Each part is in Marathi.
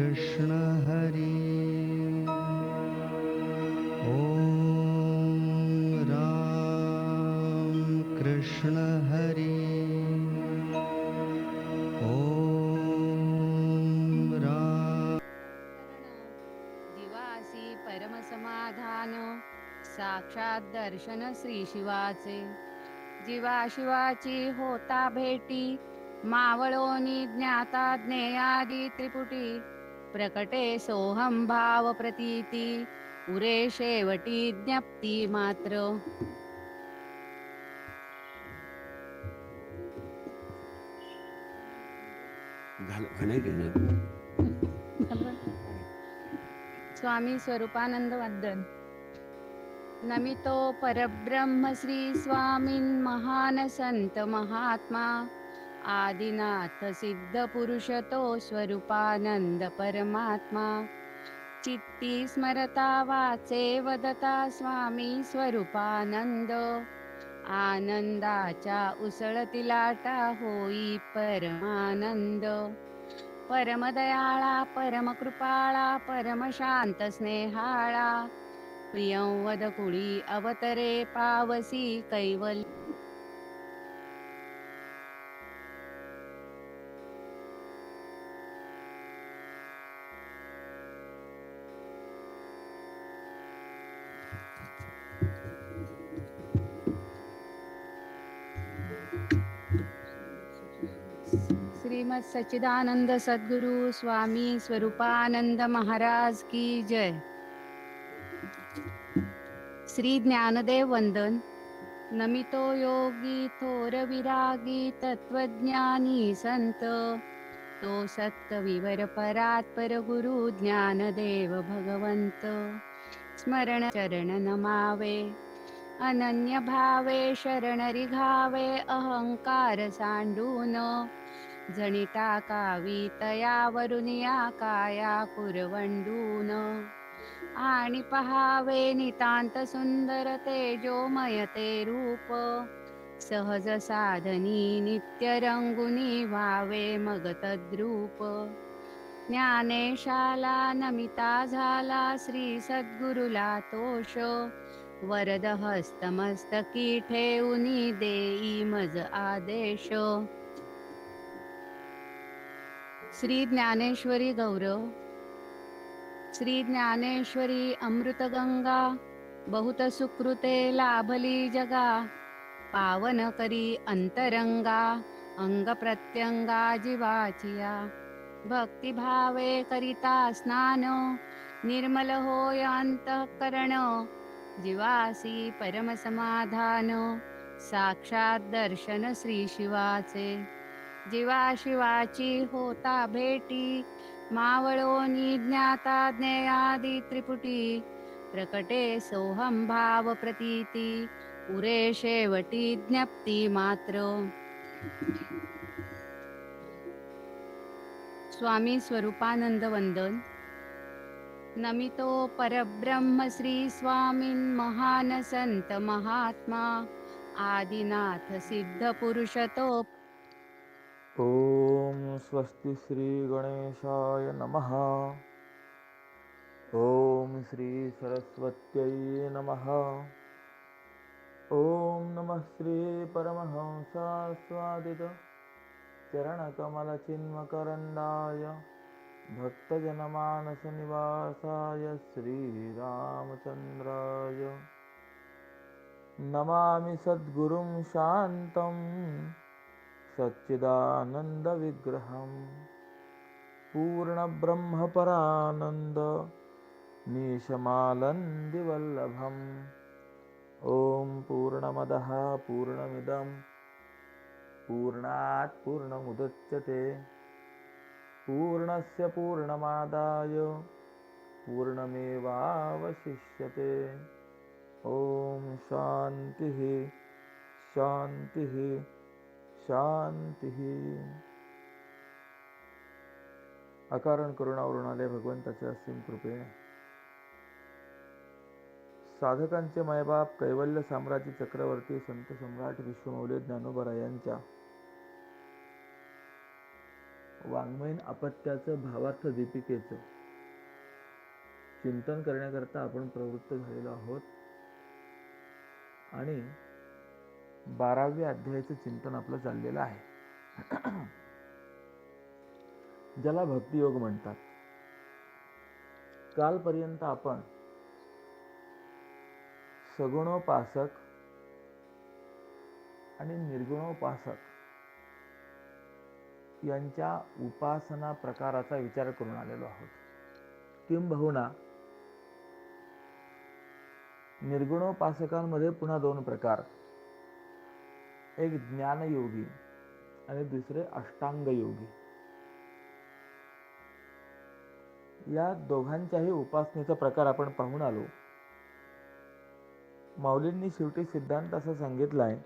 कृष्ण हरी ओम राम कृष्ण हरी ओम राम जीवासी परमसमाधान साक्षात दर्शन श्री शिवाचे जीवा शिवाची होता भेटी मावळोनी ज्ञाता ज्ञेयादी त्रिपुटी प्रकटे सोहम भाव प्रतीती उरे शेवटी ज्ञप्ती मात्र स्वामी स्वरूपानंद वंदन नमितो परब्रह्म श्री स्वामीन महान संत महात्मा आदिनाथ सिद्ध पुरुष तो स्वरूपानंद परमात्मा चित्ती स्मरता वाचे वदता स्वामी स्वरूपानंद आनंदाच्या उसळती लाटा होई परमानंद परमदयाळा परमकृपाळा परमशांत स्नेहाळा प्रियंवद कुळी अवतरे पावसी कैवल्य श्रीमद सच्चिदानंद सद्गुरु स्वामी स्वरूपानंद महाराज की जय। श्री ज्ञानदेव वंदन नमितो योगी थोर विरागी तत्वज्ञानी संत तो सत्कविवर परात्पर गुरु ज्ञानदेव भगवंत स्मरण चरण नमावे अनन्य भावे शरण रिघावे अहंकार सांडून जणी टाकावी तयावरुनिया काया कुरवंडून आणि पहावे नितांत सुंदर तेजोमय ते रूप सहज साधनी नित्य रंगुनी व्हावे मग तद्रूप ज्ञानेशाला नमिता झाला श्री सद्गुरुला तोष वरद हस्तमस्तकी ठेऊनी देई मज आदेश श्री ज्ञानेश्वरी गौरव श्री ज्ञानेश्वरी अमृतगंगा बहुत सुकृते लाभली जगा पावन करी अंतरंगा अंग प्रत्यंगा जीवाचिया भक्तिभावे करिता स्नान निर्मल होय अंतःकरण जीवासी परम समाधान साक्षात दर्शन श्री शिवाचे जीवा शिवाची होता भेटी मावळोनी ज्ञाता ज्ञेयादी त्रिपुटी प्रकटे सोहम भाव प्रतीती उरे शेवटी ज्ञप्ती मात्र स्वामी स्वरूपानंद वंदन नमितो परब्रह्म श्री स्वामीन महान संत महात्मा आदिनाथ सिद्ध पुरुष तो ओम स्वस्ति श्री गणेशाय नमः। ओम श्री सरस्वत्यै नमः। ओम नमः श्री परमहंसास्वादित चरणकमलचिन्मकरन्दाय भक्तजनमानसनिवासाय श्रीरामचन्द्राय नमामि सद्गुरुं शान्तं सच्चिदानन्दविग्रहं पूर्णब्रह्मपरानन्द मीशमालन्दिवल्लभम् ॐ पूर्णमदः पूर्णमिदं पूर्णात् पूर्णमुदच्यते पूर्णस्य पूर्णमादाय पूर्णमेवावशिष्यते ॐ शान्तिः शान्तिः शांती। अकारण करुणावरून आले भगवंताच्या असीम कृपेने साधकांचे मायबाप कैवल्य साम्राज्य चक्रवर्ती संत सम्राट विश्वमौली ज्ञानोबा यांच्या वाङ्मयीन अपत्याचं भावार्थ दीपिकेचं चिंतन करण्याकरता आपण प्रवृत्त झालेलो आहोत आणि 12व्या अध्यायाचं चिंतन आपलं चाललेलं आहे, ज्याला भक्तियोग म्हणतात. कालपर्यंत आपण सगुणोपासक आणि निर्गुणोपासक यांच्या उपासना प्रकाराचा विचार करून आलेलो आहोत. किंबहुना निर्गुणोपासकांमध्ये पुन्हा 2 प्रकार, एक ज्ञानयोगी आणि दुसरे अष्टांग योगी. या दोघांच्याही उपासनेचा प्रकार आपण पाहून आलो. माऊलींनी शेवटी सिद्धांत असं सांगितलाय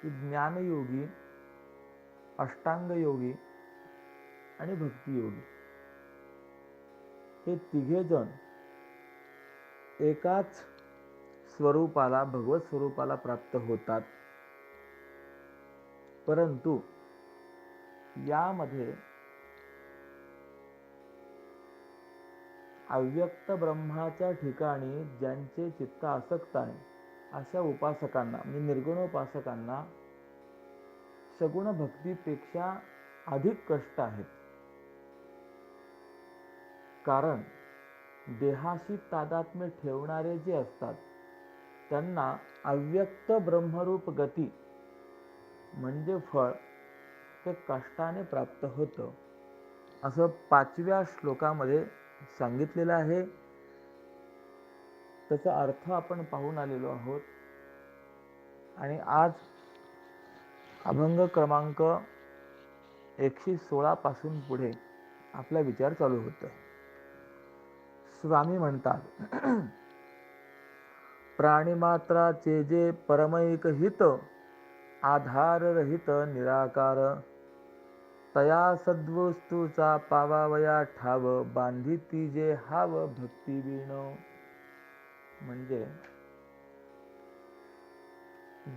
की ज्ञानयोगी, अष्टांग योगी आणि भक्तियोगी हे तिघे जण एकाच स्वरूपाला, भगवत स्वरूपाला प्राप्त होतात. परंतु यामध्ये अव्यक्त ब्रह्माच्या ठिकाणी ज्यांचे चित्त आसक्त आहे अशा उपासकांना, म्हणजे निर्गुणोपासकांना सगुण भक्तीपेक्षा अधिक कष्ट आहेत. कारण देहाशी तादात्म्य ठेवणारे जे असतात त्यांना अव्यक्त ब्रह्मरूप गती म्हणजे फळ ते कष्टाने प्राप्त होतं, असं 5व्या श्लोकामध्ये सांगितलेलं आहे. त्याचा अर्थ आपण पाहून आलेलो आहोत आणि आज अभंग क्रमांक 116 पासून पुढे आपला विचार चालू होतोय. स्वामी म्हणतात, प्राणीमात्राचे जे परमैक हित, आधार रहित निराकार, तया सद्वस्तूचा पावावया ठाव, बांधिती जे हाव भक्ती बीण. म्हणजे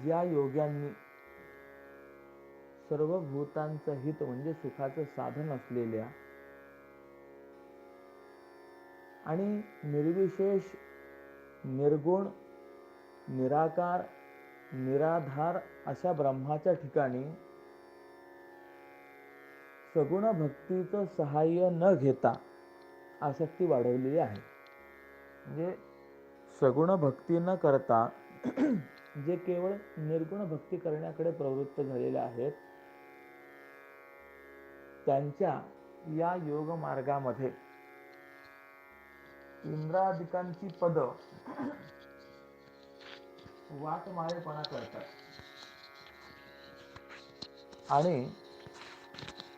ज्या योग्यांनी सर्व भूतांचं हित म्हणजे सुखाचं साधन असलेल्या आणि निर्विशेष, निर्गुण, निराकार, निराधार अशा ब्रह्माच्या ठिकाणी सगुण भक्तीचं सहाय्य न घेता आसक्ती वाढवलेली आहे. म्हणजे सगुण भक्ती न करता जे केवळ निर्गुण भक्ती करण्याकडे प्रवृत्त झालेले आहेत, त्यांच्या या योग मार्गामध्ये इंद्रादिकांची पद वाटमाळेपणा करतात आणि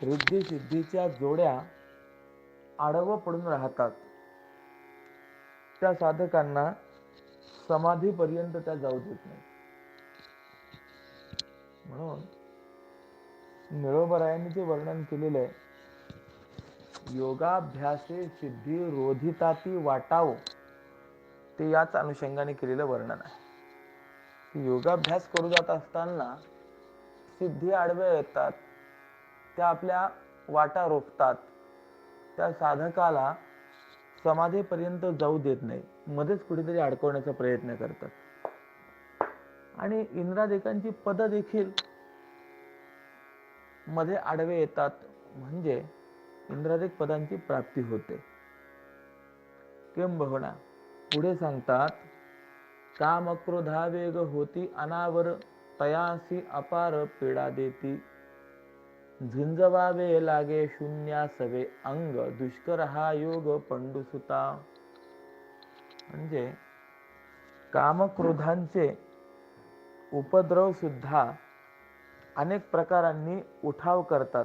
रिद्धी सिद्धीच्या जोड्या आडवं पडून राहतात. त्या साधकांना समाधीपर्यंत त्या जाऊ देत नाही. म्हणून निळोबरायांनी जे वर्णन केलेलं आहे, योगाभ्यासे सिद्धी रोधिताती वाटाव, ते याच अनुषंगाने केलेलं वर्णन आहे. योगाभ्यास करू जात असताना सिद्धी आडव्या येतात, त्या आपल्या वाटा रोखतात, त्या साधकाला समाधीपर्यंत जाऊ देत नाही, मध्येच कुठेतरी अडकवण्याचा प्रयत्न करतात. आणि इंद्रादिकांची पद देखील मध्ये आडवे येतात, म्हणजे इंद्रादिक पदांची प्राप्ती होते. किंबहुना पुढे सांगतात, काम क्रोधा वेग होती अनावर, तयासी अपार पीडा देती, झुंजवावे लागे शून्यासवे अंग, दुष्कर हा योग पंडुसुता. म्हणजे कामक्रोधांचे उपद्रव सुद्धा अनेक प्रकारांनी उठाव करतात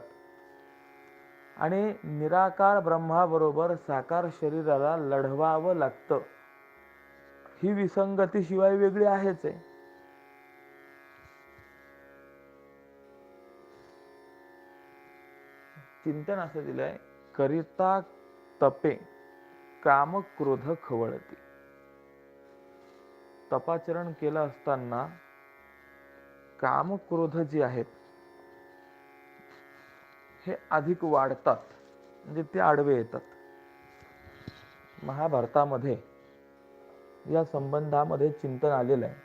आणि निराकार ब्रह्माबरोबर साकार शरीराला लढवावं लागतं. ही विसंगती शिवाय वेगळी आहेच आहे. चिंतन असं दिलंय, करिता तपे काम क्रोध खवळती. तपाचरण केलं असताना काम क्रोध जे आहेत हे अधिक वाढतात, म्हणजे ते आडवे येतात. महाभारतामध्ये या संबंधामध्ये चिंतन आलेलं आहे.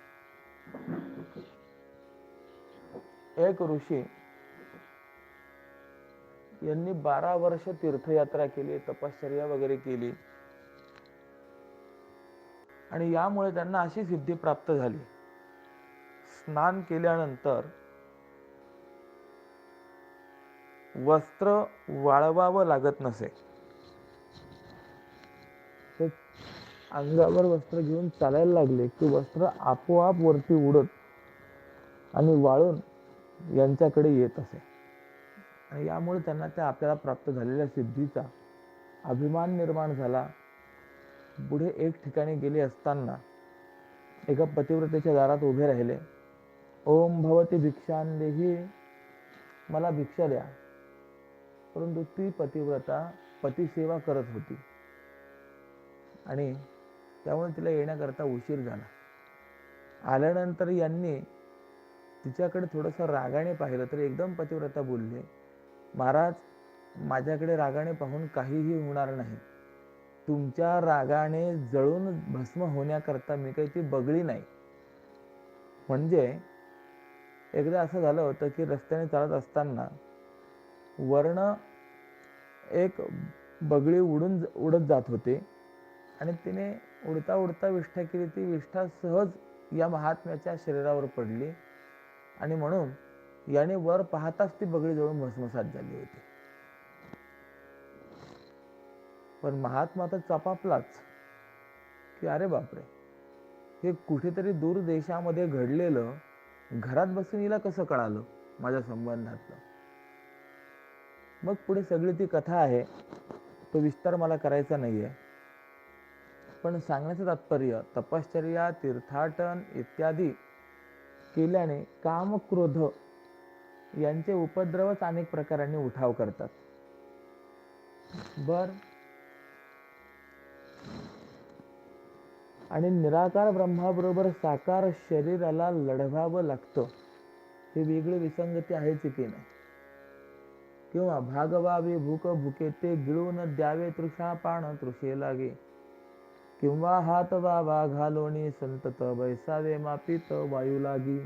एक ऋषी यांनी 12 वर्ष तीर्थयात्रा केली, तपश्चर्या वगैरे केली, आणि यामुळे त्यांना अशी सिद्धी प्राप्त झाली. स्नान केल्यानंतर वस्त्र वाळवावं लागत नसे. ते अंगावर वस्त्र घेऊन चालायला लागले की वस्त्र आपोआप वरती उडत आणि वाळून यांच्याकडे येत असे. आणि यामुळे त्यांना त्या आपल्याला प्राप्त झालेल्या सिद्धीचा अभिमान निर्माण झाला. पुढे एक ठिकाणी गेले असताना एका पतिव्रतेच्या दारात उभे राहिले. ओम भवती भिक्षांदेही, मला भिक्षा द्या. परंतु ती पतिव्रता पतिसेवा करत होती आणि त्यामुळे तिला येण्याकरता उशीर झाला. आल्यानंतर यांनी तिच्याकडे थोडंसं रागाने पाहिलं तर एकदम पतिव्रता बोलले, महाराज, माझ्याकडे रागाने पाहून काहीही होणार नाही. तुमच्या रागाने जळून भस्म होण्याकरता मी काही ती बगळी नाही. म्हणजे एकदा असं झालं होतं की रस्त्याने चालत असताना वर्ण एक बगळी उडत जात होते आणि तिने उडता उडता विष्ठा केली. ती विष्ठा सहज या महात्म्याच्या शरीरावर पडली आणि म्हणून याने वर पाहताच ती बगळी जळून भस्मसात झाली होती. पण महात्मा तर चपापलाच की अरे बापरे, हे कुठेतरी दूर देशामध्ये घडलेलं घरात बसून हिला कसं कळालं माझ्या संबंधातलं. मग पुढे सगळी ती कथा आहे, तो विस्तार मला करायचा नाहीये. पण सांगण्याचं तात्पर्य, तपश्चर्या, तीर्थाटन इत्यादी केल्याने काम क्रोध यांचे उपद्रवच अनेक प्रकारांनी उठाव करतात. बर, आणि निराकार ब्रह्माबरोबर साकार शरीराला लढवावं लागतं, ही वेगळी विसंगती आहेच की नाही. किंवा भागवावे भूक भुके ते गिळून द्यावे तृषा पाण तृषे लागे, किंवा हात वावा घालोणी संतत बैसावे मापित वायू लागी.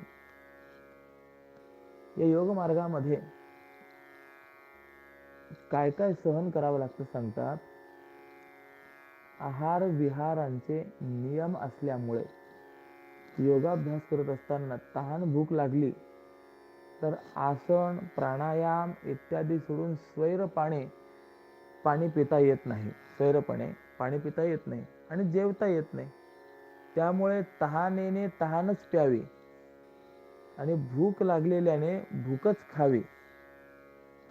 या योग मार्गामध्ये काय काय सहन करावं लागतं सांगतात. आहार विहारांचे नियम असल्यामुळे योगाभ्यास करत असताना तहान भूक लागली तर आसन प्राणायाम इत्यादी सोडून पाणी पिता येत नाही. स्वैरपणे पाणी पिता येत नाही आणि जेवता येत नाही. त्यामुळे तहानेने तहानच प्यावी आणि भूक लागलेल्याने भूकच खावी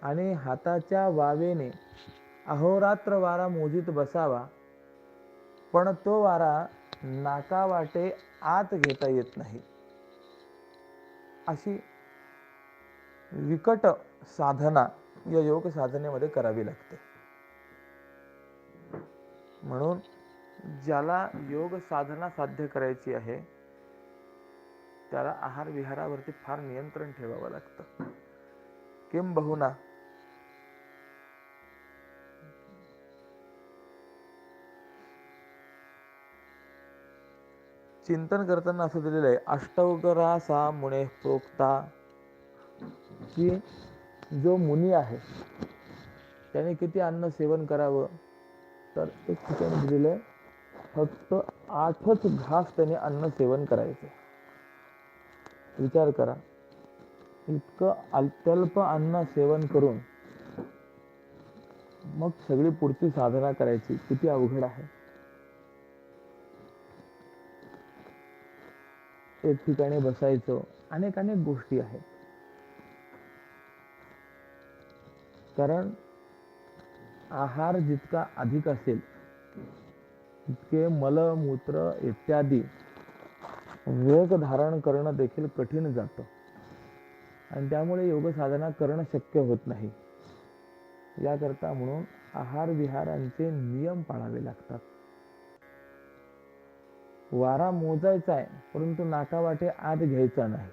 आणि हाताच्या वावेने अहोरात्र वारा मोजीत बसावा, पण तो वारा नाकावाटे आत घेता येत नाही. अशी विकट साधना या योग साधनेमध्ये करावी लागते. म्हणून ज्याला योग साधना साध्य करायची आहे त्याला आहार विहारावरती फार नियंत्रण ठेवावं लागतं. किंबहुना चिंतन करताना असं दिलेलं आहे, अष्टौकरा सा मुने प्रोक्ता, की जो मुनी आहे त्याने किती अन्न सेवन करावं, तर एक ठिकाणी दिलेलं आहे फक्त 8च घास त्याने अन्न सेवन करायचं. विचार करा, इतकं अत्यल्प अन्न सेवन करून मग सगळी पुढची साधना करायची किती अवघड आहे. एक ठिकाणी बसायचं, अनेक गोष्टी आहेत. कारण आहार जितका अधिक असेल तितके मलमूत्र इत्यादी वेग धारण करणं देखील कठीण जातं आणि त्यामुळे योग साधना करणं शक्य होत नाही. याकरता म्हणून आहार विहारांचे नियम पाळावे लागतात. वारा मोजायचा आहे परंतु नाकावाटे आत घ्यायचा नाही.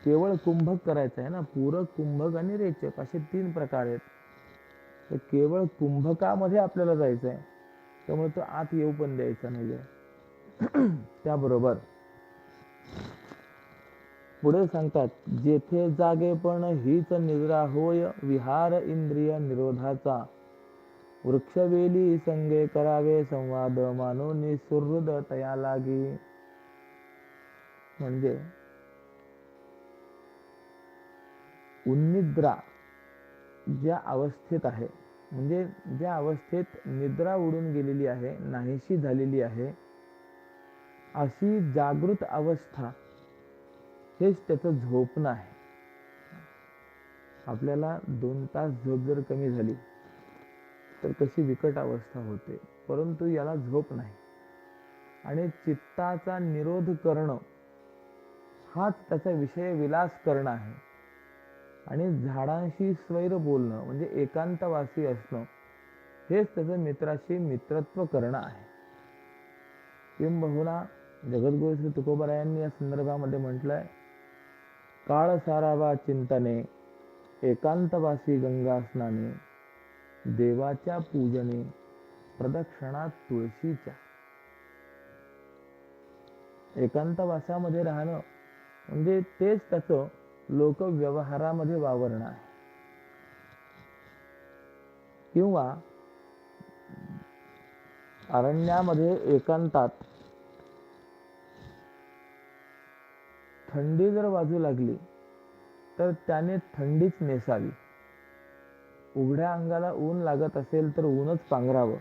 केवळ कुंभक करायचं आहे ना, पूरक, कुंभक आणि रेचक असे 3 प्रकार आहेत. तर केवळ कुंभकामध्ये आपल्याला जायचं आहे, त्यामुळे तो आत येऊ पण द्यायचा नाहीये. त्याबरोबर पुढे सांगतात, जेथे जागेपण हीच निद्रा होय, विहार इंद्रिय निरोधाचा, वृक्षवेली संगे करावे संवाद, मानोनी सुहृद तया लागी. म्हणजे उन्निद्रा ज्या अवस्थेत आहे, म्हणजे ज्या अवस्थेत निद्रा उडून गेलेली आहे, नाहीशी झालेली आहे, अशी जागृत अवस्था हेच त्याचं झोपणं आहे. आपल्याला 2 तास झोप जर कमी झाली तर कशी विकट अवस्था होते, परंतु याला झोप नाही. आणि चित्ताचा निरोध करणं हाच त्याचा विषय विलास करणं आहे. आणि झाडांशी स्वैर बोलणं म्हणजे एकांतवासी असणं हेच त्याचं मित्राशी मित्रत्व करणं आहे. किंबहुना जगद्गुरु श्री तुकोबारायांनी या संदर्भामध्ये म्हटलंय, काळ सारावा चिंतने, एकांतवासी गंगा स्नाने, देवाच्या पूजने, प्रदक्षिणात तुळशीच्या. एकांतवासामध्ये राहणं म्हणजे तेच त्याचं लोकव्यवहारामध्ये वावरणं आहे. किंवा अरण्यामध्ये एकांतात थंडी जर वाजू लागली तर त्याने थंडीच नेसावी. उघड्या अंगाला ऊन लागत असेल तर ऊनच पांघरावं.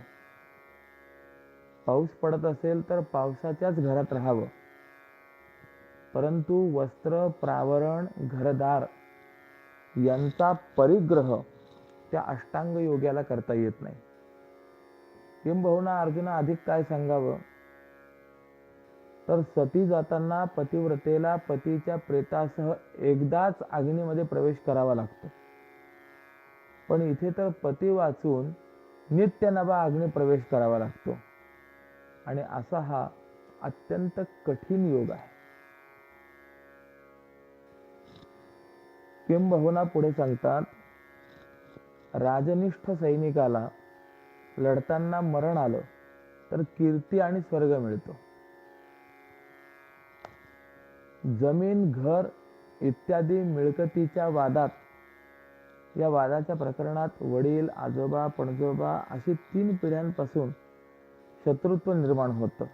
पाऊस पडत असेल तर पावसाच्याच घरात राहावं. परंतु वस्त्र, प्रावरण, घरदार यांचा परिग्रह त्या अष्टांग योग्याला करता येत नाही. किंबहुना अर्जुना अधिक काय सांगावं, तर सती जाताना पतिव्रतेला पतीच्या प्रेतासह एकदाच अग्नीमध्ये प्रवेश करावा लागतो. पण इथे तर पती वाचून नित्य नवा अग्नी प्रवेश करावा लागतो. आणि असा हा अत्यंत कठीण योग आहे. किंबहुना पुढे सांगतात, राजनिष्ठ सैनिकाला लढताना मरण आलं तर कीर्ती आणि स्वर्ग मिळतो. जमीन, घर इत्यादी मिळकतीच्या वादात, या वादाच्या प्रकरणात वडील, आजोबा, पणजोबा अशी 3 पिढ्यांपासून शत्रुत्व निर्माण होतं.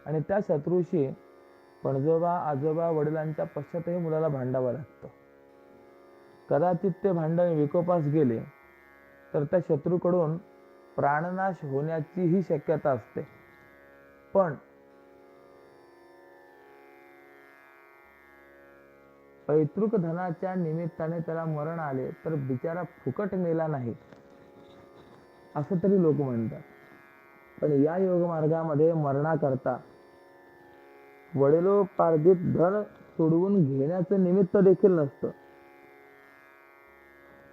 आणि त्या शत्रूशी पणजोबा, आजोबा, वडिलांच्या पश्चातही मुलाला भांडावं लागतं. कदाचित ते भांडण विकोपास गेले तर त्या शत्रूकडून प्राणनाश होण्याचीही शक्यता असते. पण पैतृक धनाच्या निमित्ताने त्याला मरण आले तर बिचारा फुकट मेला नाही असं तरी लोक म्हणतात. पण या योग मार्गामध्ये मरणाकरता वडिलोपार्जित धन सोडवून घेण्याचं निमित्त देखील नसतं,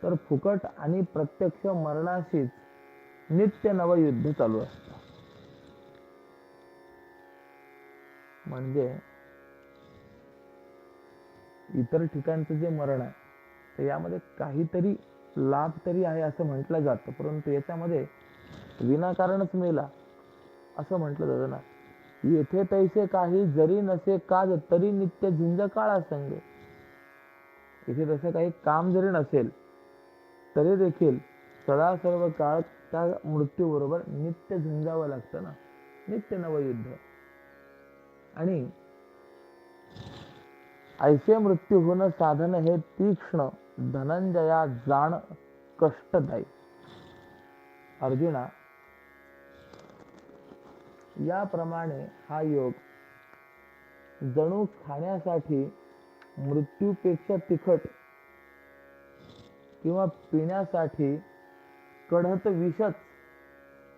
तर फुकट आणि प्रत्यक्ष मरणाशीच नित्य नव युद्ध चालू असतं. म्हणजे इतर ठिकाणचं जे मरण आहे तर यामध्ये काहीतरी लाभ तरी आहे असं म्हटलं जातं, परंतु याच्यामध्ये विनाकारणच मेला असं म्हटलं जातं ना. येथे तैसे काही जरी नसे काज, तरी नित्य झुंज काळा संग. इथे तसं काही काम जरी नसेल तरी देखील सदा सर्व काळ त्या मृत्यूबरोबर नित्य झुंजावं लागतं ना, नित्य नवयुद्ध. आणि ऐसे मृत्यू होणं साधन हे तीक्ष्ण, धनंजया जाण कष्टदायी. अर्जुना, याप्रमाणे हा योग जणू खाण्यासाठी मृत्यूपेक्षा तिखट किंवा पिण्यासाठी कढत विषच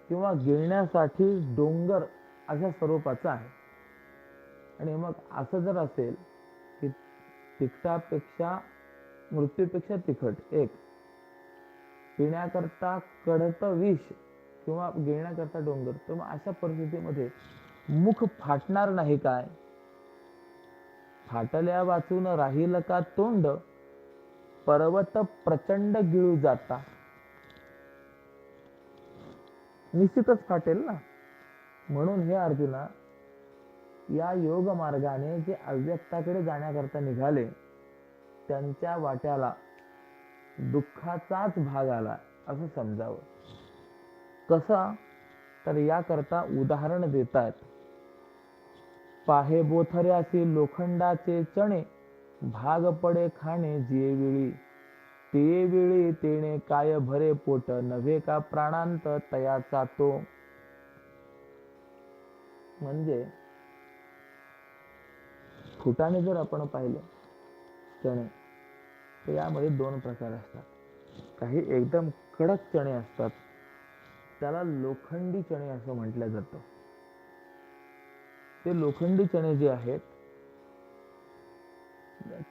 किंवा गिळण्यासाठी डोंगर अशा स्वरूपाचा आहे. आणि मग असं जर असेल की तिखटापेक्षा मृत्यूपेक्षा तिखट एक, पिण्याकरता कढत विष किंवा गिळण्याकरता डोंगर, तर मग अशा परिस्थितीमध्ये मुख फाटणार नाही काय? फाटल्या वाचून राहील का तोंड, पर्वत प्रचंड गिळू जाता. निश्चितच फाटेल ना. म्हणून हे अर्जुना, या योग मार्गाने जे अव्यक्ताकडे जाण्याकरता निघाले त्यांच्या वाट्याला दुःखाचाच भाग आला असं समजावं. कसा? तर याकरता उदाहरण देतात. पाहे बोथऱ्यासी लोखंडाचे चणे, भाग पडे खाणे जे वेळी, ते वेळी तेणे काय भरे पोट, नव्हे का प्राणांत तयाचा तो. म्हणजे फुटाने जर आपण पाहिलं चणे, तर यामध्ये दोन प्रकार असतात. काही एकदम कडक चणे असतात, त्याला लोखंडी चणे असं म्हटलं जातं. ते लोखंडी चणे जे आहेत,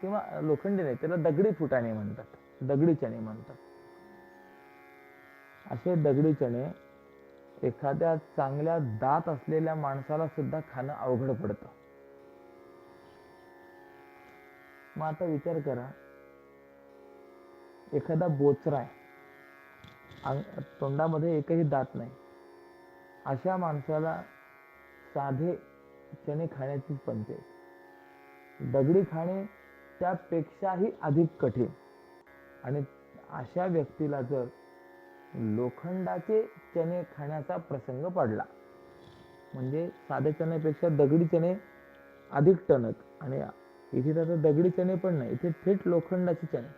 किंवा लोखंडी नाही, त्याला दगडी फुटाणे म्हणतात, दगडी चणे म्हणतात. असे दगडी चणे एखाद्या चांगल्या दात असलेल्या माणसाला सुद्धा खाणं अवघड पडतं. मग आता विचार करा, एखादा बोचरा आहे, तोंडामध्ये एकही दात नाही, अशा माणसाला साधे चणे खाण्याचीच पंचायत. दगडी खाणे त्यापेक्षाही अधिक कठीण. आणि अशा व्यक्तीला जर लोखंडाचे चणे खाण्याचा प्रसंग पडला, म्हणजे साध्या चण्यापेक्षा दगडी चणे अधिक टणक, आणि इथे तर दगडी चणे पण नाही, इथे थेट लोखंडाचे चणे.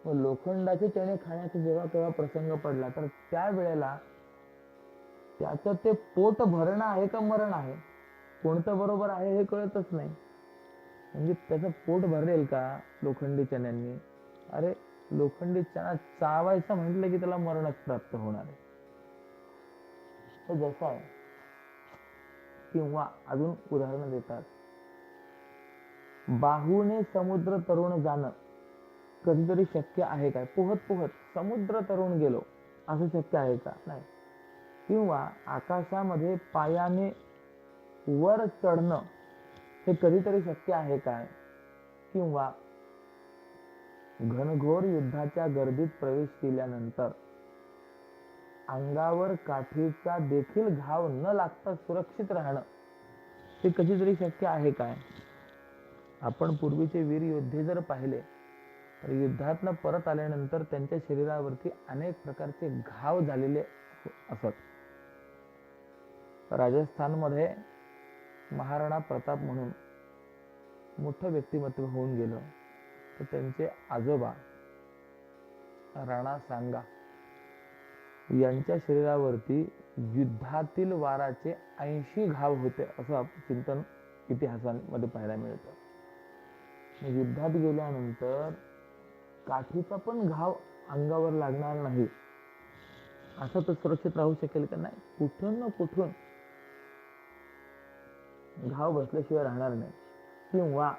मग लोखंडाचे चणे खाण्याचा जेव्हा केव्हा प्रसंग पडला, तर त्या वेळेला त्याचं ते पोट भरणं आहे का मरण आहे, कोणतं बरोबर आहे हे कळतच नाही. म्हणजे त्याचं पोट भरेल का लोखंडी चण्यांनी? अरे, लोखंडी चणा चावायचा म्हटलं की त्याला मरणच प्राप्त होणार आहे. तर जसं आहे. किंवा अजून उदाहरण देतात, बाहूने समुद्र तरुण जाणं कधीतरी शक्य आहे काय? पोहत पोहत समुद्र तरुण गेलो असं शक्य आहे का? नाही. किंवा आकाशामध्ये पायाने वर चढणं हे कधीतरी शक्य आहे काय? किंवा घनघोर युद्धाच्या गर्दीत प्रवेश केल्यानंतर अंगावर काठीचा देखील घाव न लागता सुरक्षित राहणं हे कधीतरी शक्य आहे काय? आपण पूर्वीचे वीर योद्धे जर पाहिले, तर युद्धातनं परत आल्यानंतर त्यांच्या शरीरावरती अनेक प्रकारचे घाव झालेले असत. राजस्थानमध्ये महाराणा प्रताप म्हणून मोठं व्यक्तिमत्व होऊन गेलं, तर त्यांचे आजोबा राणा सांगा यांच्या शरीरावरती युद्धातील वाराचे 80 घाव होते असं चिंतन इतिहासामध्ये पाहायला मिळतं. युद्धात गेल्यानंतर काठीचा पण घाव अंगावर लागणार नाही, असं तो सुरक्षित राहू शकेल का? नाही. कुठून ना कुठून घाव बसल्याशिवाय राहणार नाही. किंवा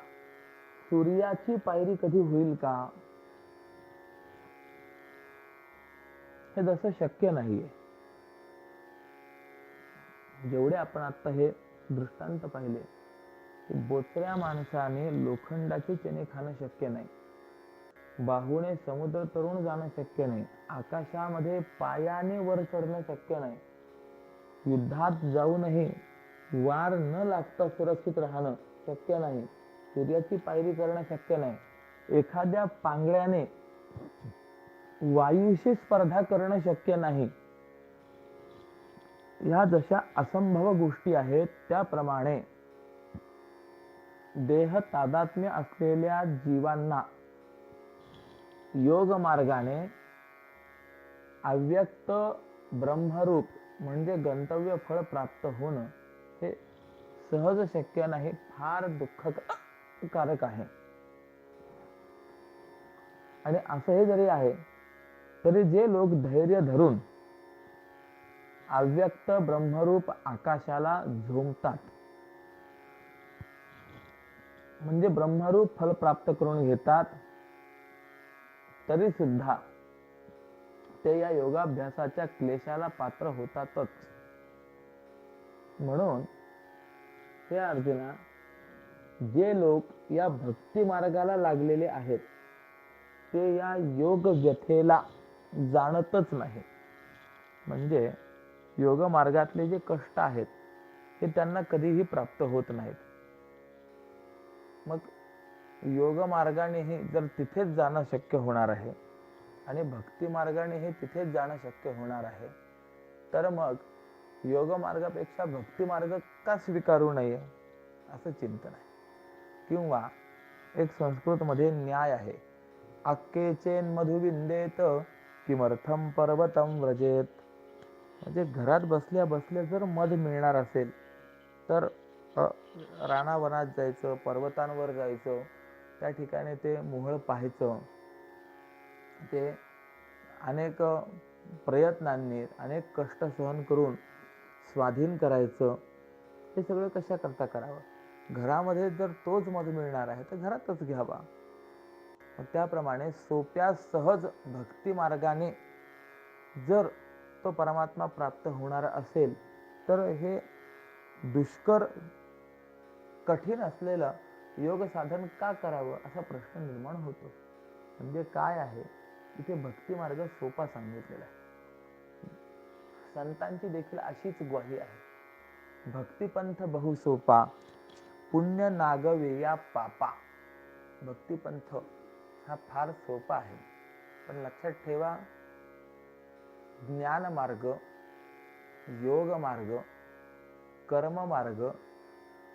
सूर्याची पायरी कधी होईल का? हे जसं शक्य नाहीये. जेवढे आपण आता हे दृष्टांत पाहिले, की बोचऱ्या माणसाने लोखंडाचे चणे खाणं शक्य नाही, बाहूने समुद्र तरुण जाणं शक्य नाही, आकाशामध्ये पायाने वर चढणं शक्य नाही, युद्धात जाऊनही वार न लागता सुरक्षित राहणं शक्य नाही, सूर्याची पायरी करणं शक्य नाही, एखाद्या पांगळ्याने वायूशी स्पर्धा करणं शक्य नाही. ह्या जशा असंभव गोष्टी आहेत, त्याप्रमाणे देह तादात्म्य असलेल्या जीवांना योग मार्गाने अव्यक्त ब्रह्मरूप म्हणजे गंतव्य फळ प्राप्त होणं हे सहज शक्य नाही, फार दुःखकारक आहे. आणि असं हे जरी आहे, तरी जे लोक धैर्य धरून अव्यक्त ब्रह्मरूप आकाशाला झोंबतात, म्हणजे ब्रह्मरूप फल प्राप्त करून घेतात, तरी सुद्धा ते या योगाभ्यासाच्या क्लेशाला पात्र होतातच. म्हणून हे अर्जुना, जे लोक या भक्ती मार्गाला लागलेले आहेत ते या योग व्यथेला जाणतच नाही. म्हणजे योग मार्गातले जे कष्ट आहेत ते त्यांना कधीही प्राप्त होत नाहीत. मग योग मार्गाने जर तिथेच जाणं शक्य होणार आहे आणि भक्ती मार्गाने तिथेच जाणं शक्य होणार आहे, तर मग योग मार्गापेक्षा भक्ती मार्ग का स्वीकारू नये असं चिंतन आहे. किंवा एक संस्कृत मध्ये न्याय आहे, अक्केचेन मधुविंदेत किमर्थम पर्वतम व्रजेत. म्हणजे घरात बसल्या बसल्या जर मध मिळणार असेल तर रानावनात जायचं, पर्वतांवर जायचं, त्या ठिकाणी ते मोहळ पाहायचं, ते अनेक प्रयत्नांनी अनेक कष्ट सहन करून स्वाधीन करायचं. हे सगळं कशा करता करावं? घरामध्ये जर तोच मध मिळणार आहे तर घरातच घ्यावा. त्याप्रमाणे सोप्या सहज भक्ती मार्गाने जर तो परमात्मा प्राप्त होणार असेल तर हे दुष्कर कठीण असलेलं योग साधन का करावं असा प्रश्न निर्माण होतो. म्हणजे काय आहे, इथे भक्ती मार्ग सोपा सांगितलेला आहे. संतांची देखील अशीच ग्वाही आहे, भक्तिपंथ बहु सोपा पुण्य नागवे या पापा. भक्तिपंथ हा फार सोपा आहे, पण लक्षात ठेवा, ज्ञान मार्ग, योग मार्ग, कर्म मार्ग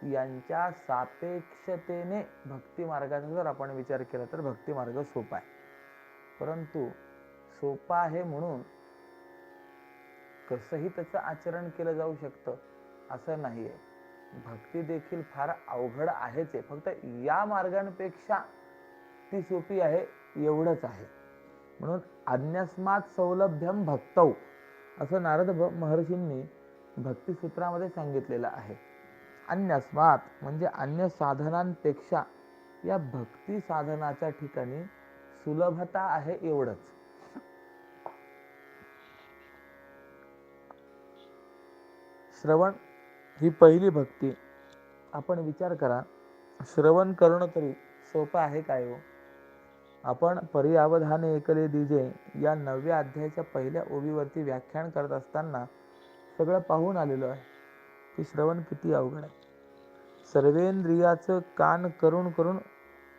यांच्या सापेक्षतेने भक्ती मार्गाचा जर आपण विचार केला तर भक्ती मार्ग सोपा आहे. परंतु सोपा आहे म्हणून कसंही त्याचं आचरण केलं जाऊ शकतं असं नाहीये. भक्ती देखील फार अवघड आहेच आहे, फक्त या मार्गांपेक्षा ती सोपी आहे एवढंच आहे. म्हणून अन्यस्मात सौलभ्यम भक्तौ असं नारद महर्षींनी भक्तिसूत्रामध्ये सांगितलेलं आहे. अन्यस्मात म्हणजे अन्य साधनांपेक्षा या भक्ती साधनाच्या ठिकाणी सुलभता आहे एवढंच. श्रवण ही पहिली भक्ती. आपण विचार करा, श्रवण करणं तरी सोपं आहे काय हो? आपण परियावधाने एकले दिजे या 9व्या अध्यायाच्या पहिल्या ओवीवरती व्याख्यान करत असताना सगळं पाहून आलेलो आहे की श्रवण किती अवघड आहे. सर्वेंद्रियाचं कान करून करून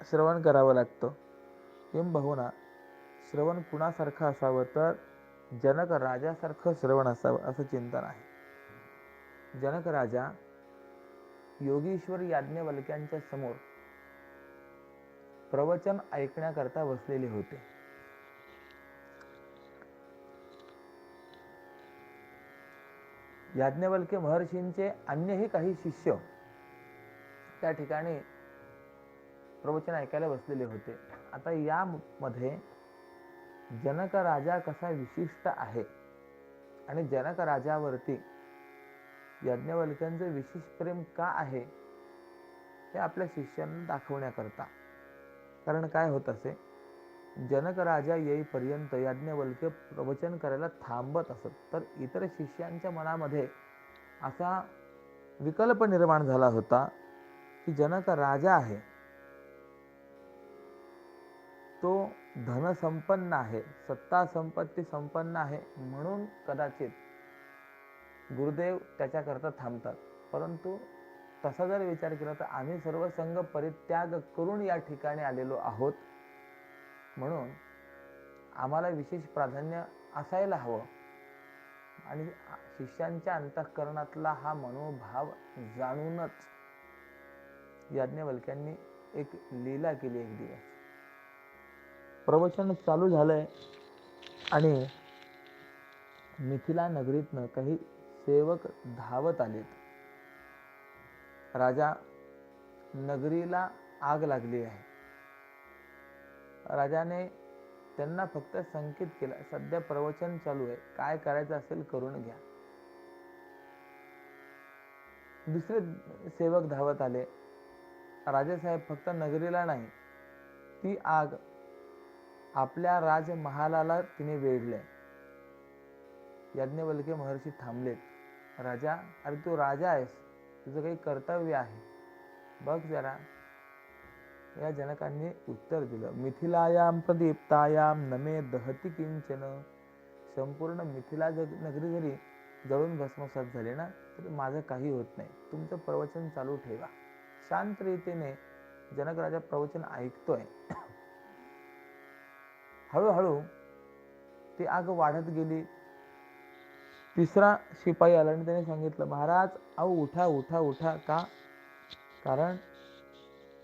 श्रवण करावं लागतं. किंबहुना श्रवण कुणासारखं असावं तर जनक राजासारखं श्रवण असावं असं चिंतन आहे. जनक राजा योगीश्वर याज्ञवल्क्यांच्या समोर प्रवचन ऐकण्याकरता बसलेले होते. याज्ञवल्क्य महर्षींचे अन्यही काही शिष्य त्या ठिकाणी प्रवचन ऐकायला बसलेले होते. आता यामध्ये जनक राजा कसा विशिष्ट आहे आणि जनक राजावरती याज्ञवल्क्यांचं विशेष प्रेम का आहे हे आपल्या शिष्यांना दाखवण्याकरता. कारण काय होत असे, जनक राजा येईपर्यंत याज्ञवल्क्य प्रवचन करायला थांबत असत, तर इतर शिष्यांच्या मनामध्ये असा विकल्प निर्माण झाला होता की जनक राजा आहे, तो धनसंपन्न आहे, सत्ता संपत्ती संपन्न आहे, म्हणून कदाचित गुरुदेव त्याच्याकरता थांबतात. परंतु तसा जर विचार केला तर आम्ही सर्व संघ परित्याग करून या ठिकाणी आलेलो आहोत, म्हणून आम्हाला विशेष प्राधान्य असायला हवं. आणि शिष्यांच्या अंतःकरणातला हा मनोभाव जाणूनच याज्ञवल्क्यांनी एक लीला केली. एक दिवस प्रवचन चालू झालंय आणि मिथिला नगरीतनं काही सेवक धावत आलेत. राजा, नगरीला आग लागली आहे. राजाने त्यांना फक्त संकेत केला, सध्या प्रवचन चालू आहे, काय करायचं असेल करून घ्या. दुसरे सेवक धावत आले, राजेसाहेब फक्त नगरीला नाही, ती आग आपल्या राजमहालाला तिने वेढले. याज्ञवल्क्य महर्षी थांबलेत. राजा, अरे तू राजा आहेस, तुझं काही कर्तव्य आहे, बघ जरा या जनकांनी उत्तर दिलं, मिथिलायाम प्रदीप्तायाम नमे दहती किंचन. संपूर्ण मिथिला नगरी जरी जळून भस्मसात झाली ना तरी माझं काही होत नाही, तुमचं प्रवचन चालू ठेवा. शांत रीतीने जनक राजा प्रवचन ऐकतोय. हळूहळू ती आग वाढत गेली. तिसरा शिपाई आला आणि त्याने सांगितलं, महाराज अहो उठा उठा उठा. का? कारण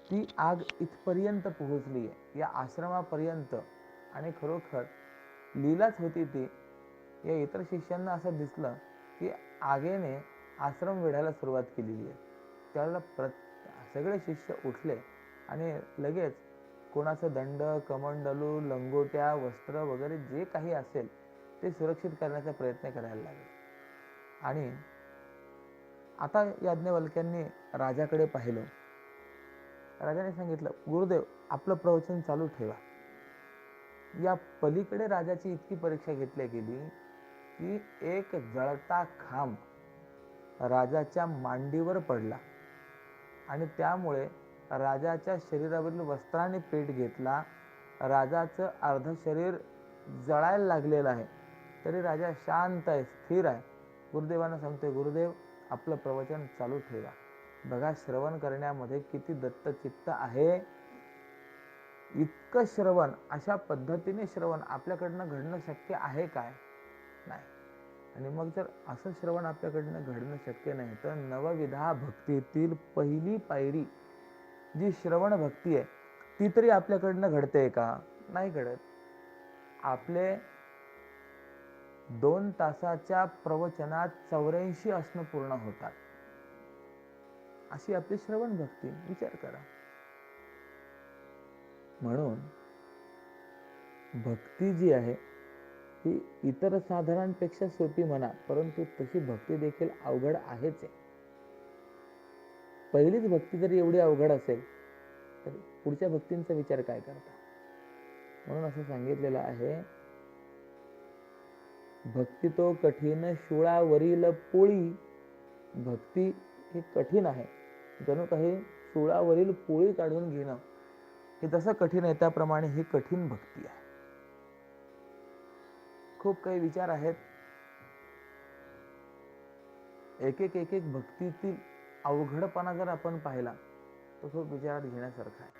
ती आग इथपर्यंत पोहोचली आहे, या आश्रमापर्यंत. आणि खरोखर लीलाच होती ती. या इतर शिष्यांना असं दिसलं की आगेने आश्रम वेढायला सुरुवात केलेली आहे. त्यावेळेला सगळे शिष्य उठले आणि लगेच कोणाचं दंड, कमंडलू, लंगोट्या, वस्त्र वगैरे जे काही असेल ते सुरक्षित करण्याचा प्रयत्न करायला लागले. आणि आता याज्ञवल्क्यांनी राजाकडे पाहिलं. राजाने सांगितलं, गुरुदेव आपलं प्रवचन चालू ठेवा. या पलीकडे राजाची इतकी परीक्षा घेतली गेली की एक जळता खांब राजाच्या मांडीवर पडला आणि त्यामुळे राजाच्या शरीरावरील वस्त्राने पेट घेतला. राजाचं अर्ध शरीर जळायला लागलेलं आहे, तरी राजा शांत आहे, स्थिर आहे. गुरुदेवांना सांगतोय, गुरुदेव आपलं प्रवचन चालू ठेवा. बघा श्रवण करण्यामध्ये किती दत्तचित्त आहे. इतकं श्रवण, अशा पद्धतीने श्रवण आपल्याकडनं घडणं शक्य आहे काय? नाही. आणि मग जर असं श्रवण आपल्याकडनं घडणं शक्य नाही तर नवविधा भक्तीतील पहिली पायरी जी श्रवण भक्ती आहे ती तरी आपल्याकडनं घडते का? नाही घडत. आपले 2 तासाच्या प्रवचनात 84 असणं पूर्ण होतात. अशी आपली श्रवण भक्ती. विचार करा. म्हणून भक्ती जी आहे ही इतर साधारणपेक्षा सोपी म्हणा, परंतु तशी भक्ती देखील अवघड आहेच आहे. पहिलीच भक्ती जरी एवढी अवघड असेल तर पुढच्या भक्तींचा विचार काय करता? म्हणून असं सांगितलेलं आहे, भक्ती तो कठीण शूळावरील पोळी. भक्ती हे कठीण आहे, जणू काही शूळावरील पोळी काढून घेणं हे जसं कठीण आहे त्याप्रमाणे ही कठीण भक्ती आहे. खूप काही विचार आहेत. एक एक भक्तीतील अवघडपणा जर आपण पाहिला तर खूप विचारात घेण्यासारखा आहे.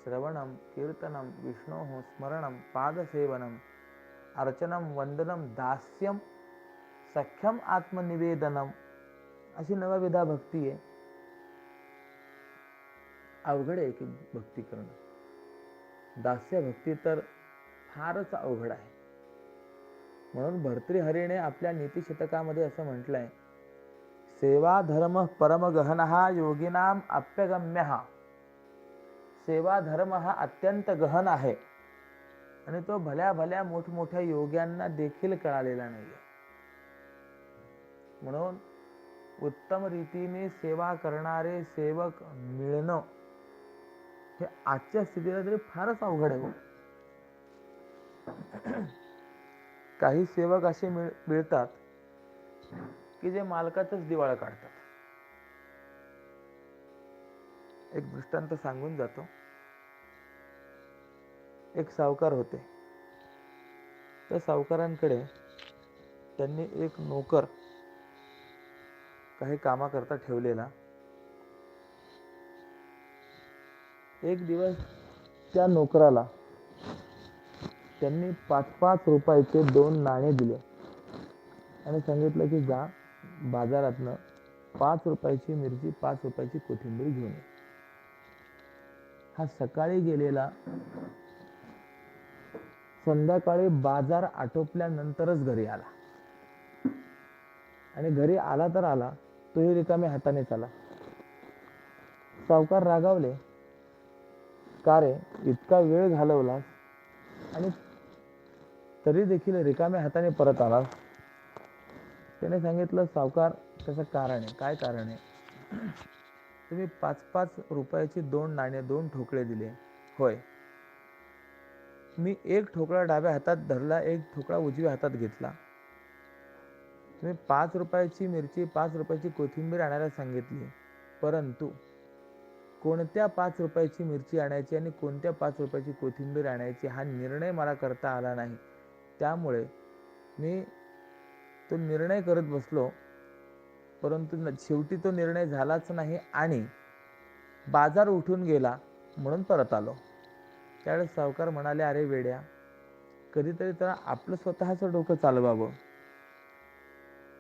श्रवणम, कीर्तनम, विष्णोः स्मरणम, पादसेवनम, अर्चनम, वंदनम, दास्यम, सख्यम, आत्मनिवेदनम, अशी नवविधा भक्ती आहे. अवघड आहे एक भक्ती करणं. दास्य भक्ती तर फारच अवघड आहे. म्हणून भर्तृहरीने आपल्या नीतिशतकामध्ये असं म्हटलंय, सेवा धर्म परम गहनः योगिनाम अप्यगम्यः. सेवा धर्म हा अत्यंत गहन आहे आणि तो भल्या भल्या मोठमोठ्या योग्यांना देखील कळालेला नाहीये. म्हणून उत्तम रीतीने सेवा करणारे सेवक मिळणं हे आजच्या स्थितीला तरी फारच अवघड आहे. काही सेवक असे मिळतात की जे मालकाचंच दिवाळ काढतात. एक दृष्टांत सांगून जातो. एक सावकार होते. त्या सावकारांकडे त्यांनी एक नोकर काही कामाकरता ठेवलेला. एक दिवस त्या नोकराला त्यांनी 5-5 रुपयाचे 2 नाणे दिले आणि सांगितलं की जा बाजारातनं 5 रुपयाची मिरची, 5 रुपयाची कोथिंबीर घेऊन ये. हा सकाळी गेलेला, संध्याकाळी बाजार आटोपल्यानंतरच घरी आला. आणि घरी आला तर आला, तोही रिकाम्या हातानेच आला. सावकार रागावले, का रे इतका वेळ घालवलास आणि तरी देखील रिकाम्या हाताने परत आलास? त्याने सांगितलं, सावकार त्याचं कारण आहे. काय कारण आहे? तुम्ही 5-5 रुपयाची 2 नाणे, 2 ठोकळे दिले. होय, मी एक ठोकळा डाव्या हातात धरला, एक ठोकळा उजव्या हातात घेतला. तुम्ही 5 रुपयाची मिरची, 5 रुपयाची कोथिंबीर आणायला सांगितली, परंतु कोणत्या 5 रुपयाची मिरची आणायची आणि कोणत्या 5 रुपयाची कोथिंबीर आणायची हा निर्णय मला करता आला नाही. त्यामुळे मी तो निर्णय करत बसलो, परंतु शेवटी तो निर्णय झालाच नाही आणि बाजार उठून गेला म्हणून परत आलो. त्यावेळेस सावकार म्हणाले, अरे वेड्या, कधीतरी तर आपलं स्वतःचं डोकं चालवावं.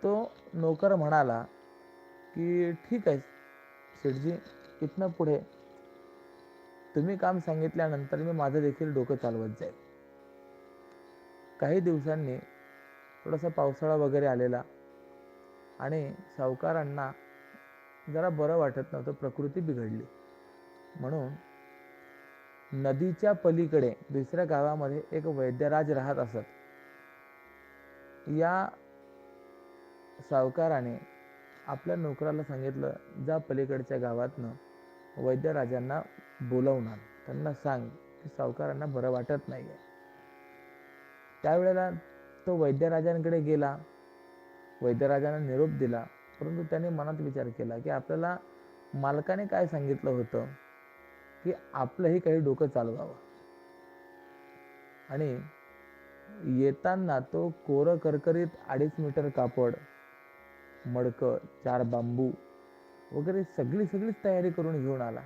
तो नोकर म्हणाला की ठीक आहे शेठजी, इथनं पुढे तुम्ही काम सांगितल्यानंतर मी माझं देखील डोकं चालवत जाईल. काही दिवसांनी थोडासा पावसाळा वगैरे आलेला आणि सावकारांना जरा बरं वाटत नव्हतं, प्रकृती बिघडली. म्हणून नदीच्या पलीकडे दुसऱ्या गावामध्ये एक वैद्यराज राहत असत. या सावकाराने आपल्या नोकराला सांगितलं, जा पलीकडच्या गावातनं वैद्यराजांना बोलावून आण, त्यांना सांग की सावकारांना बरं वाटत नाही आहे. त्यावेळेला तो वैद्यराजांकडे गेला, वैद्यराजांना निरोप दिला, परंतु त्याने मनात विचार केला की आपल्याला मालकाने काय सांगितलं होतं की आपलंही काही डोकं चालवावं. आणि येताना तो कोरं करकरीत 2.5 मीटर कापड, मडकं, 4 बांबू वगैरे सगळीच तयारी करून घेऊन आला.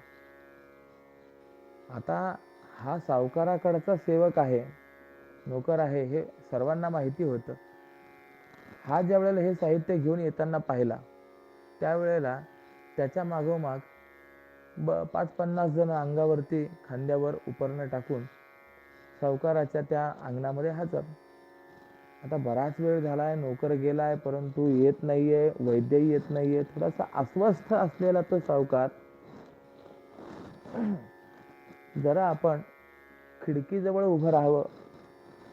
आता हा सावकाराकडचा सेवक आहे, नोकर आहे, हे सर्वांना माहिती होतं. हा ज्या वेळेला हे साहित्य घेऊन येताना पाहिला, त्यावेळेला त्याच्या मागोमाग 5-50 जण अंगावरती खांद्यावर उपरणं टाकून सावकाराच्या त्या अंगणामध्ये हजर. आता बराच वेळ झालाय, नोकर गेलाय, परंतु येत नाहीये, वैद्यही येत नाहीये. थोडासा अस्वस्थ असलेला तो सावकार, जरा आपण खिडकीजवळ उभं राहावं,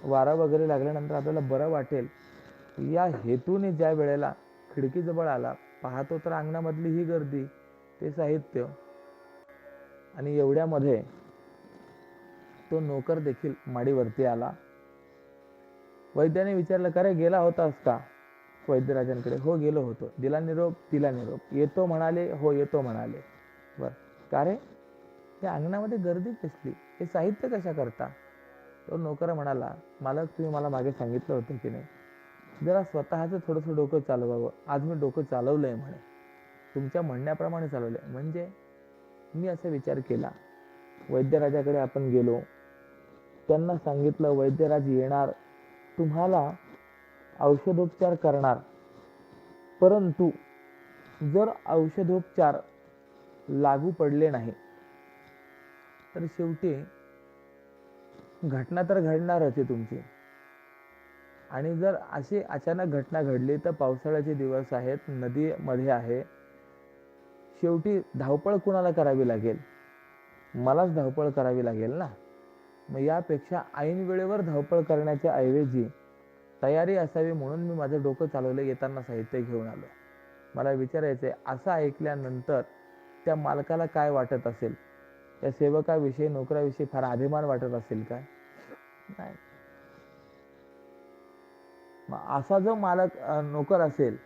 वारा वगैरे लागल्यानंतर आपल्याला बरं वाटेल, या हेतूने ज्या वेळेला खिडकीजवळ आला, पाहतो तर अंगणामधली ही गर्दी, ते साहित्य, आणि एवढ्यामध्ये तो नोकर देखील माडीवरती आला. वैद्याने विचारलं, का रे गेला होतास का वैद्यराजांकडे? हो गेलो होतो. दिला निरोप? दिला निरोप. येतो म्हणाले? हो येतो म्हणाले. बर, का रे त्या अंगणामध्ये गर्दी कसली, हे साहित्य कशा करता? तो नोकर म्हणाला, मालक तुम्ही मला मागे सांगितलं होतं की नाही, जरा स्वतःचं थोडंसं डोकं चालवावं. आज मी डोकं चालवलंय म्हणे, तुमच्या म्हणण्याप्रमाणे चालवलंय. म्हणजे मी असा विचार केला, वैद्यराजाकडे आपण गेलो, त्यांना सांगितलं वैद्यराज येणार, तुम्हाला औषधोपचार करणार, परंतु जर औषधोपचार लागू पडले नाही तर शेवटी घटना तर घडणारच आहे तुमची. आणि जर अशी अचानक घटना घडली तर पावसाळ्याचे दिवस आहेत, नदी मध्ये आहे, शेवटी धावपळ कुणाला करावी लागेल? मलाच धावपळ करावी लागेल ना. मग यापेक्षा ऐन वेळेवर धावपळ करण्याच्या ऐवजी तयारी असावी, म्हणून मी माझं डोकं चालवलं, येताना साहित्य घेऊन आलो. मला विचारायचंय, असं ऐकल्यानंतर त्या मालकाला काय वाटत असेल? त्या सेवकाविषयी, नोकराविषयी फार अभिमान वाटत असेल काय? नाही. मग असा जो मालक नोकर असेल,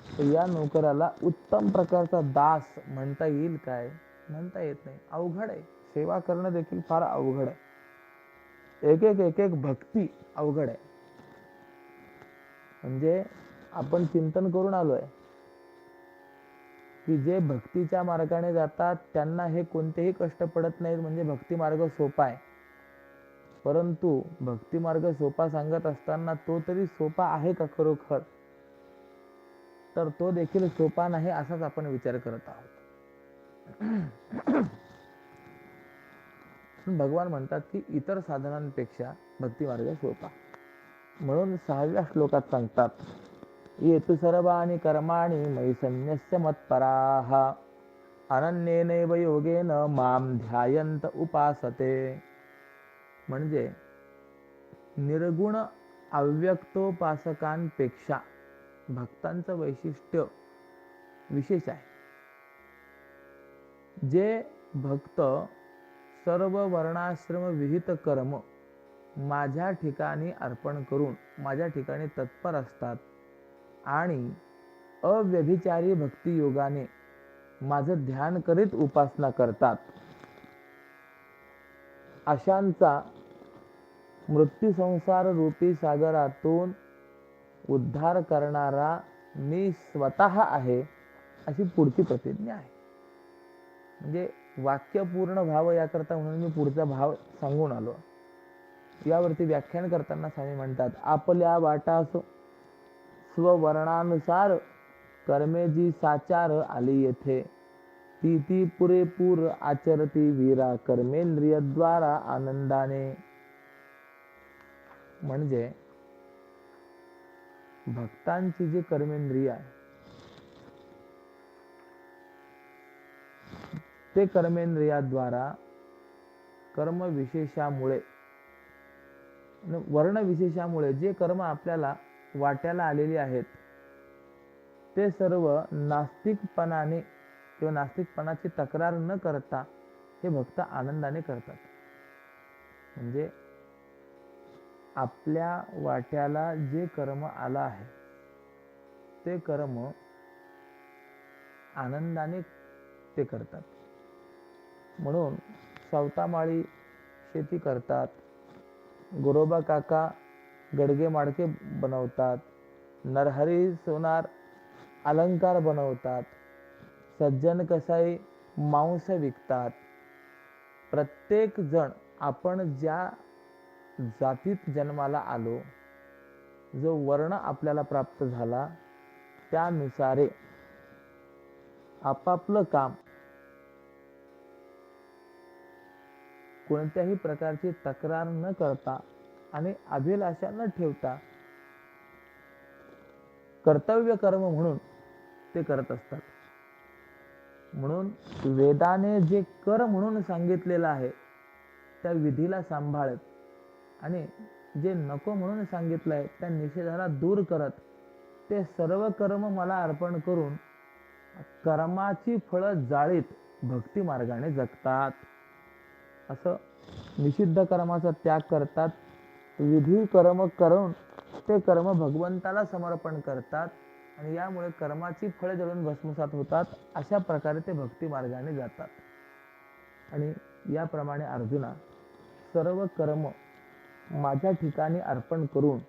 तर या नोकराला उत्तम प्रकारचा दास म्हणता येईल काय? म्हणता येत नाही. अवघड आहे. सेवा करणं देखील फार अवघड आहे. एक एक भक्ती अवघड आहे. म्हणजे आपण चिंतन करून आलोय की जे भक्तीच्या मार्गाने जातात त्यांना हे कोणतेही कष्ट पडत नाहीत, म्हणजे भक्ती मार्ग सोपा आहे. परंतु भक्ती मार्ग सोपा सांगत असताना तो तरी सोपा आहे का खरोखर? तर तो देखील सोपा नाही असाच आपण विचार करत आहोत. भगवान म्हणतात की इतर साधनांपेक्षा भक्ती मार्ग सोपा. म्हणून 6व्या श्लोकात सांगतात, येतु सर्वाणि कर्माणि मयि सन्न्यस्य मत्पराः अनन्येनैव योगेन मां ध्यायन्त उपासते. म्हणजे निर्गुण अव्यक्तोपासकांपेक्षा भक्तांचं वैशिष्ट्य विशेष आहे. जे भक्त सर्व वर्णाश्रम विहित कर्म माझ्या ठिकाणी अर्पण करून माझ्या ठिकाणी तत्पर असतात आणि अव्यभिचारी भक्ती योगाने माझं ध्यान करीत उपासना करतात अशांचा मृत्यू संसार रूपी सागरातून उद्धार करणारा मी स्वतः आहे, अशी पुढची प्रतिज्ञा आहे. म्हणजे वाक्य पूर्ण व्हावं याकरता म्हणून मी पुढचा भाव सांगून आलो. यावरती व्याख्यान करताना स्वामी म्हणतात, आपल्या वाटास स्ववर्णानुसार कर्मे जी साचार आली येथे, ती ती पुरेपूर आचरती वीरा कर्मेंद्रियद्वारा आनंदाने. म्हणजे भक्तांची जी कर्मेंद्रिय आहे ते कर्मेंद्रियाद्वारा कर्म विशेषामुळे वर्ण विशेषामुळे जे कर्म आपल्याला वाट्याला आलेली आहेत ते सर्व नास्तिकपणाने किंवा नास्तिकपणाची तक्रार न करता हे भक्त आनंदाने करतात. म्हणजे आपल्या वाट्याला जे कर्म आला आहे ते कर्म आनंदाने ते करतात. म्हणून सावतामाळी शेती करतात, गोरोबा काका गडगे माडके बनवतात, नरहरी सोनार अलंकार बनवतात, सज्जन कसाई मांस विकतात. प्रत्येक जण आपण ज्या जातीत जन्माला आलो, जो वर्ण आपल्याला प्राप्त झाला त्यानुसारे आपापलं काम कोणत्याही प्रकारची तक्रार न करता आणि अभिलाषा न ठेवता कर्तव्य कर्म म्हणून ते करत असतात. म्हणून वेदाने जे कर म्हणून सांगितलेलं आहे त्या विधीला सांभाळत आणि जे नको म्हणून सांगितलं आहे त्या निषेधाला दूर करत ते सर्व कर्म मला अर्पण करून कर्माची फळं जाळीत भक्ती मार्गाने जगतात. असं निषिद्ध कर्माचा त्याग करतात, विधी कर्म करून ते कर्म भगवंताला समर्पण करतात आणि यामुळे कर्माची फळे जळून भस्मसात होतात. अशा प्रकारे ते भक्ती मार्गाने जातात. आणि याप्रमाणे अर्जुना सर्व कर्म माझ्या ठिकाणी अर्पण करून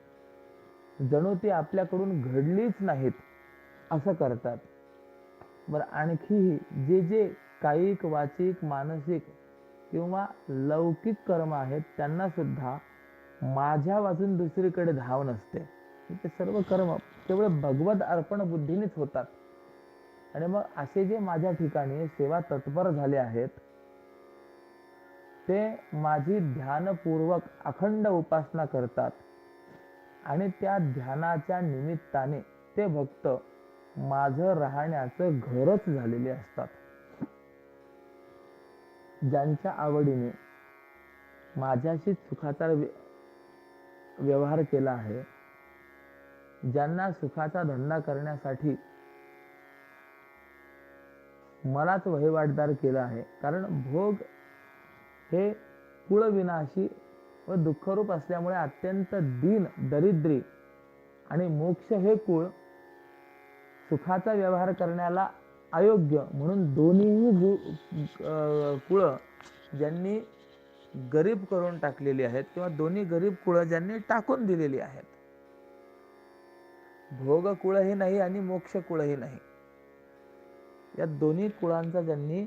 जणू ती आपल्याकडून घडलीच नाहीत असं करतात. बरं, आणखी जे जे कायिक वाचिक मानसिक किंवा लौकिक कर्म आहेत त्यांना सुद्धा माझ्या वाचून दुसरीकडे धाव नसते. ते सर्व कर्म केवळ भगवत अर्पण बुद्धीनेच होतात. आणि मग असे जे माझ्या ठिकाणी सेवा तत्पर झाले आहेत ते माझी ध्यानपूर्वक अखंड उपासना करतात आणि त्या ध्यानाच्या निमित्ताने ते भक्त माझं राहण्याचं घरच झालेले असतात. ज्यांच्या आवडीने माझ्याशी सुखाचा व्यवहार केला आहे, ज्यांना सुखाचा धंदा करण्यासाठी मलाच वहिवाटदार केला आहे. कारण भोग हे कुळविनाशी व दुःखरूप असल्यामुळे अत्यंत दीन दरिद्री आणि मोक्ष हे कुळ सुखाचा व्यवहार करण्याला अयोग्य म्हणून दोन्ही कुळ ज्यांनी गरीब करून टाकलेली आहेत किंवा दोन्ही गरीब कुळ ज्यांनी टाकून दिलेली आहेत. भोग कुळही नाही आणि मोक्ष कुळही नाही, या दोन्ही कुळांचा ज्यांनी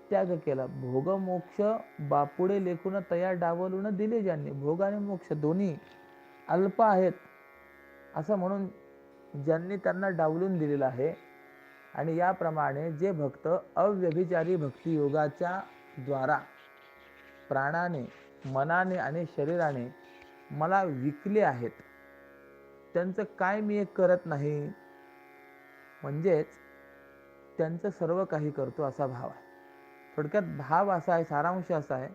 त्याग केला. भोग मोक्ष बापुडे लेखून तया डावलून दिले ज्यांनी. भोग आणि मोक्ष दोन्ही अल्प आहेत असं म्हणून ज्यांनी त्यांना डावलून दिलेलं आहे. आणि याप्रमाणे जे भक्त अव्यभिचारी भक्ती योगाच्या द्वारा प्राणाने मनाने आणि शरीराने मला विकले आहेत त्यांचं काय मी एक करत नाही, म्हणजेच त्यांचं सर्व काही करतो असा भाव आहे. थोडक्यात भाव असा आहे, सारांश असा आहे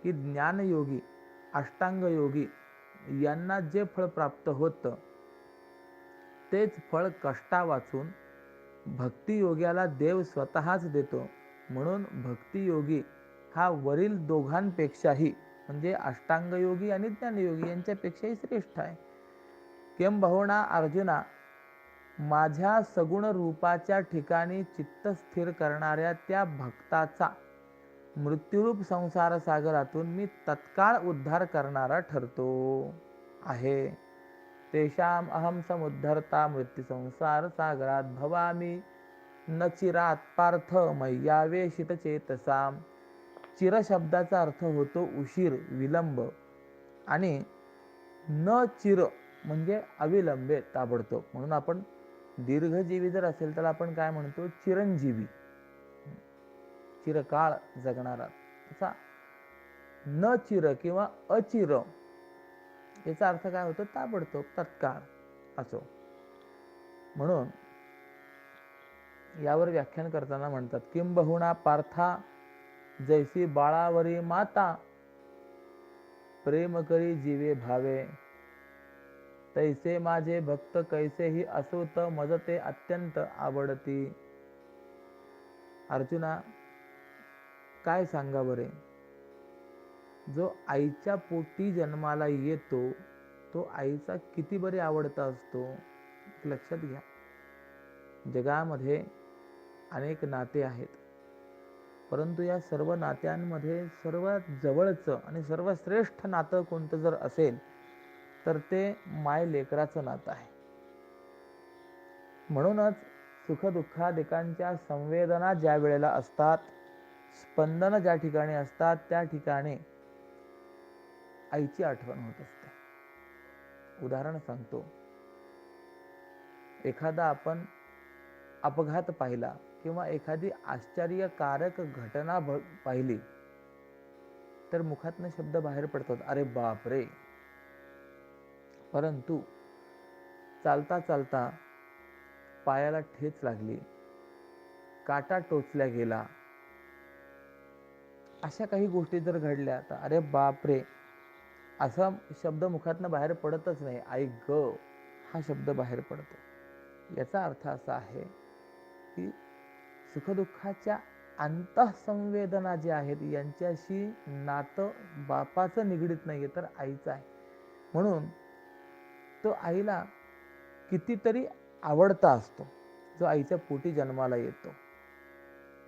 की ज्ञानयोगी अष्टांग योगी यांना जे फळ प्राप्त होतं तेच फळ कष्टा वाचून भक्ती योग्याला देव स्वतःच देतो. म्हणून भक्ती योगी हा वरील दोघांपेक्षाही म्हणजे अष्टांग योगी आणि ज्ञानयोगी यांच्यापेक्षाही श्रेष्ठ आहे. केम बहुणा अर्जुना माझ्या सगुण रूपाच्या ठिकाणी चित्त स्थिर करणाऱ्या त्या भक्ताचा मृत्यूरूप संसार सागरातून मी तत्काळ उद्धार करणारा ठरतो आहे. तेषाम अहम समुद्धरता मृत्यू संसार सागरात भवामी न चिरात पार्थ मय्यावेशित चेतसाम. चिर शब्दाचा अर्थ होतो उशीर, विलंब, आणि न चिर म्हणजे अविलंबे, ताबडतोब. म्हणून आपण दीर्घजीवी जर असेल तर आपण काय म्हणतो, चिरंजीवी, चिरकाळ जगणारा. तसा न चिर किंवा अचिर याचा अर्थ काय होतो, ताबडतोब, तत्काळ असो. म्हणून यावर व्याख्यान करताना म्हणतात, किंबहुना पार्था जैसी बाळावरी माता प्रेम करी जीवे भावे. तैसे माझे भक्त कैसेही असोत मज ते अत्यंत आवडती. अर्जुना, काय सांगा बरे, जो आईच्या पोटी जन्माला येतो तो आईचा किती बरे आवडता असतो. लक्षात घ्या, जगामध्ये अनेक नाते आहेत, परंतु या सर्व नात्यांमध्ये सर्वात जवळचं आणि सर्वश्रेष्ठ नातं कोणतं जर असेल तर ते माय लेकराचं नातं आहे. म्हणूनच सुखदुःखादिकांच्या संवेदना ज्या वेळेला असतात, स्पंदन ज्या ठिकाणी असतात, त्या ठिकाणी आईची आठवण होत असते. उदाहरण सांगतो, एखादा आपण अपघात पाहिला किंवा एखादी आश्चर्यकारक घटना पाहिली तर मुखातनं शब्द बाहेर पडतात, अरे बाप रे. परंतु चालता चालता पायाला ठेच लागली, काटा टोचल्या गेला, अशा काही गोष्टी जर घडल्या तर अरे बाप रे असा शब्द मुखातनं बाहेर पडतच नाही, आई ग हा शब्द बाहेर पडतो. याचा अर्थ असा आहे की सुखदुःखाच्या अंतःसंवेदना ज्या आहेत यांच्याशी नातं बापाचं निगडीत नाहीये तर आईचं आहे. म्हणून तो आईला कितीतरी आवडता असतो जो आईच्या पोटी जन्माला येतो.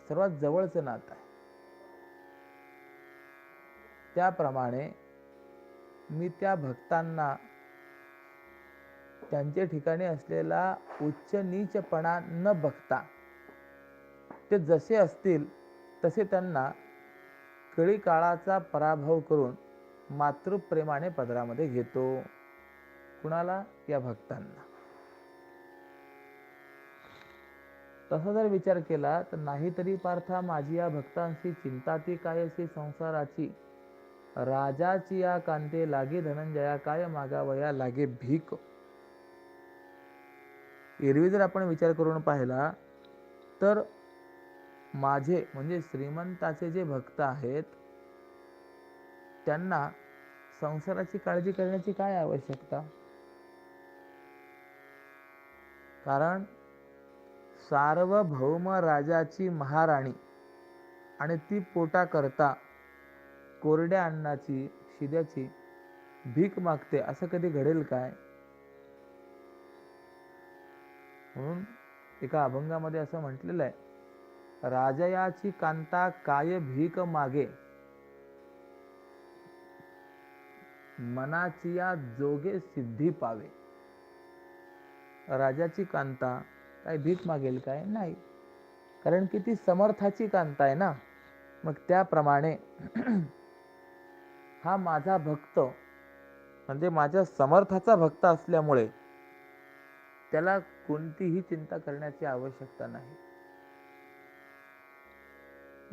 सर्वात जवळचं नातं आहे. त्याप्रमाणे मी त्या भक्तांना त्यांच्या ठिकाणी असलेला उच्च नीचपणा न बघता ते जसे असतील तसे त्यांना कळी काळाचा पराभव करून मातृप्रेमाने पदरामध्ये घेतो. कुणाला? या भक्तांना. तसा जर विचार केला तर नाहीतरी पार्था माझी या भक्तांशी चिंता ती कायसी संसाराची. राजाची या कांते लागे धनंजया काय मागावया लागे भीक. एरवी जर आपण विचार करून पाहिला तर माझे म्हणजे श्रीमंताचे जे भक्त आहेत त्यांना संसाराची काळजी करण्याची काय आवश्यकता. कारण सार्वभौम राजाची महाराणी आणि ती पोटा करता कोरड्या अन्नाची शिद्याची भीक मागते, असं कधी घडेल काय. म्हणून एका अभंगामध्ये असं म्हटलेलं आहे, राजयाची कांता काय भीक मागे मनाची या जोगे सिद्धी पावे. राजाची कांता काय भीक मागेल काय? नाही, कारण की ती समर्थाची कांता आहे ना. मग त्याप्रमाणे हा माझा भक्त म्हणजे माझ्या समर्थाचा भक्त असल्यामुळे त्याला कोणतीही चिंता करण्याची आवश्यकता नाही.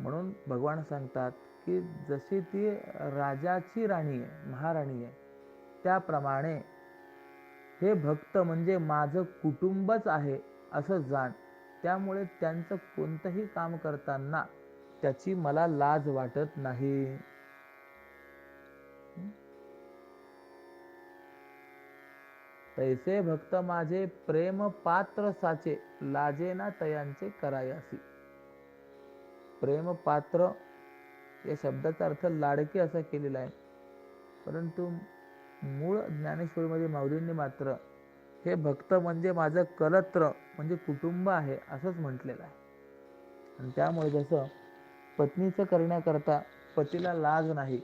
म्हणून भगवान सांगतात की जशी ती राजाची राणी आहे, महाराणी आहे, त्याप्रमाणे हे भक्त म्हणजे माझं कुटुंबच आहे असं जाण. त्यामुळे त्यांचं कोणतंही काम करताना त्याची मला लाज वाटत नाही. तैसे भक्त माझे प्रेम पात्र साचे लाजे ना तयांचे करायासी. प्रेम पात्र या शब्दाचा अर्थ लाडके असा केलेला आहे, परंतु मूळ ज्ञानेश्वरीमध्ये माऊलींनी मात्र हे भक्त म्हणजे माझं कलत्र म्हणजे कुटुंब आहे असंच म्हटलेलं आहे. आणि त्यामुळे जसं पत्नीचं करण्याकरता पतीला लाज नाही,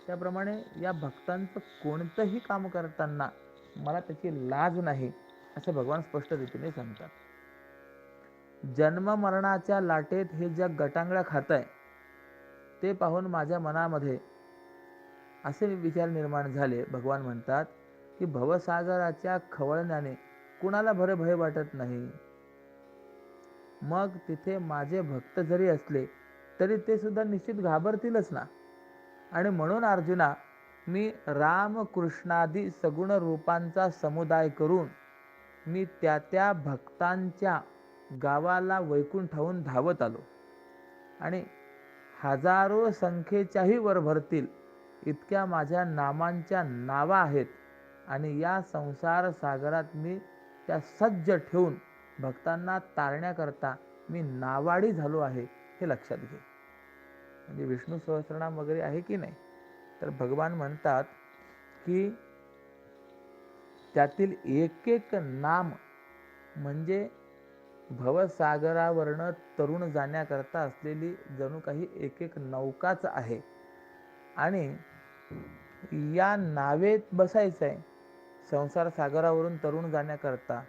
त्याप्रमाणे या भक्तांचं कोणतंही काम करताना मला त्याची लाज नाही असं भगवान स्पष्ट रीतीने सांगतात. जन्म मरणाच्या लाटेत हे जग गटांगळा खात आहे ते पाहून माझ्या मनामध्ये असे विचार निर्माण झाले. भगवान म्हणतात की भवसागराच्या खवळण्याने कुणाला भय वाटत नाही. मग तिथे माझे भक्त जरी असले तरी ते सुद्धा निश्चित घाबरतीलच ना. आणि म्हणून अर्जुना, मी राम कृष्णादी सगुण रूपांचा समुदाय करून मी त्या भक्तांच्या गावाला वैकुंठाहून धावत आलो आणि हजारो संख्येच्याही वर भरतील इतक्या माझ्या नामांच्या नावा आहेत आणि या संसार सागरात मी त्या सज्ज ठेवून भक्तांना तारण्याकरता मी नावाडी झालो आहे, हे लक्षात घे. म्हणजे विष्णू सहस्रनाम वगैरे आहे की नाही, तर भगवान म्हणतात की त्यातील एक एक नाम म्हणजे भवसागरावरनं तरुण जाण्याकरता असलेली जणू काही एक एक नौकाच आहे. आणि या नावेत बसायचं आहे संसार सागरावरून तरुण जाण्याकरता,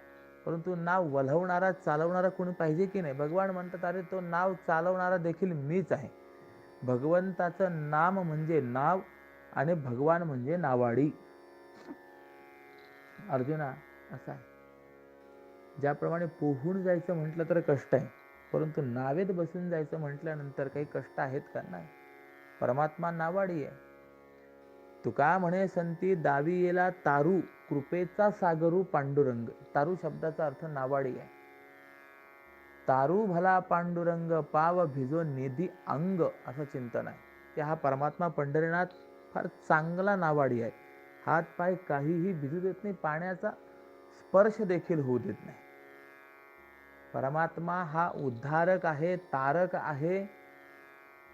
परंतु नाव वल्हवणारा चालवणारा कोणी पाहिजे की नाही. भगवान म्हणतात अरे तो नाव चालवणारा देखील मीच आहे. भगवंताचं नाम म्हणजे नाव आणि भगवान म्हणजे नावाडी. अर्जुना असा आहे, ज्याप्रमाणे पोहून जायचं म्हटलं तर कष्ट आहे, परंतु नावेत बसून जायचं म्हटल्यानंतर काही कष्ट आहेत का? नाही. परमात्मा नावाडी आहे. तुका म्हणे संती दावी येला तारू कृपेचा सागरू पांडुरंग. तारू शब्दाचा अर्थ नावाडी आहे. तारू भला पांडुरंग पाव भिजो निधी अंग असं चिंतन आहे की हा परमात्मा पंढरीनाथ फार चांगला नावाडी आहे. हात पाय काहीही भिजू देत नाही, पाण्याचा स्पर्श देखील होऊ देत नाही. परमात्मा हा उद्धारक आहे, तारक आहे,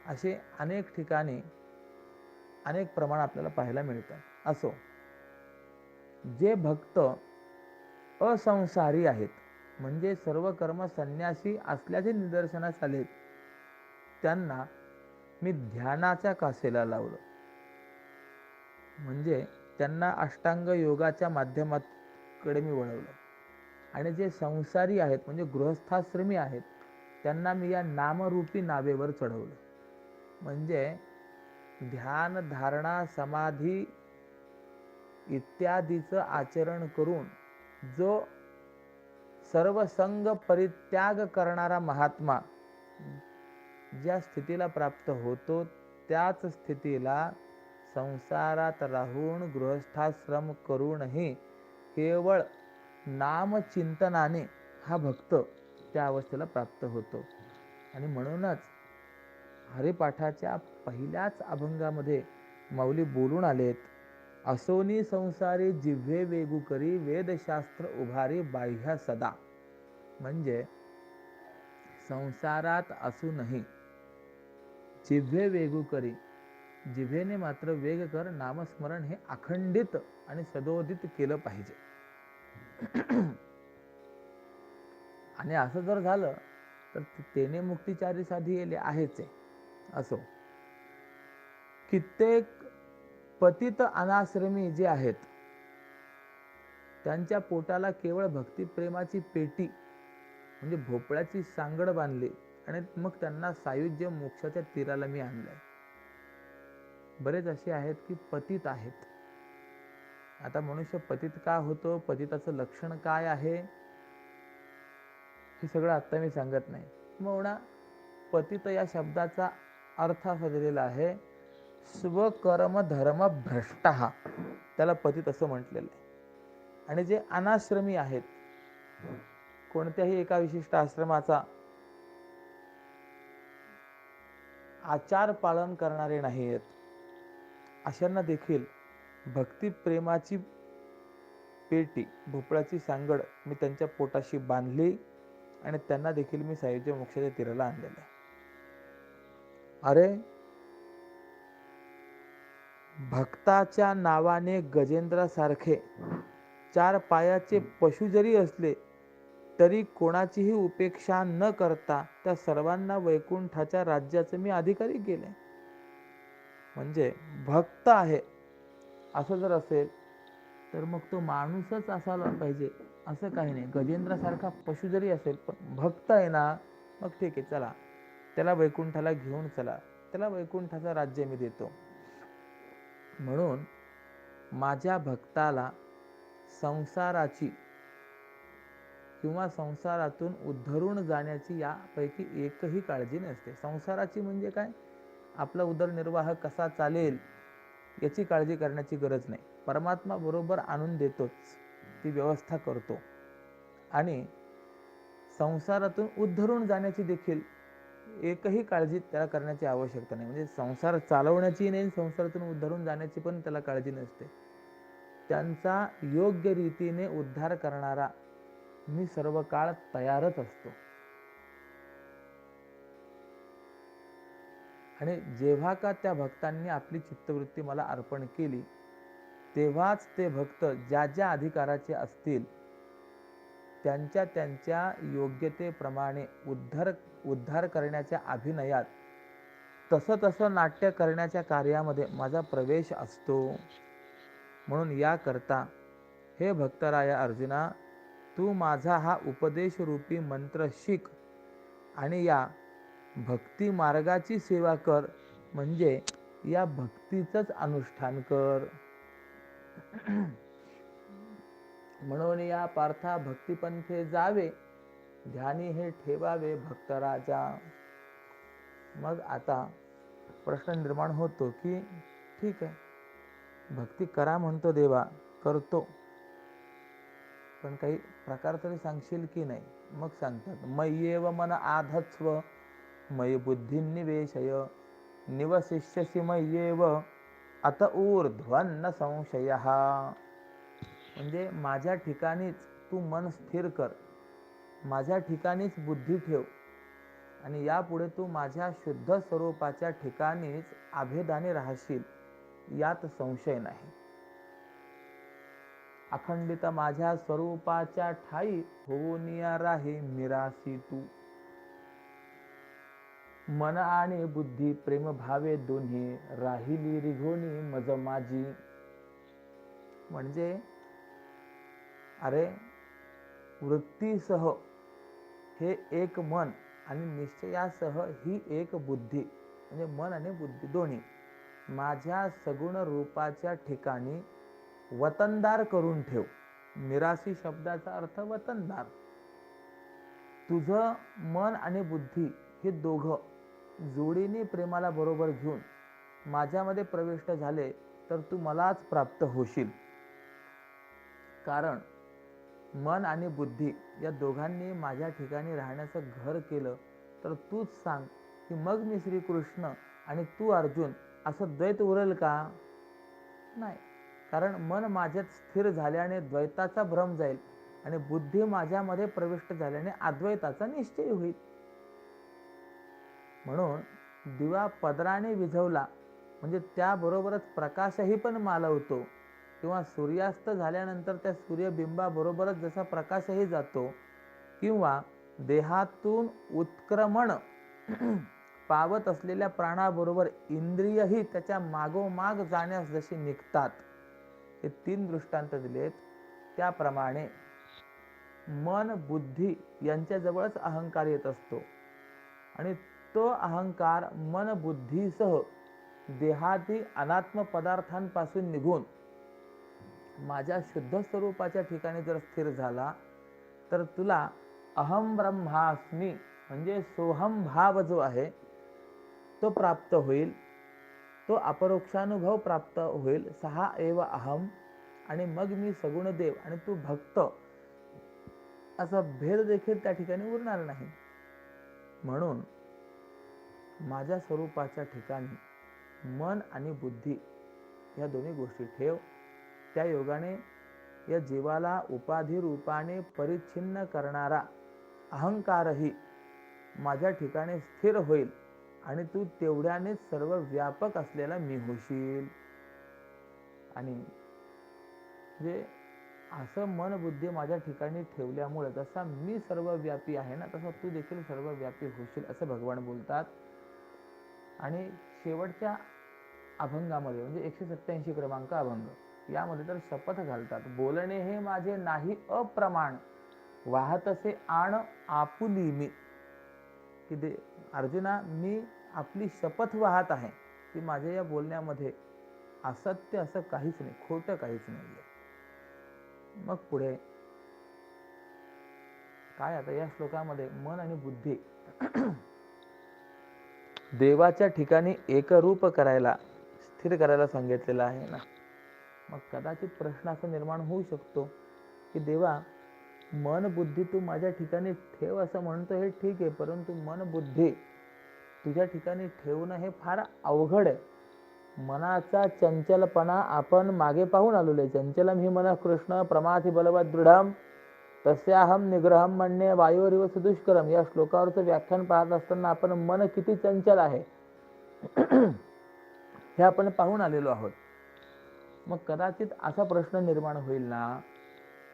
असे अनेक ठिकाणी अनेक प्रमाण आपल्याला पाहायला मिळतात. असो, जे भक्त असंसारी आहेत म्हणजे सर्व कर्म संन्यासी असल्याचे निदर्शनास आले, त्यांना मी ध्यानाच्या कासेला लावलं. म्हणजे त्यांना अष्टांग योगाच्या माध्यमाकडे मी वळवलं. आणि जे संसारी आहेत म्हणजे गृहस्थाश्रमी आहेत त्यांना मी या नामरूपी नावेवर चढवलं. म्हणजे ध्यान धारणा समाधी इत्यादीचं आचरण करून जो सर्व संग परित्याग करणारा महात्मा ज्या स्थितीला प्राप्त होतो त्याच स्थितीला संसारात राहून गृहस्थाश्रम करूनही केवळ नामचिंतनाने हा भक्त त्या अवस्थेला प्राप्त होतो. आणि म्हणूनच हरिपाठाच्या पहिल्याच अभंगामध्ये माऊली बोलून आलेत, असोनी संसारी जिव्हे वेगू करी वेदशास्त्र उभारी बाह्य सदा. म्हणजे संसारात असूनही जिव्हे वेगू करी, जिव्हेने मात्र वेग कर, नामस्मरण हे अखंडित आणि सदोदित केलं पाहिजे. आणि असं जर झालं तर तेने मुक्तिचारी साधी येले आहेच आहे. असो, कित्येक पतित अनाश्रमी जे आहेत त्यांच्या पोटाला केवळ भक्तिप्रेमाची पेटी म्हणजे भोपळ्याची सांगड बांधली आणि मग त्यांना सायुज्य मोक्षाच्या तीराला मी आणलंय. बरेच असे आहेत की पतित आहेत. आता मनुष्य पतित का होतो, पतिताचं लक्षण काय आहे, हे सगळं आता मी सांगत नाही. मग पतित या शब्दाचा अर्थ असा दिलेला आहे, स्वकर्म धर्म भ्रष्ट, त्याला पतित असं म्हटलेलं आहे. आणि जे अनाश्रमी आहेत, कोणत्याही एका विशिष्ट आश्रमाचा आचार पालन करणारे नाही आहेत, अशांना देखील भक्तिप्रेमाची पेटी भोपळ्याची सांगड मी त्यांच्या पोटाशी बांधली आणि त्यांना देखील मी सायुज्य मोक्षाच्या तीराला आणलेलं आहे. अरे, भक्ताच्या नावाने गजेंद्रासारखे चार पायाचे पशु जरी असले तरी कोणाचीही उपेक्षा न करता त्या सर्वांना वैकुंठाच्या राज्याचे मी अधिकारी केले. म्हणजे भक्त आहे असं जर असेल तर मग तो माणूसच असायला पाहिजे असं काही नाही. गजेंद्रासारखा पशु जरी असेल पण भक्त आहे ना, मग ठीक आहे, चला त्याला वैकुंठाला घेऊन चला, त्याला वैकुंठाचं राज्य मी देतो. म्हणून माझ्या भक्ताला संसाराची किंवा संसारातून उद्धरून जाण्याची यापैकी एकही काळजी नसते. संसाराची म्हणजे काय, आपला उदरनिर्वाह कसा चालेल याची काळजी करण्याची गरज नाही. परमात्मा बरोबर आणून देतोच, ती व्यवस्था करतो. आणि संसारातून उद्धरून जाण्याची देखील एकही काळजी त्याला करण्याची आवश्यकता नाही. म्हणजे संसार चालवण्याची नाही, संसारातून उद्धरून जाण्याची पण त्याला काळजी नसते. त्यांचा योग्य रीतीने उद्धार करणारा मी सर्व काळ तयारच असतो. आणि जेव्हा का त्या भक्तांनी आपली चित्तवृत्ती मला अर्पण केली तेव्हाच ते भक्त ज्या ज्या अधिकाराचे असतील त्यांच्या त्यांच्या योग्यतेप्रमाणे उद्धार करण्याच्या अभिनयात तसं नाट्य करण्याच्या कार्यामध्ये माझा प्रवेश असतो. म्हणून याकरता हे भक्तराया अर्जुना, तू माझा हा उपदेश रूपी मंत्र शिक आणि या भक्ती मार्गाची सेवा कर, म्हणजे या भक्तीचंच अनुष्ठान कर. म्हणून या पार्था भक्तिपंथे जावे, ध्यानी हे ठेवावे भक्तराजा. मग आता प्रश्न निर्माण होतो की ठीक आहे, भक्ती करा म्हणतो देवा, करतो, पण काही प्रकार तरी सांगशील की नाही. मग सांगतात, मय्येव मन आधत्स्व मयि बुद्धी निवेशय निवसिष्यसि मय्येव अत ऊर्ध्वन्न संशयः. म्हणजे माझ्या ठिकाणीच तू मन स्थिर कर, माझ्या ठिकाणीच बुद्धी ठेव आणि यापुढे तू माझ्या शुद्ध स्वरूपाच्या ठिकाणीच अभेदाने राहशील, यात संशय नाही. अखंडित माझ्या स्वरूपाच्या ठाई होऊनिया राहे मिरासी तू. मन आणि बुद्धी प्रेम भावे दोन्ही राहिली रिघोनी मज माझी. म्हणजे अरे वृत्तीसह हे एक मन आणि निश्चयासह ही एक बुद्धी, म्हणजे मन आणि बुद्धी दोन्ही माझ्या सगुण रूपाच्या ठिकाणी वतनदार करून ठेव. मिरासी शब्दाचा अर्थ वतनदार. तुझं मन आणि बुद्धी हे दोघं जोडीने प्रेमाला बरोबर घेऊन माझ्यामध्ये प्रविष्ट झाले तर तू मलाच प्राप्त होशील. कारण मन आणि बुद्धी या दोघांनी माझ्या ठिकाणी राहण्याचं घर केलं तर तूच सांग की मग मी श्रीकृष्ण आणि तू अर्जुन असं द्वैत उरेल का? नाही. कारण मन माझ्यात स्थिर झाल्याने द्वैताचा भ्रम जाईल आणि बुद्धी माझ्यामध्ये प्रविष्ट झाल्याने अद्वैताचा निश्चय होईल. म्हणून दिवा पदराने विझवला म्हणजे त्याबरोबरच प्रकाशही पण मालवतो, किंवा सूर्यास्त झाल्यानंतर त्या सूर्यबिंबाबरोबरच जसा प्रकाशही जातो, किंवा देहातून उत्क्रमण पावत असलेल्या प्राणाबरोबर इंद्रियही त्याच्या मागोमाग जाण्यास जशी निघतात, हे तीन दृष्टांत दिलेत. त्याप्रमाणे मन बुद्धी यांच्याजवळच अहंकार येत असतो आणि तो अहंकार मन बुद्धीसह देहादी अनात्म पदार्थांपासून निघून माझ्या शुद्ध स्वरूपाच्या ठिकाणी जर स्थिर झाला तर तुला अहम ब्रह्मास्मी म्हणजे सोहम भाव जो आहे तो प्राप्त होईल, तो अपरोक्षानुभव प्राप्त होईल. सहा एव अहम, आणि मग मी सगुण देव आणि तू भक्त असा भेद देखील त्या ठिकाणी उरणार नाही. म्हणून माझ्या स्वरूपाच्या ठिकाणी मन आणि बुद्धी या दोन्ही गोष्टी ठेव. त्या योगाने या जीवाला उपाधी रूपाने परिच्छिन्न करणारा अहंकारही माझ्या ठिकाणी स्थिर होईल आणि तू तेवढ्यानेच सर्व व्यापक असलेला मी होशील. आणि जे असं मन बुद्धी माझ्या ठिकाणी ठेवल्यामुळे जसा मी सर्वव्यापी आहे ना, तसा तू देखील सर्वव्यापी होशील असं भगवान बोलतात. आणि शेवटच्या अभंगामध्ये म्हणजे 187 क्रमांक अभंग यामध्ये तर शपथ घालतात, बोलणे हे माझे नाही अप्रमाण, वाहतसे आण आपुली मी. की दे अर्जुना, मी आपली शपथ वाहत आहे की माझ्या या बोलण्यामध्ये असत्य असं काहीच नाही, खोटं काहीच नाहीये. मग पुढे काय, आता या श्लोकामध्ये मन आणि बुद्धी देवाच्या ठिकाणी एकरूप करायला, स्थिर करायला सांगितलेलं आहे ना. मग कदाचित प्रश्न असा निर्माण होऊ शकतो की देवा, मन बुद्धी तू माझ्या ठिकाणी ठेव असं म्हणतो, हे ठीक आहे, परंतु मन बुद्धी तुझ्या ठिकाणी ठेवणं हे फार अवघड आहे. मनाचा चंचलपणा आपण मागे पाहून आलेलो आहे. चंचलम ही मन कृष्ण प्रमाथी बलवत दृढम तस्याहम निग्रहम म्हणणे वायुरिव सुदुष्करम. या श्लोकावरचं व्याख्यान पाहत असताना आपण मन किती चंचल आहे हे आपण पाहून आलेलो आहोत. मग कदाचित असा प्रश्न निर्माण होईल ना,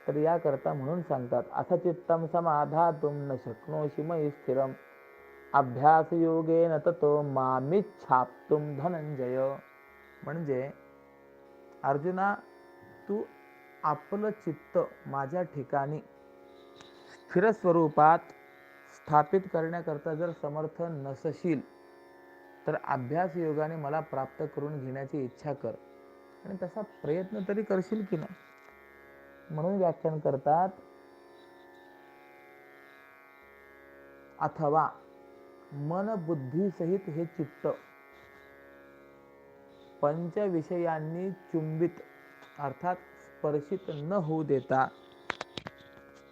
तर याकरता म्हणून सांगतात, अथ चित्तम समाधातुम न शक्नोषि मयि स्थिरम अभ्यास योगेन ततो मामिच्छाप्तुम धनंजय. म्हणजे अर्जुना, तू आपलं चित्त माझ्या ठिकाणी स्थिर स्वरूपात स्थापित करण्याकरता जर समर्थ नसशील, तर अभ्यास योगाने मला प्राप्त करून घेण्याची इच्छा कर आणि तसा प्रयत्न तरी करशील की नाही. म्हणून व्याख्यान करतात, अथवा मन बुद्धी सहित हे चित्त पंच विषयांनी चुंबित अर्थात स्पर्शित न होऊ देता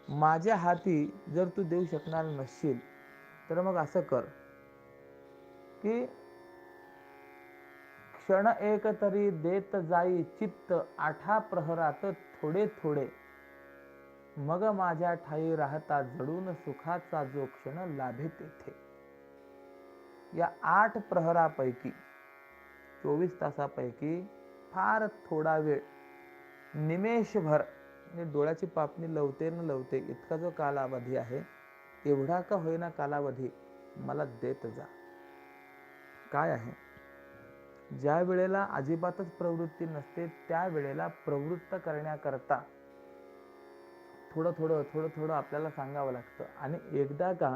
माझ्या हाती जर तू देऊ शकणार नसशील, तर मग असं कर की क्षण एक तरी देत जाई चित्त आठा प्रहरात थोडे थोडे, मग माझ्या ठाई राहता जडून सुखाचा जो क्षण लाभे तेथे. या 8 प्रहरापैकी 24 तासापैकी फार थोडा वेळ, निमेषभर, म्हणजे डोळ्याची पापणी लवते न लवते इतका जो कालावधी आहे, एवढा का होईना कालावधी मला देत जा. काय आहे, ज्या वेळेला अजिबातच प्रवृत्ती नसते त्या वेळेला प्रवृत्त करण्याकरता थोडं थोडं थोडं थोडं आपल्याला सांगावं लागतं. आणि एकदा का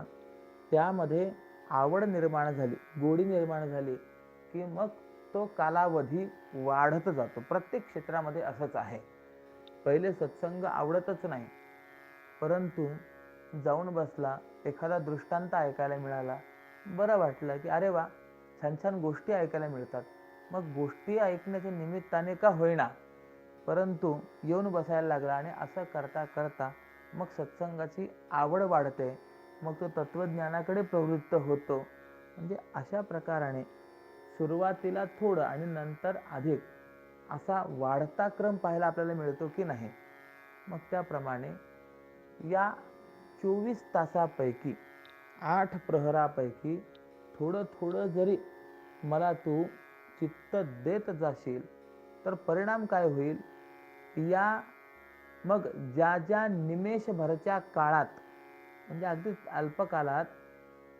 त्यामध्ये आवड निर्माण झाली, गोडी निर्माण झाली, की मग तो कालावधी वाढत जातो. प्रत्येक क्षेत्रामध्ये असंच आहे. पहिले सत्संग आवडतच नाही, परंतु जाऊन बसला, एखादा दृष्टांत ऐकायला मिळाला, बरं वाटलं की अरे वा, छान छान गोष्टी ऐकायला मिळतात. मग गोष्टी ऐकण्याच्या निमित्ताने का होईना, परंतु येऊन बसायला लागला आणि असं करता करता मग सत्संगाची आवड वाढते, मग तो तत्वज्ञानाकडे प्रवृत्त होतो. म्हणजे अशा प्रकाराने सुरुवातीला थोडं आणि नंतर अधिक असा वाढता क्रम पाहायला आपल्याला मिळतो की नाही. मग त्याप्रमाणे या 24 तासापैकी 8 प्रहरापैकी थोडं थोडं जरी मला तू चित्त देत जाशील, तर परिणाम काय होईल, या मग ज्या ज्या निमेषभरच्या काळात, म्हणजे अगदी अल्पकालात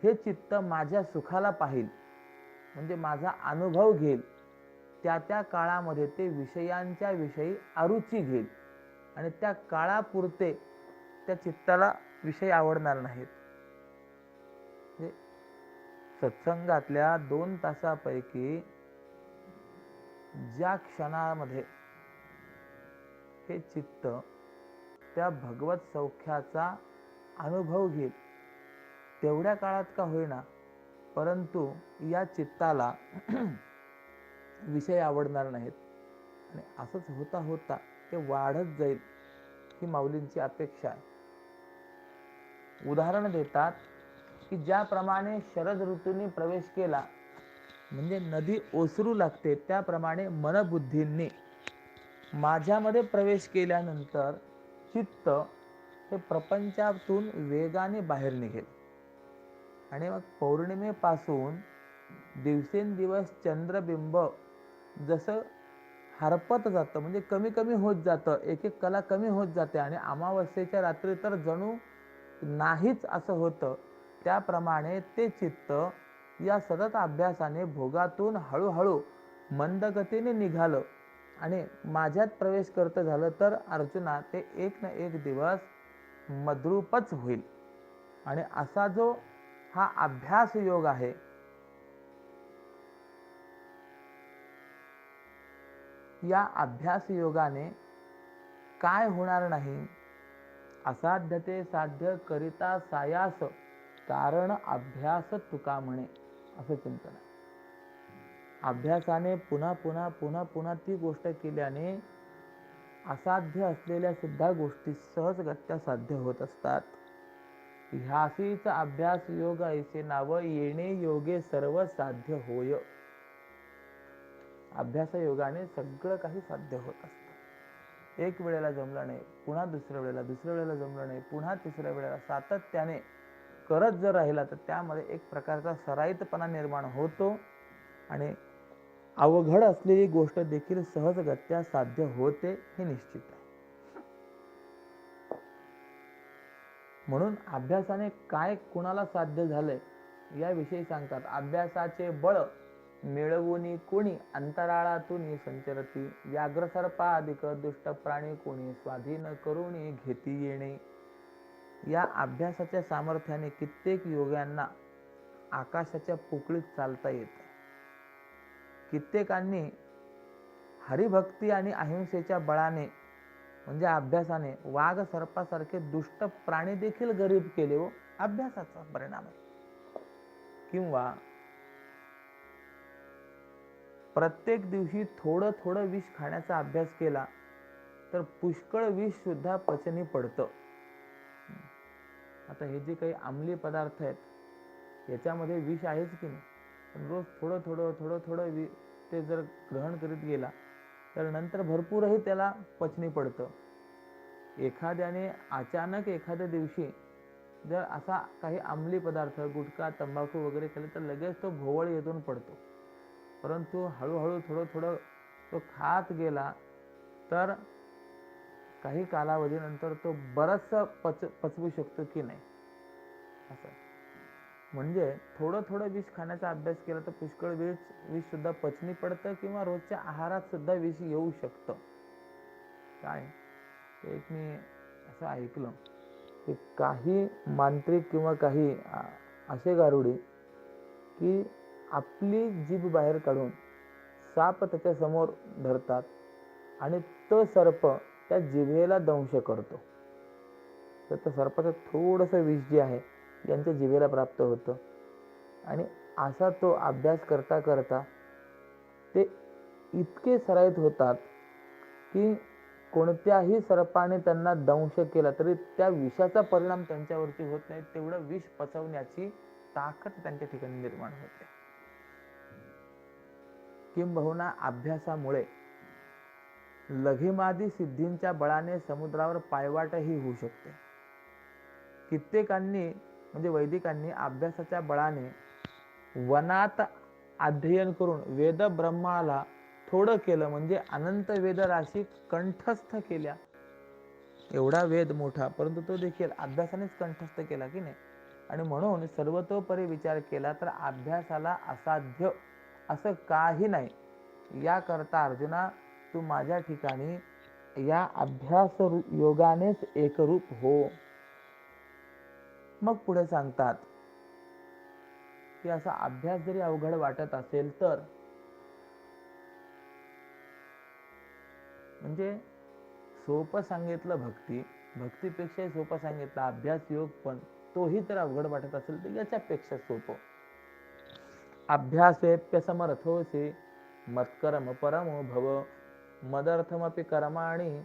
हे चित्त माझ्या सुखाला पाहिल, म्हणजे माझा अनुभव घेईल, त्या त्या काळामध्ये ते विषयांच्या विषयी अरुची घेईल आणि त्या काळापुरते त्या चित्ताला विषय आवडणार नाहीत. सत्संगातल्या 2 तासापैकी ज्या क्षणामध्ये हे चित्त त्या भगवत सौख्याचा अनुभव घेईल, तेवढ्या काळात का होईना, परंतु या चित्ताला विषय आवडणार नाहीत आणि असंच होता होता ते वाढत जाईल, ही माऊलींची अपेक्षा आहे. उदाहरण देतात की ज्याप्रमाणे शरद ऋतूने प्रवेश केला म्हणजे नदी ओसरू लागते, त्याप्रमाणे मनबुद्धींनी माझ्यामध्ये प्रवेश केल्यानंतर चित्त हे प्रपंचातून वेगाने बाहेर निघेल आणि मग पौर्णिमेपासून दिवसेंदिवस चंद्रबिंब जसं हरपत जातं, म्हणजे कमी कमी होत जातं, एक एक कला कमी होत जाते आणि अमावस्येच्या रात्री तर जणू नाहीच असं होतं. त्याप्रमाणे ते चित्त या सतत अभ्यासाने भोगातून हळूहळू मंदगतीने निघालं आणि माझ्यात प्रवेश करत झालं तर अर्जुना ते एक ना एक दिवस मद्रूपच होईल. आणि असा जो हा अभ्यास योग आहे, या अभ्यास योगाने काय होणार नाही, असाध्य ते साध्य करिता सायास कारण अभ्यास तुका म्हणे, असं चिंतन आहे. अभ्यासाने पुन्हा पुन्हा पुन्हा पुन्हा ती गोष्ट केल्याने असाध्य असलेल्या सुद्धा गोष्टी सहजगत्या साध्य होत असतात. ह्यासीच अभ्यास योग ऐसे नाव, येणे योगे सर्व साध्य होय. अभ्यास योगाने सगळं काही साध्य होत असतं. एक वेळेला जमलं नाही, पुन्हा दुसऱ्या वेळेला जमलं नाही, पुन्हा तिसऱ्या वेळेला सातत्याने करत जर राहिला तर त्यामध्ये एक प्रकारचा सराईतपणा निर्माण होतो आणि अवघड असलेली गोष्ट देखील सहजगत्या साध्य होते, हे निश्चित आहे. म्हणून अभ्यासाने काय कुणाला साध्य झालंय याविषयी सांगतात. अभ्यासाचे बळ मिळवून कोणी अंतराळातून संचरती, व्याघ्र सर्पाधिक दुष्ट प्राणी कोणी स्वाधीन करून घेती येणे. या अभ्यासाच्या सामर्थ्याने कित्येक योग्यांना आकाशाच्या पोकळीत चालता येते. कित्येकांनी हरिभक्ती आणि अहिंसेच्या बळाने म्हणजे अभ्यासाने वाघ सर्पासारखे दुष्ट प्राणी देखील गरीब केले हो, अभ्यासाचा परिणाम आहे. किंवा प्रत्येक दिवशी थोडं थोडं विष खाण्याचा अभ्यास केला तर पुष्कळ विष सुद्धा पचनी पडतं. आता हे जे काही अंमली पदार्थ आहेत याच्यामध्ये विष आहेच की नाही, पण रोज थोडं थोडं थोडं थोडं ते जर ग्रहण करीत गेला तर नंतर भरपूरही त्याला पचनी पडतं. एखाद्याने अचानक एखाद्या दिवशी जर असा काही अंमली पदार्थ गुटखा तंबाखू वगैरे केले तर लगेच तो भोवळ येऊन पडतो. परंतु हळूहळू थोडं थोडं तो खात गेला तर काही कालावधीनंतर तो बरचसा पचवू शकतो की नाही असं. म्हणजे थोडं थोडं विष खाण्याचा अभ्यास केला तर पुष्कळ विष सुद्धा पचनी पडतं किंवा रोजच्या आहारात सुद्धा विष येऊ शकतं. काय एक मी असं ऐकलं की काही मांत्रिक किंवा काही असे गारुडी की आपली जीभ बाहेर काढून साप त्याच्या समोर धरतात आणि तो सर्प त्या जिभेला दंश करतो. तर त्या सर्पाचं थोडंसं विष जे आहे यांच्या जिभेला प्राप्त होतं आणि असा तो अभ्यास करता करता ते इतके सराईत होतात की कोणत्याही सर्पाने त्यांना दंश केला तरी त्या विषाचा परिणाम त्यांच्यावरती होत नाही, तेवढं विष पचवण्याची ताकद त्यांच्या ठिकाणी निर्माण होते. किंबहुना अभ्यासामुळे लघिमादी सिद्धींच्या बळाने समुद्रावर पायवाटही होऊ शकते. कित्येकांनी म्हणजे वैदिकांनी अभ्यासाच्या बळाने वनात अध्ययन करून वेद ब्रह्माला थोडं केलं म्हणजे अनंत वेद राशी कंठस्थ केल्या. एवढा वेद मोठा, परंतु तो देखील अभ्यासानेच कंठस्थ केला की नाही. आणि म्हणून सर्वतोपरी विचार केला तर अभ्यासाला असाध्य असं काही नाही. याकरता अर्जुना तू माझ्या ठिकाणी या अभ्यास योगानेच एकरूप हो. मग पुढे सांगतात की असा अभ्यास जरी अवघड वाटत असेल तर म्हणजे सोपं सांगितलं भक्तीपेक्षा सोपं सांगितलं अभ्यास योग, पण तोही तर अवघड वाटत असेल तर याच्यापेक्षा सोपं. अभ्यासेप्य समर्थोसी मत्कर्म परमो भव, मदर्थमपि कर्माणि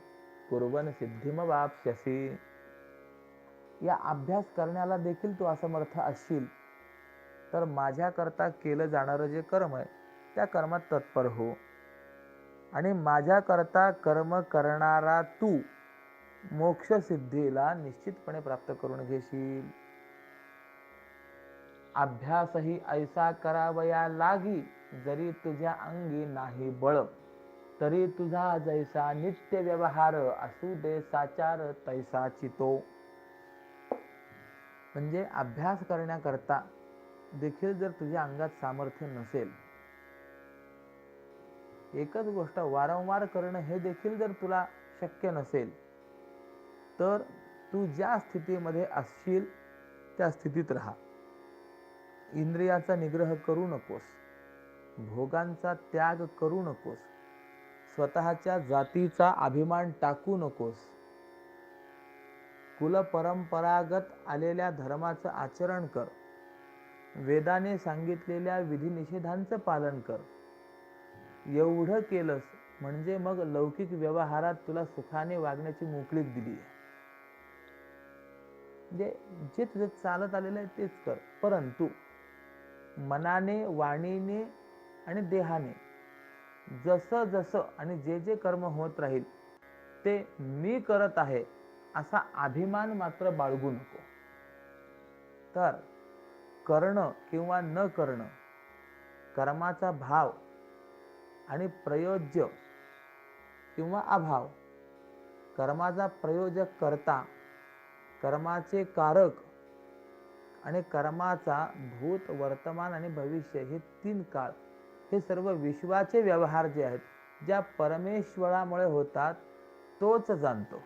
कुर्वन् सिद्धिमवाप्स्यसि. या अभ्यास करण्याला देखील तू असमर्थ असशील तर माझ्या करता केलं जाणारं जे कर्म आहे त्या कर्मात तत्पर हो आणि माझ्या करता कर्म करणारा तू मोक्ष सिद्धीला निश्चितपणे प्राप्त करून घेशील. अभ्यासही ऐसा करावया लागी, जरी तुझ्या अंगी नाही बळ. तरी तुझा जैसा नित्य व्यवहार, असू दे साचार तैसा चितो. म्हणजे अभ्यास करण्याकरता देखील जर तुझ्या अंगात सामर्थ्य नसेल, एकच गोष्ट वारंवार करणं हे देखील जर तुला शक्य नसेल, तर तू ज्या स्थितीमध्ये असशील त्या स्थितीत राहा. इंद्रियाचा निग्रह करू नकोस, भोगांचा त्याग करू नकोस, स्वतःच्या जातीचा अभिमान टाकू नकोस, कुलपरंपरागत आलेल्या धर्माचं आचरण कर, वेदाने सांगितलेल्या विधिनिषेधांचं पालन कर. एवढं केलंस म्हणजे मग लौकिक व्यवहारात तुला सुखाने वागण्याची मोकळीक दिली आहे. म्हणजे जे तुझं चालत आलेलं आहे तेच कर, परंतु मनाने, वाणीने आणि देहाने जसं जसं आणि जे जे कर्म होत राहील ते मी करत आहे असा अभिमान मात्र बाळगू नको. तर करणं किंवा न करणं, कर्माचा भाव आणि प्रयोज्य किंवा अभाव, कर्माचा प्रयोजक करता, कर्माचे कारक आणि कर्माचा भूत, वर्तमान आणि भविष्य हे 3 काळ, हे सर्व विश्वाचे व्यवहार जे आहेत, ज्या परमेश्वरामुळे होतात तोच जाणतो.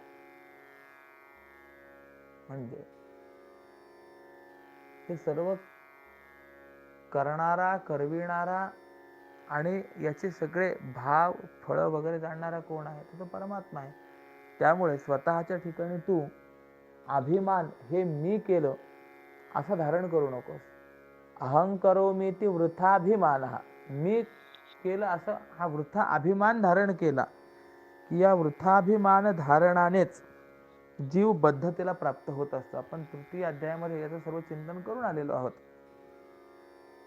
म्हणजे हे सर्व करणारा, करविणारा आणि याचे सगळे भाव, फळ वगैरे जाणणारा कोण आहे? तो परमात्मा आहे. त्यामुळे स्वतःच्या ठिकाणी तू अभिमान, हे मी केलं असं धारण करू नकोस. अहंकरोमी ती वृथाभिमान, मी केलं असं हा वृथा अभिमान धारण केला की या वृथाभिमान धारणानेच जीव बद्धतेला प्राप्त होत असतो. आपण 3य अध्यायामध्ये याचं सर्व चिंतन करून आलेलो आहोत.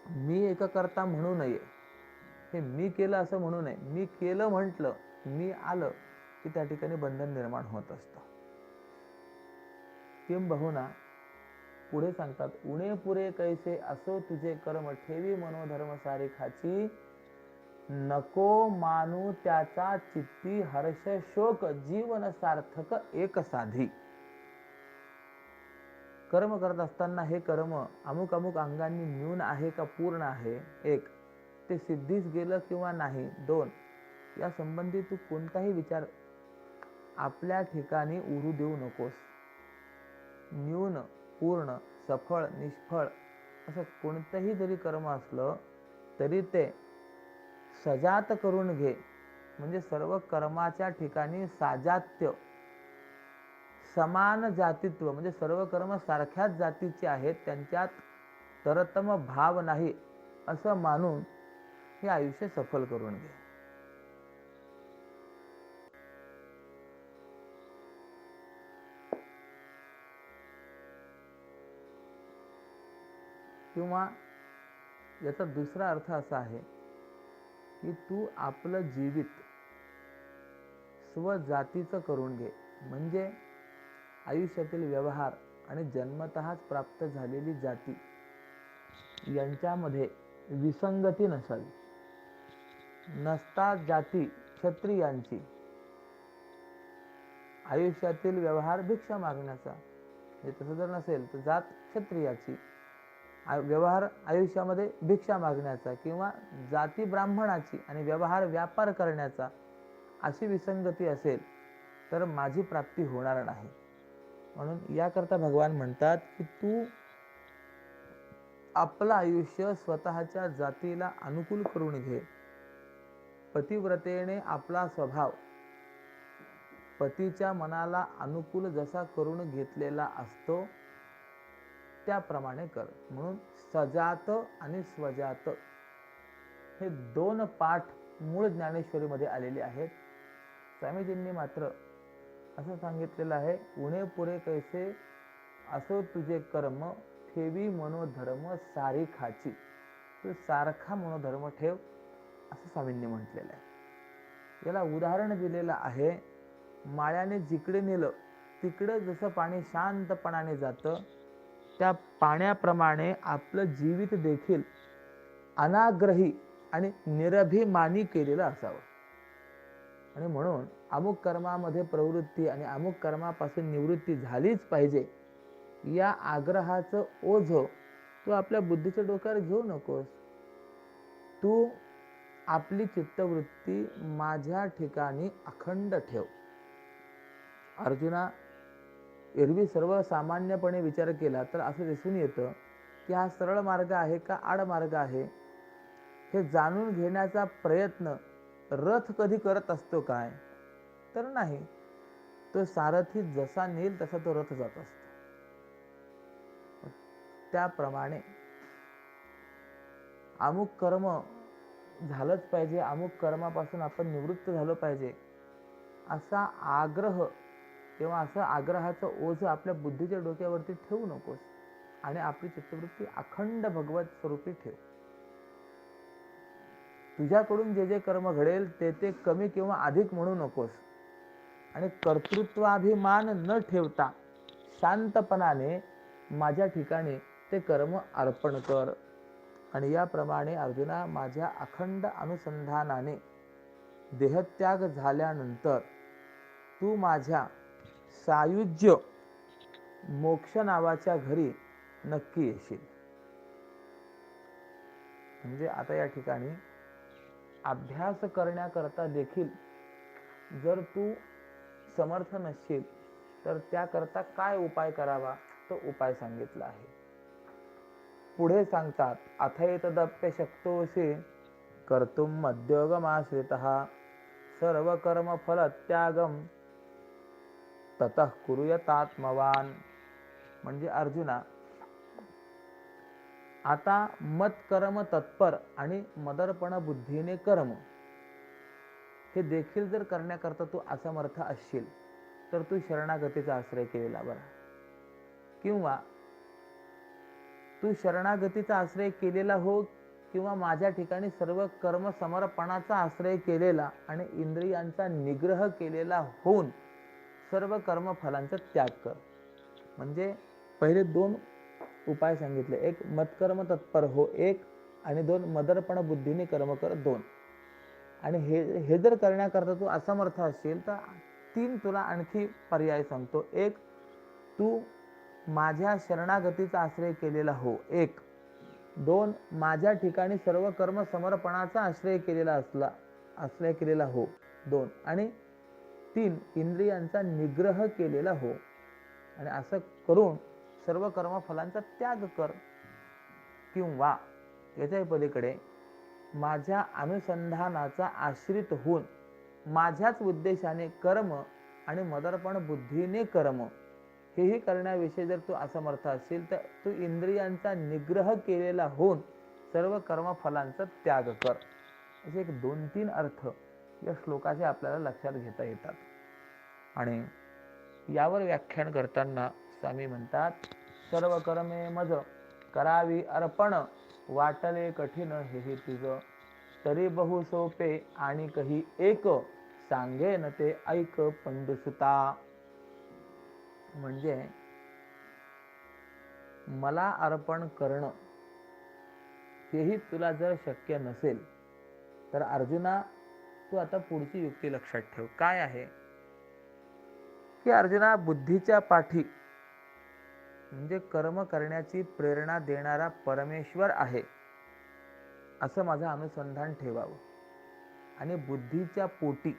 मी एक करता म्हणू नये, हे मी केलं असं म्हणू नये. मी केलं म्हटलं, मी आलं की त्या ठिकाणी बंधन निर्माण होत असतं. किंबहुना पुढे सांगतात, उणे पुरे कैसे असो तुझे कर्म, ठेवी मनोधर्म सारे खाची, नको मानू त्याचा चित्ती हर्ष शोक, जीवन सार्थक एक साधी. कर्म करत असताना हे कर्म अमुक अमुक अंगांनी न्यून आहे का पूर्ण आहे, 1 ते सिद्धीस गेलं किंवा नाही, 2 या संबंधी तू कोणताही विचार आपल्या ठिकाणी उरू देऊ नकोस. न्यून, पूर्ण, सफळ, निष्फळ असं कोणतंही जरी कर्म असलं तरी ते सजात करून घे. म्हणजे सर्व कर्माच्या ठिकाणी साजात्य, समान जातीत्व, म्हणजे सर्व कर्म सारख्याच जातीचे आहेत, त्यांच्यात तरतम भाव नाही असं मानून हे आयुष्य सफल करून घे. किंवा याचा दुसरा अर्थ असा आहे की तू आपलं जीवित स्वजातीचं करून घे. म्हणजे आयुष्यातील व्यवहार आणि जन्मतःच प्राप्त झालेली जाती यांच्यामध्ये विसंगती नसावी. नसता जाती क्षत्रियांची, आयुष्यातील व्यवहार भिक्षा मागण्याचा, तसं जर नसेल तर जात क्षत्रियाची, व्यवहार आयुष्यामध्ये भिक्षा मागण्याचा, किंवा जाती ब्राह्मणाची आणि व्यवहार व्यापार करण्याचा, अशी विसंगती असेल तर माझी प्राप्ती होणार नाही. म्हणून याकरता भगवान म्हणतात की तू आपलं आयुष्य स्वतःच्या जातीला अनुकूल करून घे. पतिव्रतेने आपला स्वभाव पतीच्या मनाला अनुकूल जसा करून घेतलेला असतो त्याप्रमाणे कर. म्हणून सजात आणि स्वजात हे 2 पाठ मूळ ज्ञानेश्वरीमध्ये आलेले आहेत. स्वामीजींनी मात्र असं सांगितलेलं आहे, उणे पुरे कैसे असो तुझे कर्म, ठेवी मनोधर्म सारी खाची. तू सारखा मनोधर्म ठेव असं स्वामींनी म्हटलेलं आहे. याला उदाहरण दिलेलं आहे, माळ्याने जिकडे नेलं तिकडे जसं पाणी शांतपणाने जातं, त्या पाण्याप्रमाणे आपलं जीवित देखील अनाग्रही आणि निरभिमानी केलेलं असावं. आणि म्हणून अमुक कर्मामध्ये प्रवृत्ती आणि अमुक कर्मापासून निवृत्ती झालीच पाहिजे, या आग्रहाचं ओझ तू आपल्या बुद्धीच्या डोक्यावर घेऊ नकोस. तू आपली चित्तवृत्ती माझ्या ठिकाणी अखंड ठेव. अर्जुना, एरवी सर्वसामान्यपणे विचार केला तर असं दिसून येतं की हा सरळ मार्ग आहे का आड मार्ग आहे, हे जाणून घेण्याचा प्रयत्न रथ कधी करत असतो काय? तर नाही. तो सारथी जसा नेईल तसा तो रथ जात असतो. त्याप्रमाणे अमुक कर्म झालंच पाहिजे, अमुक कर्मापासून आपण निवृत्त झालो पाहिजे, असा आग्रह किंवा असं आग्रहाचं ओझं आपल्या बुद्धीच्या डोक्यावरती ठेवू नकोस आणि आपली चित्तवृत्ती अखंड भगवत स्वरूपी ठेव. तुझ्याकडून जे जे कर्म घडेल ते ते कमी किंवा अधिक म्हणू नकोस आणि कर्तृत्वाभिमान न ठेवता शांतपणाने माझ्या ठिकाणी ते कर्म अर्पण कर. आणि याप्रमाणे अर्जुना, माझ्या अखंड अनुसंधानाने देहत्याग झाल्यानंतर तू माझ्या सायुज्य मोक्ष नावाच्या घरी नक्की येशील. म्हणजे आता या ठिकाणी अभ्यास करण्याकरता देखील जर तू समर्थ नसशील तर त्याकरता काय उपाय करावा तो उपाय सांगितला आहे. पुढे सांगतात, अथैतदप्य शक्तोषी कर्तुम मद्योगमाश्रितः सर्व कर्म फल त्यागम ततः कुरुयतात्मवान. म्हणजे अर्जुना, आता मत्कर्म तत्पर आणि मदर्पण बुद्धीने कर्म हे देखील जर करण्याकरता तू असमर्थ असशील तर तू शरणागतीचा आश्रय केलेला बरा. किंवा तू शरणागतीचा आश्रय केलेला हो किंवा माझ्या ठिकाणी सर्व कर्म समर्पणाचा आश्रय केलेला आणि इंद्रियांचा निग्रह केलेला होऊन सर्व कर्मफलांचा त्याग कर. म्हणजे पहिले दोन उपाय सांगितले, एक मत्कर्म तत्पर हो एक, आणि दोन मदर्पण बुद्धीने कर्म कर दोन. आणि हे जर करण्याकरता तू असमर्थ असशील तर तीन तुला आणखी पर्याय सांगतो. एक, तू माझ्या शरणागतीचा आश्रय केलेला हो एक. दोन, माझ्या ठिकाणी सर्व कर्म समर्पणाचा आश्रय केलेला हो दोन. आणि तीन, इंद्रियांचा निग्रह केलेला हो. आणि असं करून सर्व कर्मफलांचा त्याग कर. किंवा याच्या पलीकडे माझ्या अनुसंधानाचा आश्रित होऊन माझ्याच उद्देशाने कर्म आणि मदर्पण बुद्धीने कर्म हेही करण्याविषयी जर तू असमर्थ असेल तर तू इंद्रियांचा निग्रह केलेला होऊन सर्व कर्मफलांचा त्याग कर. असे एक 2-3 अर्थ या श्लोकाचे आपल्याला लक्षात घेता येतात. आणि यावर व्याख्यान करताना स्वामी म्हणतात, सर्व कर्मे मज करावी अर्पण, वाटले कठीण हेही तुझ, तरी बहु सोपे आणि कही एक, सांगेन ते ऐक पंडुसुता. म्हणजे मला अर्पण करणं हेही तुला जर शक्य नसेल तर अर्जुना, तू आता पुढची युक्ती लक्षात ठेव. काय आहे की अर्जुना, बुद्धीच्या पाठी म्हणजे कर्म करण्याची प्रेरणा देणारा परमेश्वर आहे असं माझं अनुसंधान ठेवावं. आणि बुद्धीच्या पोटी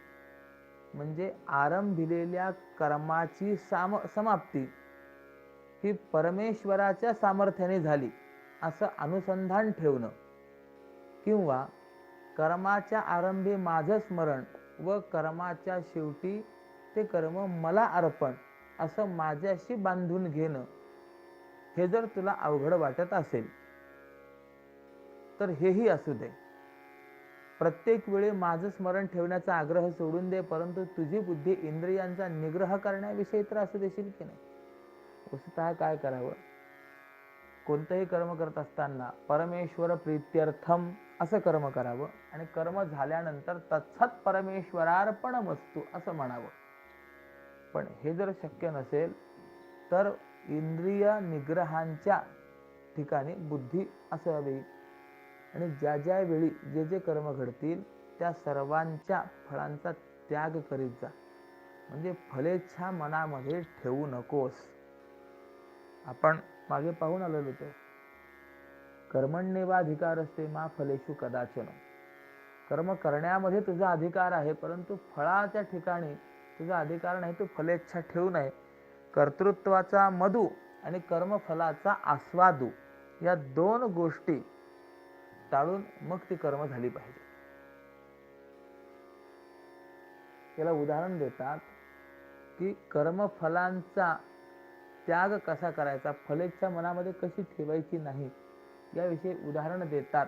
म्हणजे आरंभिलेल्या कर्माची समाप्ती ही परमेश्वराच्या सामर्थ्याने झाली असं अनुसंधान ठेवणं. किंवा कर्माच्या आरंभी माझं स्मरण व कर्माच्या शेवटी ते कर्म मला अर्पण असं माझ्याशी बांधून घेणं, हे जर तुला अवघड वाटत असेल तर हेही असू दे. प्रत्येक वेळी माझं स्मरण ठेवण्याचा आग्रह सोडून दे, परंतु तुझी बुद्धी इंद्रियांचा निग्रह करण्याविषयी तर असू देशील की नाही. वस्तुतः काय करावं, कोणतंही कर्म करत असताना परमेश्वर प्रीत्यर्थम असं कर्म करावं आणि कर्म झाल्यानंतर तत्सत परमेश्वरार्पणमस्तु असं म्हणावं. पण हे जर शक्य नसेल तर इंद्रिय निग्रहांच्या ठिकाणी बुद्धी असावी आणि ज्या ज्या वेळी जे जे कर्म घडतील त्या सर्वांच्या फळांचा त्याग करीत जा. म्हणजे फलेच्छा मनामध्ये ठेवू नकोस. आपण मागे पाहून आलेलो होतो, कर्मण्येवाधिकारस्ते मा फलेषु कदाचन. कर्म करण्यामध्ये तुझा अधिकार आहे, परंतु फळाच्या ठिकाणी तुझा अधिकार नाही. तू फलेच्छा ठेवू नये. कर्तृत्वाचा मधू आणि कर्मफलाचा आस्वादू या दोन गोष्टी टाळून मग ती कर्म झाली पाहिजे. याला उदाहरण देतात की कर्मफलांचा त्याग कसा करायचा, फलेच्छा मनामध्ये कशी ठेवायची नाही, याविषयी उदाहरण देतात.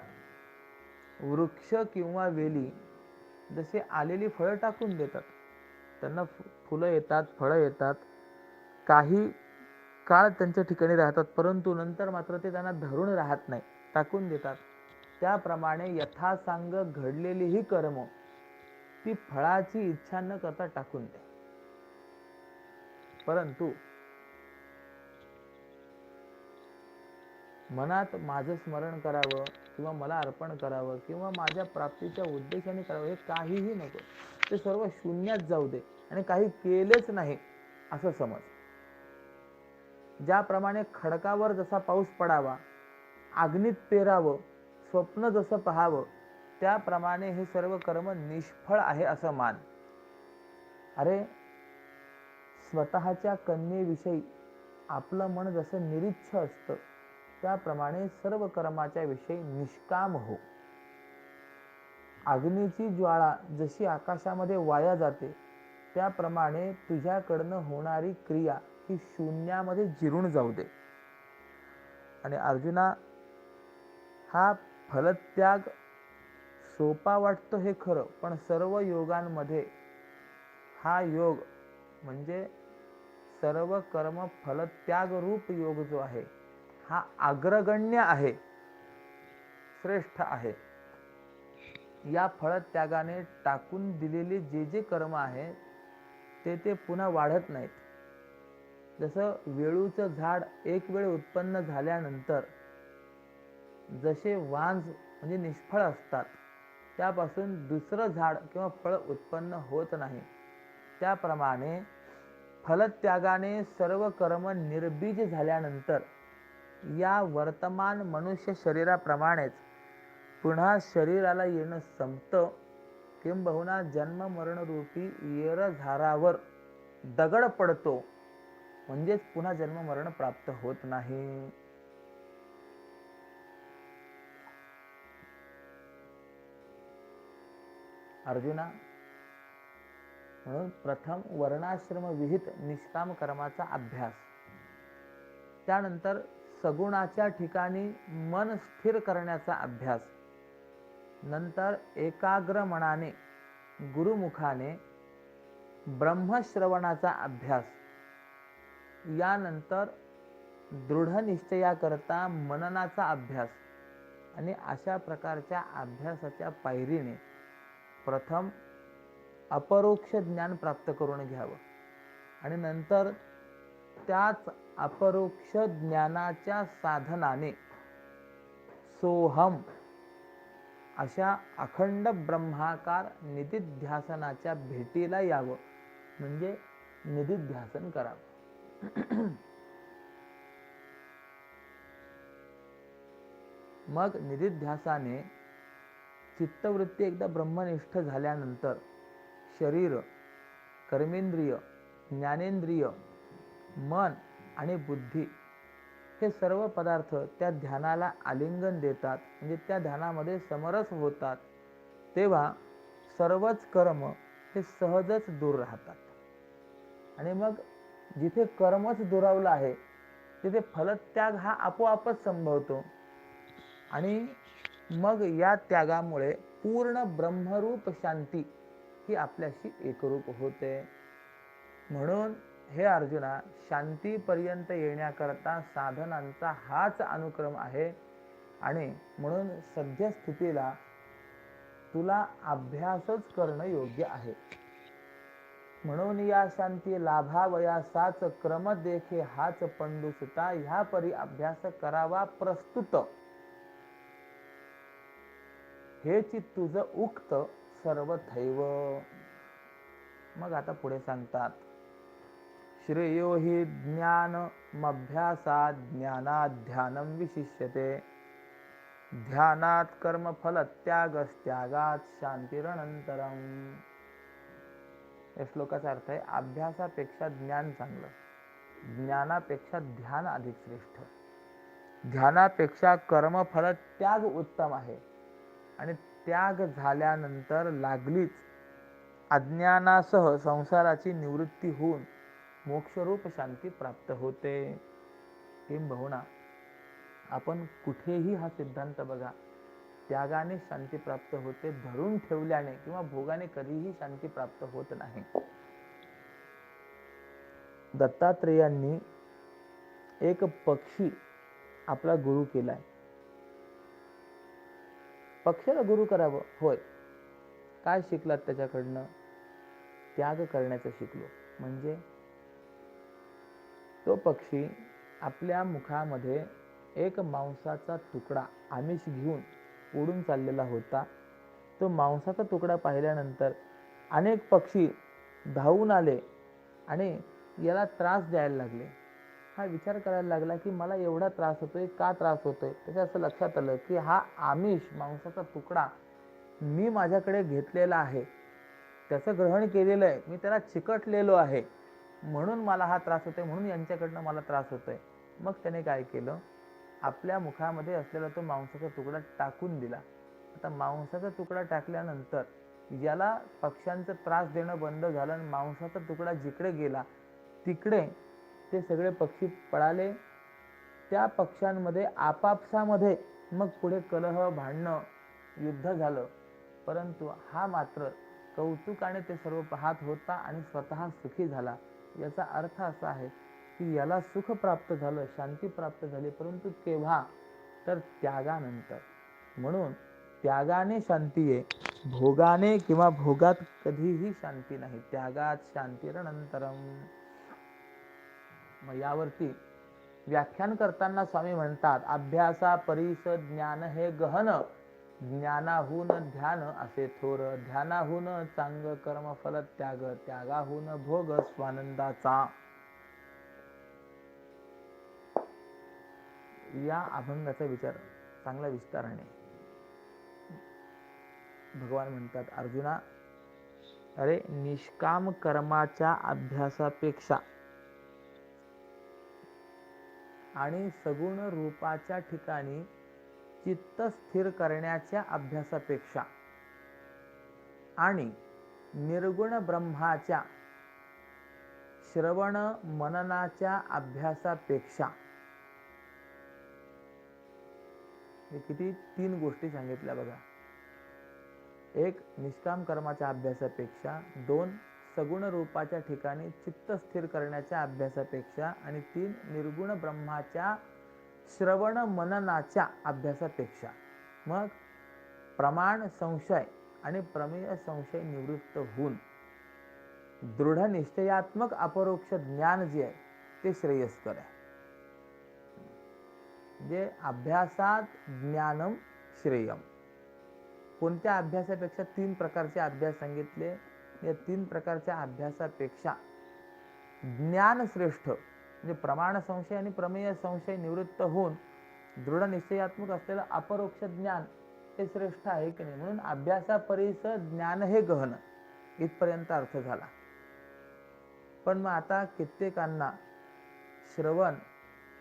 वृक्ष किंवा वेली जसे आलेली फळं टाकून देतात, त्यांना फुलं येतात, फळं येतात, काही काळ त्यांच्या ठिकाणी राहतात, परंतु नंतर मात्र ते त्यांना धरून राहत नाही, टाकून देतात. त्याप्रमाणे यथासांग घडलेली ही कर्म ती फळाची इच्छा न करता टाकून दे. परंतु मनात माझं स्मरण करावं किंवा मला अर्पण करावं किंवा माझ्या प्राप्तीच्या उद्देशाने करावं हे काहीही नको. ते सर्व शून्यात जाऊ दे आणि काही केलेच नाही असं समज. ज्याप्रमाणे खडकावर जसा पाऊस पडावा, अग्नीत पेरावं, स्वप्न जसं पाहावं, त्याप्रमाणे हे सर्व कर्म निष्फळ आहे असं मान. अरे, स्वतःच्या कन्येविषयी आपलं मन जसं निरीच्छ असतं, त्याप्रमाणे सर्व कर्माच्या विषयी निष्काम हो. अग्नीची ज्वाळा जशी आकाशामध्ये वाया जाते, त्याप्रमाणे तुझ्याकडनं होणारी क्रिया ही शून्यामध्ये जिरून जाऊ दे. आणि अर्जुना, हा फलत्याग सोपा वाटतो हे खरं, पण सर्व योगांमध्ये हा योग म्हणजे सर्व कर्म फलत्याग रूप योग जो आहे हा अग्रगण्य आहे, श्रेष्ठ आहे. या फळत्यागाने टाकून दिलेले जे जे कर्म आहे ते पुन्हा वाढत नाहीत. जसं वेळूचं झाड एक वेळ उत्पन्न झाल्यानंतर जसे वांज म्हणजे निष्फळ असतात, त्यापासून दुसरं झाड किंवा फळ उत्पन्न होत नाही, त्याप्रमाणे फलत्यागाने सर्व कर्म निर्बीज झाल्यानंतर या वर्तमान मनुष्य शरीराप्रमाणेच पुन्हा शरीराला येणं संपतं. किंबहुना जन्म मरण रूपी येरझारावर दगड पडतो, म्हणजेच पुन्हा जन्म मरण प्राप्त होत नाही. अर्जुना, म्हणून प्रथम वर्णाश्रम विहित निष्काम कर्माचा अभ्यास, त्यानंतर सगुणाच्या ठिकाणी मन स्थिर करण्याचा अभ्यास, नंतर एकाग्र मनाने गुरुमुखाने ब्रह्मश्रवणाचा अभ्यास, यानंतर दृढ निश्चयाकरता मननाचा अभ्यास. आणि अशा प्रकारच्या अभ्यासाच्या पायरीने प्रथम अपरोक्ष ज्ञान प्राप्त करून घ्यावं आणि नंतर त्याच अपरोक्ष ज्ञानाच्या साधनाने सोहम अशा अखंड ब्रह्माकार निधिध्यासनाच्या भेटीला यावं, म्हणजे निधिध्यासन करावं. मग निधिध्यासाने चित्तवृत्ती एकदा ब्रह्मनिष्ठ झाल्यानंतर शरीर, कर्मेंद्रिय, ज्ञानेंद्रिय, मन आणि बुद्धी हे सर्व पदार्थ त्या ध्यानाला आलिंगन देतात, म्हणजे त्या ध्यानामध्ये समरस होतात. तेव्हा सर्वच कर्म हे सहजच दूर राहतात. आणि मग जिथे कर्मच दुरावलं आहे तिथे फलत्याग हा आपोआपच संभवतो. आणि मग या त्यागामुळे पूर्ण ब्रह्मरूप शांती ही आपल्याशी एकरूप होते. म्हणून हे अर्जुना, शांतीपर्यंत येण्याकरता साधनांचा हाच अनुक्रम आहे. आणि म्हणून सद्यस्थितीला तुला अभ्यासच करणं योग्य आहे. म्हणून या शांती लाभावयासाच क्रम देखे हाच पंडुसुता, ह्या परी अभ्यास करावा प्रस्तुत. हेची तुझ उक्त सर्वथैव. मग आता पुढे सांगतात, श्रेयो हि ज्ञानमभ्यासात् ज्ञानात् ध्यानं विशिष्यते, ध्यानात कर्मफल त्यागस्त्यागात शांतिरनंतरम. या श्लोकाचा अर्थ आहे, अभ्यासापेक्षा ज्ञान चांगलं, ज्ञानापेक्षा ध्यान अधिक श्रेष्ठ, ध्यानापेक्षा कर्मफल त्याग उत्तम आहे, आणि त्याग झाल्यानंतर लागलीच अज्ञानासह संसाराची निवृत्ती होऊन मोक्षरूप शांती प्राप्त होते. किंबहुना आपण कुठेही हा सिद्धांत बघा, त्यागाने शांती प्राप्त होते, धरून ठेवल्याने किंवा भोगाने कधीही शांती प्राप्त होत नाही. दत्तात्रेयांनी एक पक्षी आपला गुरु केलाय. पक्षाला गुरु करावं, होय. काय शिकलात त्याच्याकडनं? त्याग करण्याचं शिकलो. म्हणजे तो पक्षी आपल्या मुखामध्ये एक मांसाचा तुकडा आमिष घेऊन उडून चाललेला होता. तो मांसाचा तुकडा पाहिल्यानंतर अनेक पक्षी धावून आले आणि याला त्रास द्यायला लागले. हा विचार करायला लागला की मला एवढा त्रास होतोय, का त्रास होतोय? त्याच्या असं लक्षात आलं की हा आमिष, मांसाचा तुकडा मी माझ्याकडे घेतलेला आहे, त्याचं ग्रहण केलेलं आहे, मी त्याला चिकटलेलो आहे, म्हणून मला हा त्रास होतोय, म्हणून यांच्याकडनं मला त्रास होतोय. मग त्याने काय केलं, आपल्या मुखामध्ये असलेला तो मांसाचा तुकडा टाकून दिला. आता मांसाचा तुकडा टाकल्यानंतर याला पक्ष्यांचा त्रास देणं बंद झालं, आणि मांसाचा तुकडा जिकडे गेला तिकडे ते सगळे पक्षी पळाले. त्या पक्ष्यांमध्ये आपापसामध्ये मग पुढे कलह, भांडणं, युद्ध झालं. परंतु हा मात्र कौतुकाने ते सर्व पाहत होता आणि स्वतः सुखी झाला. याचा अर्थ असा आहे की याला सुख प्राप्त झालं, शांती प्राप्त झाली, परंतु केव्हा? तर त्यागानंतर. म्हणून त्यागाने शांती आहे, भोगाने किंवा भोगात कधीही शांती नाही. त्यागात शांतिरनंतरम. मग यावरती व्याख्यान करताना स्वामी म्हणतात, अभ्यासा परीस ज्ञान हे गहन, ज्ञानाहून ध्यान असे थोर, ध्यानाहून चांग कर्मफल त्याग, त्यागाहून भोग स्वानंदाचा. या अभंगाचा विचार चांगला विस्ताराने भगवान म्हणतात, अर्जुना, अरे निष्काम कर्माच्या अभ्यासापेक्षा आणि सगुण रूपाच्या ठिकाणी चित्त स्थिर करण्याच्या अभ्यासापेक्षा आणि निर्गुण ब्रह्माच्या श्रवण मननाच्या अभ्यासापेक्षा, हे किती 3 गोष्टी सांगितल्या बघा. 1 निष्काम कर्माच्या अभ्यासापेक्षा, 2 सगुण रूपाच्या ठिकाणी चित्त स्थिर करण्याच्या अभ्यासापेक्षा, आणि 3 निर्गुण ब्रह्माच्या श्रवण मननाच्या अभ्यासापेक्षा. मग प्रमाण संशय आणि प्रमेय संशय निवृत्त होऊन दृढ निश्चयात्मक अपरोक्ष ज्ञान जे आहे ते श्रेयस्कर आहे. जे अभ्यासात ज्ञानम श्रेयम. कोणत्या अभ्यासापेक्षा? 3 प्रकारचे अभ्यास सांगितले. या 3 प्रकारच्या अभ्यासापेक्षा ज्ञान श्रेष्ठ, म्हणजे प्रमाण संशय आणि प्रमेय संशय निवृत्त होऊन दृढ निश्चयात्मक असलेलं अपरोक्ष ज्ञान हे श्रेष्ठ आहे की नाही. म्हणून अभ्यासापरीस ज्ञान हे गहन, इथपर्यंत अर्थ झाला. पण मग आता कित्येकांना श्रवण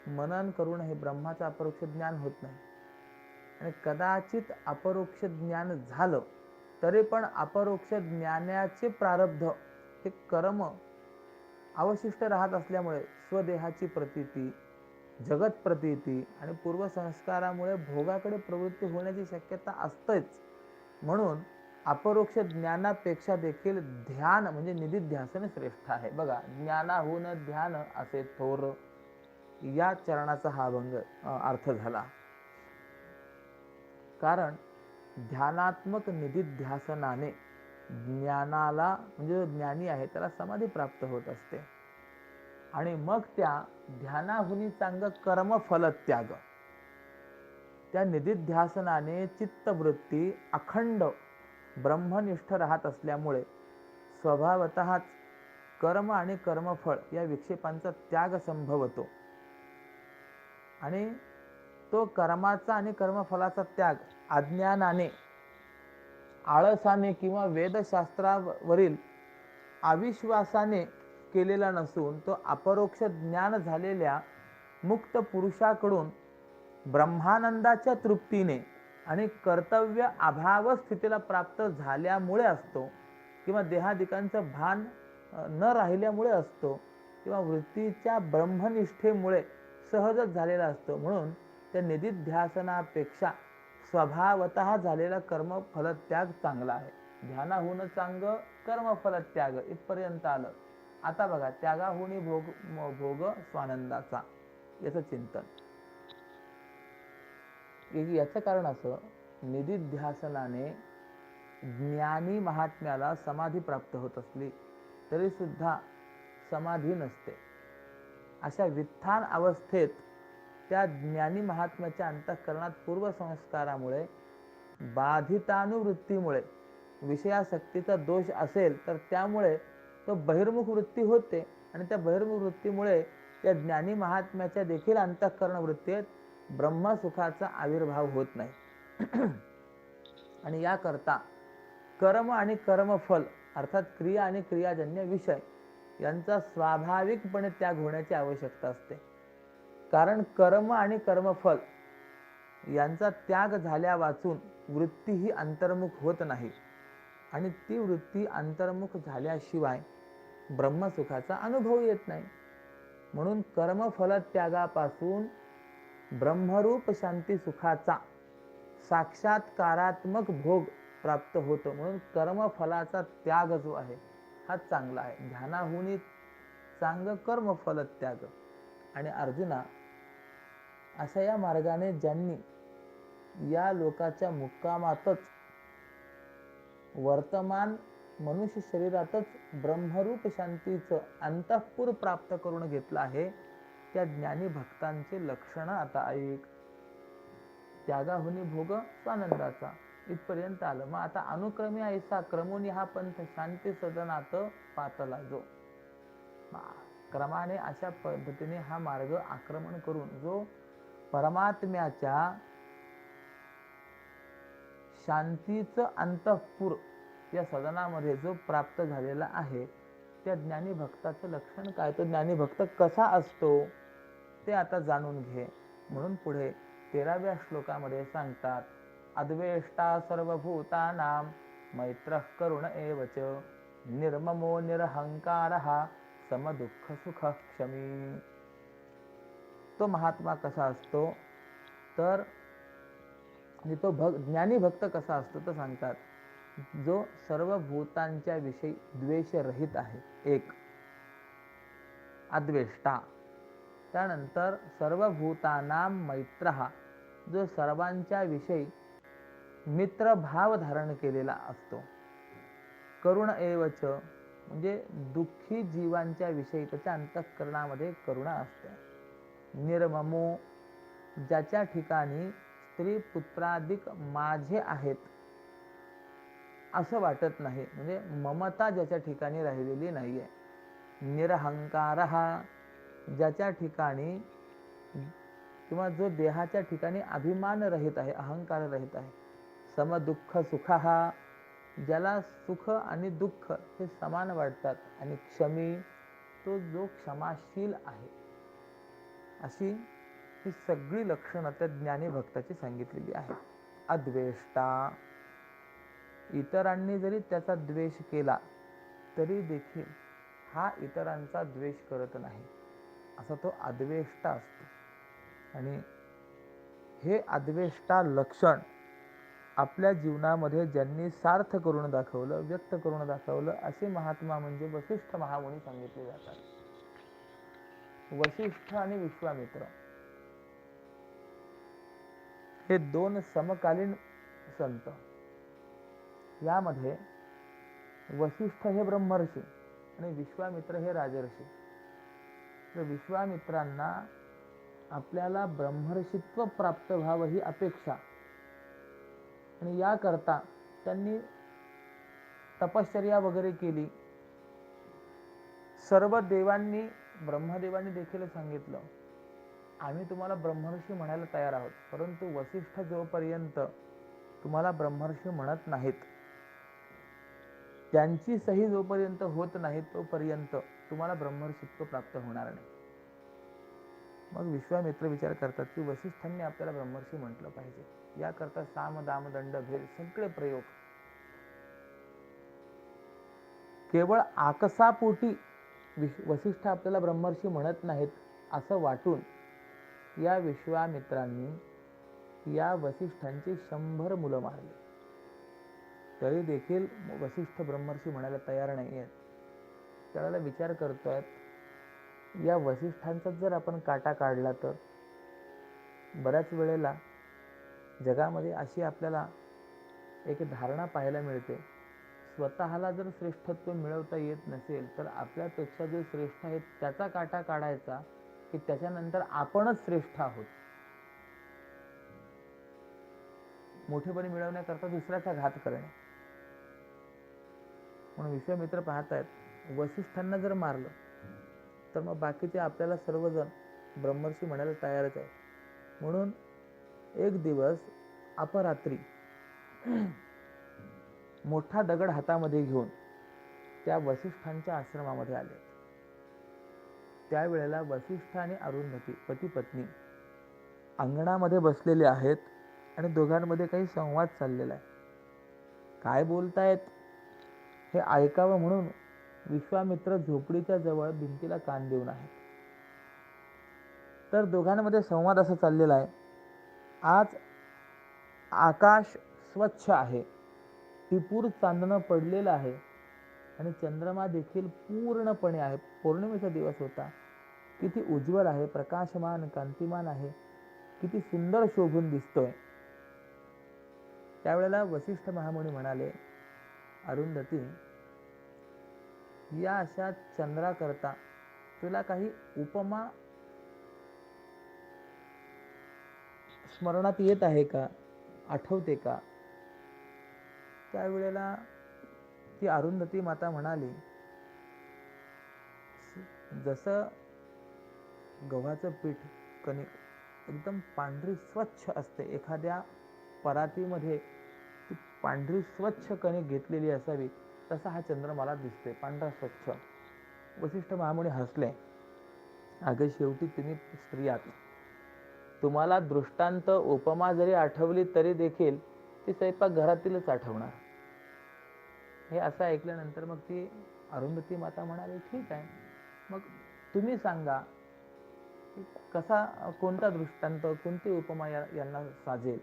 मनन करून हे ब्रह्माचं अपरोक्ष ज्ञान होत नाही, आणि कदाचित अपरोक्ष ज्ञान झालं तरी पण अपरोक्ष ज्ञानाचे प्रारब्ध हे कर्म अवशिष्ट राहत असल्यामुळे स्वदेहाची प्रतीती, जगत प्रतीती आणि पूर्वसंस्कारामुळे भोगाकडे प्रवृत्ती होण्याची शक्यता असतेच. म्हणून अपरोक्ष ज्ञानापेक्षा देखील ध्यान म्हणजे निधिध्यासन श्रेष्ठ आहे. बघा, ज्ञानाहून ध्यान असे थोर, या चरणाचा हा अभंग अर्थ झाला. कारण ध्यानात्मक निधिध्यासनाने ज्ञानाला, म्हणजे जो ज्ञानी आहे त्याला समाधी प्राप्त होत असते, आणि मग त्या ध्यानाहुनी चांग कर्मफल त्याग. त्या निधिध्यासनाने चित्तवृत्ती अखंड ब्रह्मनिष्ठ राहत असल्यामुळे स्वभावतःच कर्म आणि कर्मफळ या विक्षेपांचा त्याग संभवतो आणि तो कर्माचा आणि कर्मफलाचा त्याग अज्ञानाने, आळसाने किंवा वेदशास्त्रावरील अविश्वासाने केलेला नसून तो अपरोक्ष ज्ञान झालेल्या मुक्त पुरुषाकडून ब्रह्मानंदाच्या तृप्तीने आणि कर्तव्य अभाव स्थितीला प्राप्त झाल्यामुळे असतो, किंवा देहादिकांचं भान न राहिल्यामुळे असतो, किंवा वृत्तीच्या ब्रह्मनिष्ठेमुळे सहजच झालेला असतो. म्हणून त्या निधिध्यासनापेक्षा स्वभावतः झालेला कर्मफलत्याग चांगला आहे. ध्यानाहून चांग कर्मफलत्याग इथपर्यंत आलं. आता बघा, त्यागाहुनी भोग स्वानंदाचा, याचं चिंतन. याचं कारण असं, निधिध्यासनाने ज्ञानी महात्म्याला समाधी प्राप्त होत असली तरी सुद्धा समाधी नसते. अशा वित्थान अवस्थेत त्या ज्ञानी महात्म्याच्या अंतःकरणात पूर्वसंस्कारामुळे, बाधितानुवृत्तीमुळे विषयासक्तीचा दोष असेल तर त्यामुळे तो बहिर्मुख वृत्ती होते आणि त्या बहिर्मुख वृत्तीमुळे त्या ज्ञानी महात्म्याच्या देखील अंतःकरण वृत्तीत ब्रह्मसुखाचा आविर्भाव होत नाही. आणि याकरता कर्म आणि कर्मफल अर्थात क्रिया आणि क्रियाजन्य विषय यांचा स्वाभाविकपणे त्याग होण्याची आवश्यकता असते. कारण कर्म आणि कर्मफल यांचा त्याग झाल्या वाचून वृत्ती ही अंतर्मुख होत नाही आणि ती वृत्ती अंतर्मुख झाल्याशिवाय ब्रह्मसुखाचा अनुभव येत नाही. म्हणून कर्मफल त्यागापासून ब्रह्मरूप शांती सुखाचा साक्षात्कारात्मक भोग प्राप्त होतो. म्हणून कर्मफलाचा त्याग जो आहे हा चांगला आहे. ध्यानाहुनी चांग कर्मफल त्याग. आणि अर्जुना, अशा या मार्गाने ज्यांनी या लोकाच्या मुक्कामातच वर्तमान मनुष्य शरीरातच ब्रह्मरूप शांतीचं अंतःपुर प्राप्त करून घेतलं आहे, त्या ज्ञानी भक्तांचे लक्षण आता ऐक. त्यागाहुनी भोग स्वानंदाचा इथपर्यंत आलं. मग आता अनुक्रमे ऐसा क्रमोनी हा पंथ शांती सदनात पातला जो. क्रमाने अशा पद्धतीने हा मार्ग आक्रमण करून जो परमात्म्याच्या शांतीचं अंतःपुर या सदनामध्ये जो प्राप्त झालेला आहे, त्या ज्ञानी भक्ताचं लक्षण काय, तो ज्ञानी भक्त कसा असतो ते आता जाणून घे. म्हणून पुढे 13व्या श्लोकामध्ये सांगतात, अद्वेष्टा सर्वभूतानां मैत्रः करुण एवच निर्ममो निरहंकारः समदुःख सुख क्षमी. तो महात्मा कसा असतो तर तो ज्ञानी भक्त कसा असतो तर सांगतात, जो सर्व भूतांच्या विषयी द्वेष रहित आहे, एक अद्वेष्टा. त्यानंतर सर्व भूतानां मैत्रः, जो सर्वांच्या विषयी मित्र भाव धारण केलेला असतो. करुण एवच, म्हणजे दुःखी जीवांच्या विषयी त्याच्या अंतःकरणामध्ये करुणा असते. निर्ममो, ज्याच्या ठिकाणी स्त्री पुत्राधिक माझे आहेत असं वाटत नाही, म्हणजे ममता ज्याच्या ठिकाणी राहिलेली नाहीये. निरहंकारः, ज्याच्या ठिकाणी किंवा जो देहाच्या ठिकाणी अभिमान रहित आहे, अहंकार रहित आहे. समदुःख सुखः, ज्याला सुख आणि दुःख हे समान वाटतात. आणि क्षमी, तो जो क्षमाशील आहे. अशी ही सगळी लक्षणं त्या ज्ञानी भक्ताची सांगितलेली आहेत. अद्वेष्टा, इतरांनी जरी त्याचा द्वेष केला तरी देखील हा इतरांचा द्वेष करत नाही, असा तो अद्वेष्टा असतो. आणि हे अद्वेष्टा लक्षण आपल्या जीवनामध्ये ज्यांनी सार्थ करून दाखवलं, व्यक्त करून दाखवलं, असे महात्मा म्हणजे वसिष्ठ महामुनी सांगितले जातात. वसिष्ठ आणि विश्वामित्र हे दोन समकालीन संत. यामध्ये वसिष्ठ हे ब्रह्मर्षी आणि विश्वामित्र हे राजर्षी. तर विश्वामित्रांना आपल्याला ब्रह्मर्षित्व प्राप्त व्हावं ही अपेक्षा, आणि याकरता त्यांनी तपश्चर्या वगैरे केली, सर्व देवांनी, ब्रह्मदेवांनी देखील सांगितलं, आम्ही तुम्हाला ब्रह्मर्षी म्हणायला तयार आहोत, परंतु वसिष्ठ जोपर्यंत तुम्हाला ब्रह्मर्षी म्हणत नाहीत, त्यांची सही जोपर्यंत होत नाही तोपर्यंत तुम्हाला ब्रह्मर्षित्व प्राप्त होणार नाही. मग विश्वामित्र विचार करतात की वसिष्ठांनी आपल्याला ब्रह्मर्षी म्हटलं पाहिजे, याकरता साम दाम दंड भेद सगळे प्रयोग. केवळ आकसापोटी वसिष्ठ आपल्याला ब्रह्मर्षी म्हणत नाहीत असं वाटून या विश्वामित्रांनी या वसिष्ठांची 100 मुलं मारली. तरी देखील वसिष्ठ ब्रह्मर्षी म्हणायला तयार नाही आहेत. त्यावेळेला विचार करतोय, या वसिष्ठांचा जर आपण काटा काढला तर बऱ्याच वेळेला जगामध्ये अशी आपल्याला एक धारणा पाहायला मिळते, स्वतःला जर श्रेष्ठत्व मिळवता येत नसेल तर आपल्यापेक्षा जे श्रेष्ठ आहेत त्याचा काटा काढायचा, की त्याच्यानंतर आपणच श्रेष्ठ आहोत. मोठेपणी मिळवण्याकरता दुसऱ्याचा घात करणे. म्हणून विश्वामित्र पाहतायत, वसिष्ठांना जर मारलं तर मग बाकीचे आपल्याला सर्वजण ब्रह्मर्षी म्हणायला तयारच आहे. म्हणून एक दिवस अपरात्री मोठा दगड हातामध्ये घेऊन त्या वसिष्ठांच्या आश्रमामध्ये आले. त्यावेळेला वसिष्ठ आणि अरुंधती पती पत्नी अंगणामध्ये बसलेले आहेत आणि दोघांमध्ये काही संवाद चाललेला आहे. काय बोलतायत हे ऐकावं म्हणून विश्वामित्र झोपडीच्या जवळ भिंतीला कान देऊन आहेत. तर दोघांमध्ये संवाद असा चाललेला आहे, आज आकाश स्वच्छ आहे, टिपूर चांदणं पडलेलं आहे आणि चंद्रमा देखील पूर्णपणे आहे. पौर्णिमेचा दिवस होता, किती उज्ज्वल आहे, प्रकाशमान, कांतिमान आहे, किती सुंदर शोभून दिसतोय. त्यावेळेला वसिष्ठ महामुनी म्हणाले, अरुंधती, या अशा चंद्राकरता तुला काही उपमा स्मरणात येत आहे का, आठवते का? त्यावेळेला ती अरुंधती माता म्हणाली, जसं गव्हाचं पीठ कणिक एकदम पांढरी स्वच्छ असते, एखाद्या परातीमध्ये ती पांढरी स्वच्छ कणिक घेतलेली असावी, तसा हा चंद्र मला दिसतोय, पांढरा स्वच्छ. वसिष्ठ महामुनी हसले, अगं शेवटी तुम्ही स्त्री आहात, तुम्हाला दृष्टांत उपमा जरी आठवली तरी देखील ती स्वयंपाक घरातीलच आठवणार. हे असं ऐकल्यानंतर मग ती अरुंधती माता म्हणाली, ठीक आहे, मग तुम्ही सांगा की कसा, कोणता दृष्टांत, कोणती उपमा यांना साजेल.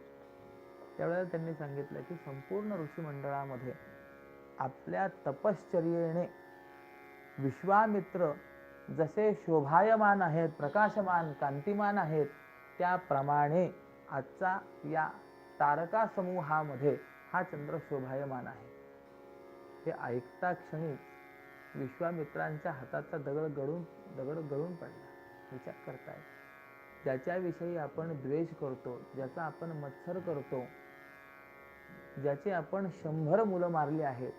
त्यावेळेला त्यांनी सांगितलं की संपूर्ण ऋषी मंडळामध्ये आपल्या तपश्चर्येने विश्वामित्र जसे शोभायमान आहेत, प्रकाशमान, कांतिमान आहेत, त्याप्रमाणे आजचा या तारका समूहामध्ये हा चंद्र शोभायमान आहे. हे ऐकता क्षणी विश्वामित्रांच्या हाताचा दगड गळून पडला. विचार करताय, ज्याच्याविषयी आपण द्वेष करतो, ज्याचा आपण मत्सर करतो, ज्याचे आपण 100 मुलं मारली आहेत,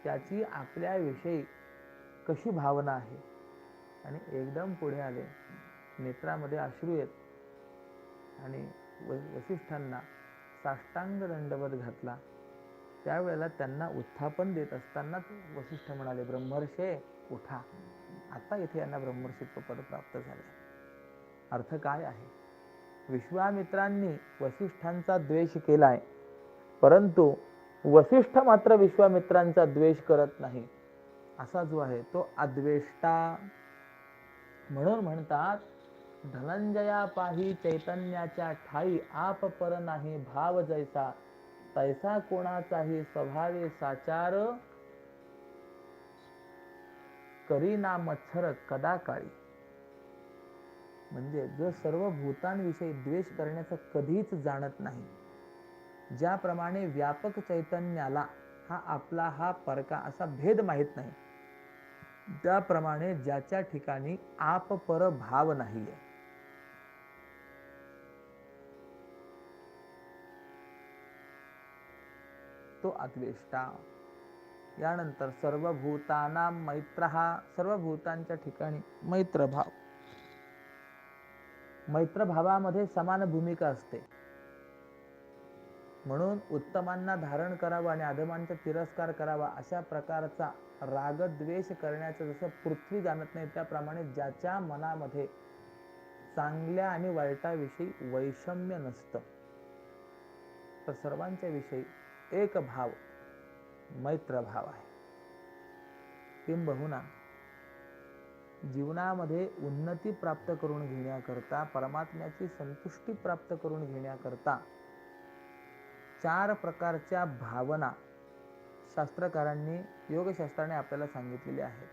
त्याची आपल्याविषयी कशी भावना आहे. आणि एकदम पुढे आले, नेत्रामध्ये अश्रू येत आणि वसिष्ठांना साष्टांग दंडवत घातला. त्यावेळेला त्यांना उत्थापन देत असतानाच वसिष्ठ म्हणाले, ब्रह्मर्षे उठा, आता इथे यांना ब्रह्मर्षित्व पद प्राप्त झाले. अर्थ काय आहे, विश्वामित्रांनी वसिष्ठांचा द्वेष केलाय, परंतु वसिष्ठ मात्र विश्वामित्रांचा द्वेष करत नाही. असा जो आहे तो अद्वेष्टा. म्हणून म्हणतात, धनंजया पाही चैतन्याच्या ठाई, आप पर नाही भाव जैसा, तैसा कोणाचाही स्वभावे साचार, करीना मत्सर कदा काळी. म्हणजे जो सर्व भूतांविषयी द्वेष करण्याचं कधीच जाणत नाही, ज्याप्रमाणे व्यापक चैतन्याला हा आपला हा परका असा भेद माहित नाही, त्याप्रमाणे ज्याच्या ठिकाणी आप पर भाव नाहीये, तो अद्वेष्टा. यानंतर सर्वभूतानां मैत्रः, सर्व भूतांच्या ठिकाणी मैत्रभाव. मैत्रभावामध्ये समान भूमिका असते. म्हणून उत्तमांना धारण करावा आणि अधमांचा तिरस्कार करावा अशा प्रकारचा रागद्वेष करण्याचं जसं पृथ्वी जाणत नाही, त्याप्रमाणे ज्याच्या मनामध्ये चांगल्या आणि वाईटाविषयी वैषम्य नसतं, तर सर्वांच्या विषयी एक भाव मैत्रभाव आहे. किंबहुना जीवनामध्ये उन्नती प्राप्त करून घेण्याकरता, परमात्म्याची संतुष्टी प्राप्त करून घेण्याकरता 4 प्रकारच्या भावना शास्त्रकारांनी, योगशास्त्राने आपल्याला सांगितलेल्या आहेत.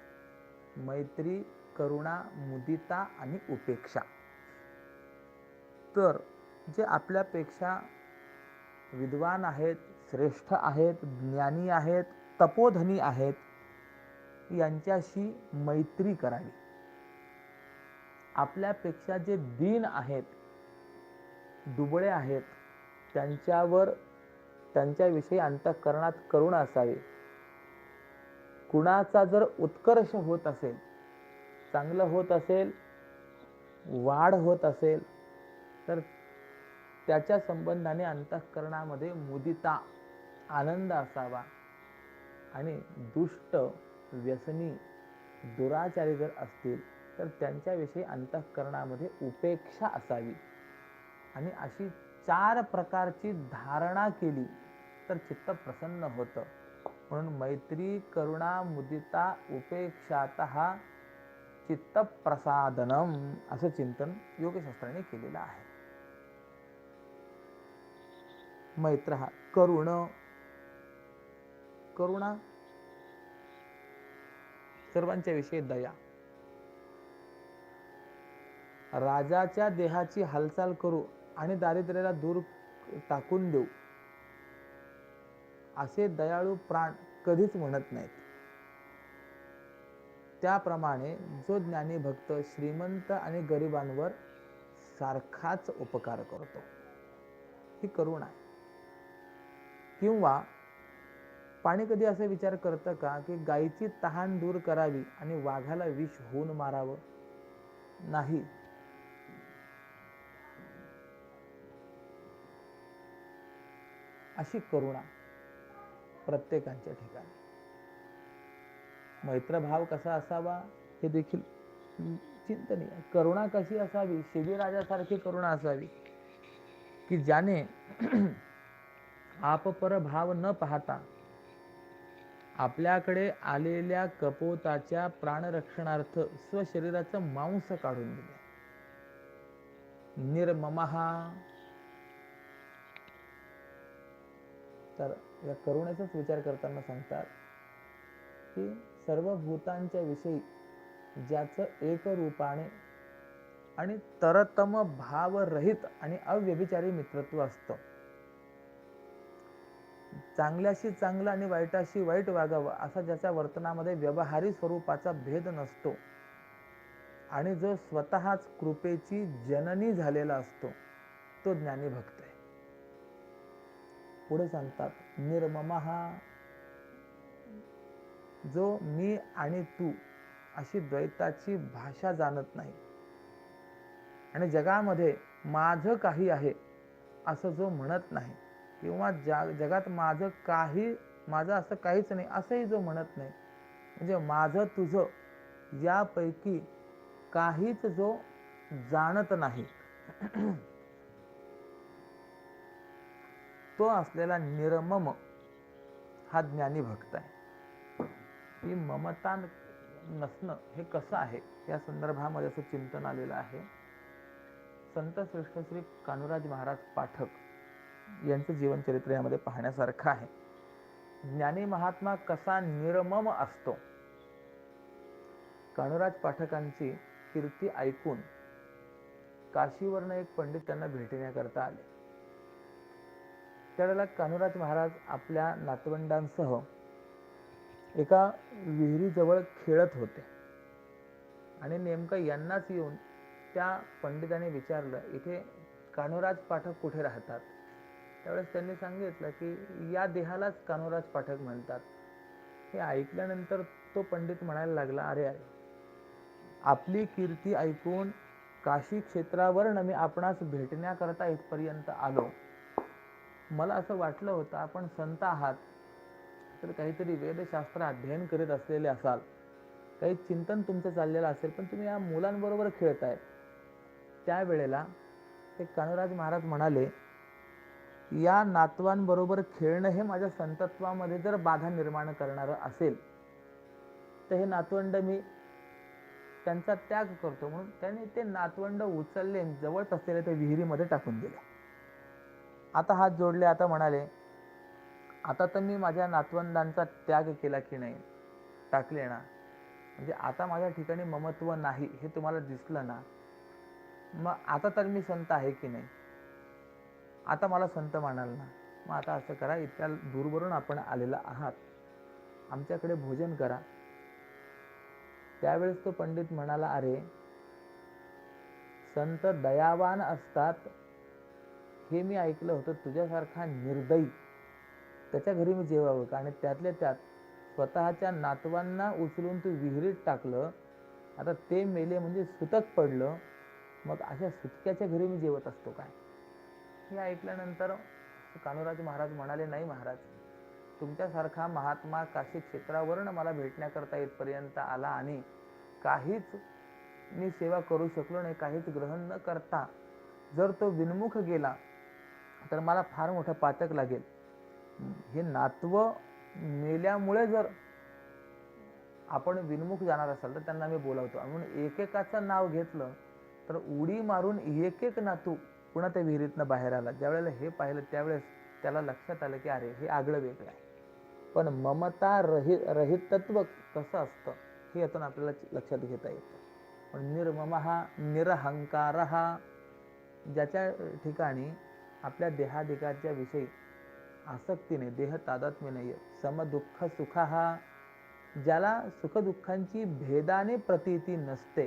मैत्री, करुणा, मुदिता आणि उपेक्षा. तर जे आपल्यापेक्षा विद्वान आहेत, श्रेष्ठ आहेत, ज्ञानी आहेत, तपोधनी आहेत, यांच्याशी मैत्री करावी. आपल्यापेक्षा जे दीन आहेत, दुबळे आहेत, त्यांच्याविषयी अंतःकरणात करुणा असावी. कुणाचा जर उत्कर्ष होत असेल, चांगलं होत असेल, वाढ होत असेल, तर त्याच्या संबंधाने अंतःकरणामध्ये मुदिता, आनंद असावा. आणि दुष्ट, व्यसनी, दुराचारी जर असतील तर त्यांच्याविषयी अंतःकरणामध्ये उपेक्षा असावी. आणि अशी 4 प्रकारची धारणा केली तर चित्त प्रसन्न होतं. म्हणून मैत्री, करुणा, मुदिता, उपेक्षातः चित्त प्रसादनम असं चिंतन योगशास्त्राने केलेलं आहे. मैत्र हा करुणा, सर्वांच्या विषयी दया. राजाच्या देहाची हालचाल करू आणि दारिद्र्याला दूर टाकून देऊ असे दयाळू प्राण कधीच म्हणत नाहीत. त्याप्रमाणे जो ज्ञानी भक्त श्रीमंत आणि गरिबांवर सारखाच उपकार करतो, ही करुणा आहे. किंवा पाणी कधी असा विचार करतं का की गायीची तहान दूर करावी आणि वाघाला विष होऊन मारावं? नाही. अशी करुणा प्रत्येकाच्या ठिकाणी. मैत्रभाव कसा असावा हे देखील चिंतनीय. करुणा कशी असावी? शिबीराजासारखी करुणा असावी की ज्याने आपपर भाव न पाहता आपल्याकडे आलेल्या कपोताच्या प्राणरक्षणार्थ स्वशरीराचं मांस काढून दिले. निर्ममः. तर या करुणेचाच विचार करताना सांगतात की सर्व भूतांच्या विषयी ज्याचं एकरूपाने आणि तरतम भावरहित आणि अव्यभिचारी मित्रत्व असतं, चांगल्याशी चांगलं आणि वाईटाशी वाईट वागावं असा ज्याच्या वर्तनामध्ये व्यवहारी स्वरूपाचा भेद नसतो, आणि जो स्वतःच कृपेची जननी झालेला असतो, तो ज्ञानी भक्त आहे. पुढे सांगतात निर्ममः. जो मी आणि तू अशी द्वैताची भाषा जाणत नाही आणि जगामध्ये माझं काही आहे असं जो म्हणत नाही, किंवा जगात माझं असं काहीच नाही असंही जो म्हणत नाही, म्हणजे माझं तुझं यापैकी काहीच जो जाणत नाही, तो असलेला निर्मम हा ज्ञानी भक्त आहे. ही ममता नसणं हे कसं आहे या संदर्भामध्ये असं चिंतन आलेलं आहे. संत श्रेष्ठ श्री कान्होराज महाराज पाठक यांचं जीवनचरित्र यामध्ये पाहण्यासारखं आहे. ज्ञानी महात्मा कसा निर्मम असतो. कान्होराज पाठकांची कीर्ती ऐकून काशीवरनं एक पंडित त्यांना भेटण्याकरता आले. त्यावेळेला कान्होराज महाराज आपल्या नातवंडांसह एका विहिरीजवळ खेळत होते आणि नेमकं यांनाच येऊन त्या पंडिताने विचारलं, इथे कान्होराज पाठक कुठे राहतात? त्यावेळेस त्यांनी सांगितलं की या देहालाच कान्होराज पाठक म्हणतात. हे ऐकल्यानंतर तो पंडित म्हणायला लागला, अरे अरे, आपली कीर्ती ऐकून काशी क्षेत्रावर मी आपणास भेटण्याकरता इथपर्यंत आलो. मला असं वाटलं होतं आपण संत आहात तर काहीतरी वेदशास्त्र अध्ययन करीत असलेले असाल, काही चिंतन तुमचं चाललेलं असेल, पण तुम्ही या मुलांबरोबर खेळताय. त्यावेळेला ते कान्होराज महाराज म्हणाले, या नातवांबरोबर खेळणं हे माझ्या संतत्वामध्ये जर बाधा निर्माण करणारं असेल तर हे नातवंड मी त्यांचा त्याग करतो. म्हणून त्याने ते नातवंड उचलले, जवळच असलेले ते विहिरीमध्ये टाकून दिले. आता हात जोडले, आता म्हणाले, आता तर मी माझ्या नातवंडांचा त्याग केला की नाही, टाकले ना, म्हणजे आता माझ्या ठिकाणी ममत्व नाही हे तुम्हाला दिसलं ना, मग आता तर मी संत आहे की नाही, आता मला संत मानाल ना. मग आता असं करा, इतक्या दूरवरून आपण आलेला आहात, आमच्याकडे भोजन करा. त्यावेळेस तो पंडित म्हणाला, अरे संत दयावान असतात हे मी ऐकलं होतं, तुझ्यासारखा निर्दयी त्याच्या घरी मी जेवावं का? आणि त्यातल्या त्यात स्वतःच्या नातवांना उचलून तू विहिरीत टाकलं, आता ते मेले म्हणजे सुतक पडलं, मग अशा सुतक्याच्या घरी मी जेवत असतो काय? हे ऐकल्यानंतर कान्होराज महाराज म्हणाले, नाही महाराज, तुमच्यासारखा महात्मा काशी क्षेत्रावरून मला भेटण्याकरता इथपर्यंत आला आणि काहीच मी सेवा करू शकलो नाही, काहीच ग्रहण न करता जर तो विनमुख गेला तर मला फार मोठं पातक लागेल. हे नातव मेल्यामुळे जर आपण विनमुख जाणार असाल तर त्यांना मी बोलावतो. म्हणून एकेकाचं नाव घेतलं तर उडी मारून एक एक नातू पुन्हा त्या विहिरीतनं बाहेर आला. ज्यावेळेला हे पाहिलं त्यावेळेस त्याला लक्षात आलं की अरे हे आगळं वेगळं आहे. पण ममता रहितत्व कसं असतं हे यातून आपल्याला लक्षात घेता येतं. पण निर्ममहा निरहंकारहा, ज्याच्या ठिकाणी आपल्या देहादिकाच्या विषयी आसक्तीने, देह तादात्म्य नाही, समदुःख सुखहा, ज्याला सुखदुःखांची भेदाने प्रतीती नसते,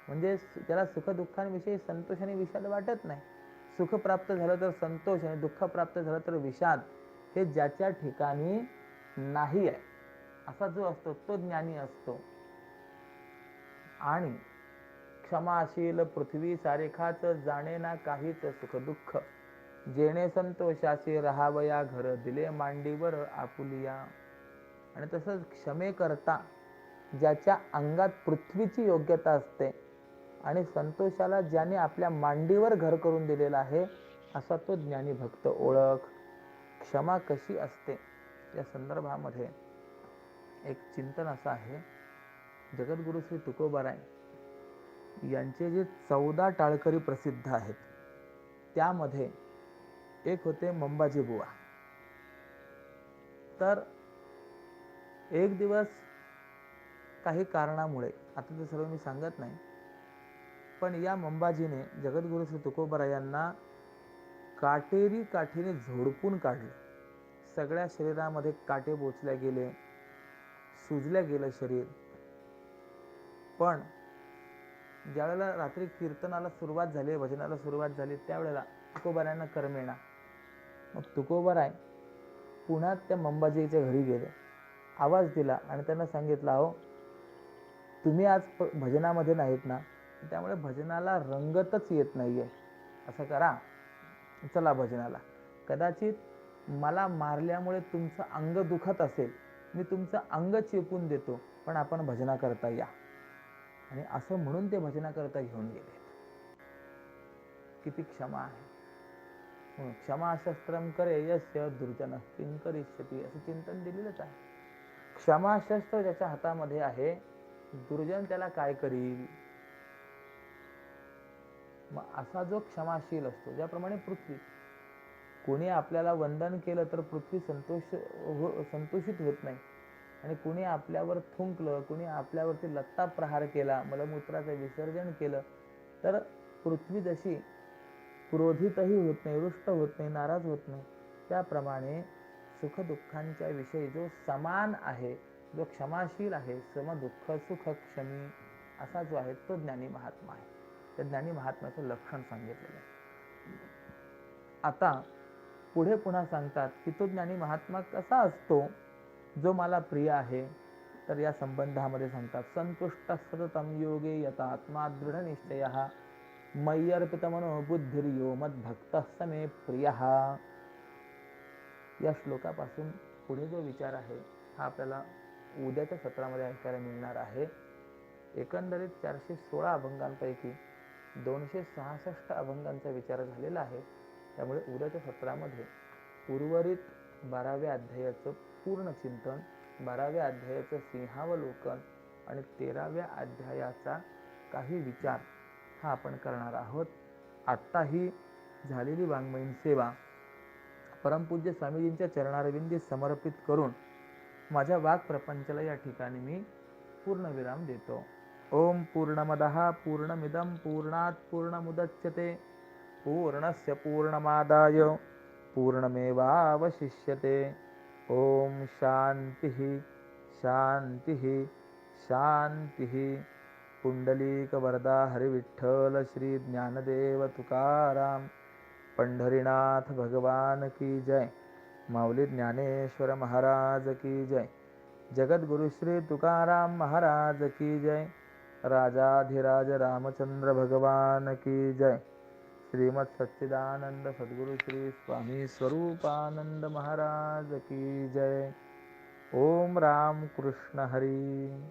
म्हणजे ज्याला सुखदुःखांविषयी संतोष आणि विषाद वाटत नाही. सुख प्राप्त झालं तर संतोष आणि दुःख प्राप्त झालं तर विषाद हे ज्याच्या ठिकाणी नाही आहे, असा जो असतो तो ज्ञानी असतो. आणि क्षमाशील पृथ्वी सारेखाच, जाणे ना काहीच सुख दुःख, जेणे संतोषाशी राहावया घर, दिले मांडीवर आपुलिया. आणि तसंच क्षमेकरता ज्याच्या अंगात पृथ्वीची योग्यता असते आणि संतोषाला ज्याने आपल्या मांडीवर घर करून दिलेला आहे, असा तो ज्ञानी भक्त. ओळख क्षमा कशी असते या संदर्भामध्ये एक चिंतन असं आहे. जगद्गुरु श्री तुकोबाराय यांचे जे 14 टाळकरी प्रसिद्ध आहेत त्यामध्ये एक होते मंबाजी बुवा. तर एक दिवस काही कारणामुळे, आता ते सर्व मी सांगत नाही, पण या मंबाजीने जगद्गुरु श्री तुकोबाराय यांना काटेरी काठीने झोडपून काढले. सगळ्या शरीरामध्ये काटे बोचल्या गेले, सुजल्या गेलं शरीर. पण ज्यावेळेला रात्री कीर्तनाला सुरुवात झाली, भजनाला सुरुवात झाली, त्यावेळेला तुकोबारायांना करमेना. मग तुकोबाराय पुन्हा त्या मंबाजीच्या घरी गेले, आवाज दिला आणि त्यांना सांगितलं, अहो तुम्ही आज भजनामध्ये नाहीत ना, त्यामुळे भजनाला रंगतच येत नाहीये, असं करा, चला भजनाला. कदाचित मला मारल्यामुळे तुमचं अंग दुखत असेल, मी तुमचं अंग चेपून देतो, पण आपण भजना करता या. आणि असं म्हणून ते भजना करता घेऊन गेले. किती क्षमा आहे. क्षमा शस्त्रम करे यस्य दुर्जन किं करिष्यति, असं चिंतन दिलेलंच आहे. क्षमा शस्त्र ज्याच्या हातामध्ये आहे, दुर्जन त्याला काय करील. मग असा जो क्षमाशील असतो, ज्याप्रमाणे पृथ्वी, कोणी आपल्याला वंदन केलं तर पृथ्वी संतोषित होत नाही, आणि कुणी आपल्यावर थुंकलं, कुणी आपल्यावरती लत्ता प्रहार केला, मलमूत्राचं विसर्जन केलं तर पृथ्वी जशी क्रोधितही होत नाही, रुष्ट होत नाही, नाराज होत नाही, त्याप्रमाणे सुखदुःखांच्या विषयी जो समान आहे, जो क्षमाशील आहे, समदुःख सुख क्षमी असा जो आहे तो ज्ञानी महात्मा आहे. त्या ज्ञानी महात्म्याचं लक्षण सांगितलेलं आहे. आता पुढे पुन्हा सांगतात की तो ज्ञानी महात्मा कसा असतो, जो मला प्रिय आहे. तर या संबंधामध्ये सांगतात संतुष्ट सततम योगे यथा आत्मा दृढ निश्चयः मयि अर्पितमनो बुद्धिर्यो मद्भक्तः स मे प्रियः. या श्लोकापासून पुढे जो विचार आहे हा आपल्याला उद्याच्या सत्रामध्ये ऐकायला मिळणार आहे. एकंदरीत 416 अभंगांपैकी 266 अभंगांचा विचार झालेला आहे. त्यामुळे उद्याच्या सत्रामध्ये उर्वरित 12व्या अध्यायाचं पूर्ण चिंतन, 12व्या अध्यायाचं सिंहावलोकन आणि 13व्या अध्यायाचा काही विचार हा आपण करणार आहोत. आत्ता ही झालेली वाङ्मयीन सेवा परमपूज्य स्वामीजींच्या चरणारविंदी समर्पित करून माझ्या वाक्प्रपंचाला या ठिकाणी मी पूर्णविराम देतो. ओम पूर्णमदः पूर्णमिदं पूर्णात् पूर्णमुदच्यते पूर्णस्य पूर्णमादाय पूर्णमेवावशिष्यते. ओम शांतिः शांतिः शांतिः. पुंडलीकवरदा हरिविठ्ठल श्री ज्ञानदेव तुकाराम पंढरीनाथ भगवान की जय. माऊली ज्ञानेश्वर महाराज की जय. जगद्गुरु श्री तुकाराम महाराज की जय. राजाधिराज रामचंद्र भगवान की जय. श्रीमद सच्चिदानंद सद्गुरु श्री स्वामी स्वरूपानंद महाराज की जय. ओम राम कृष्ण हरी.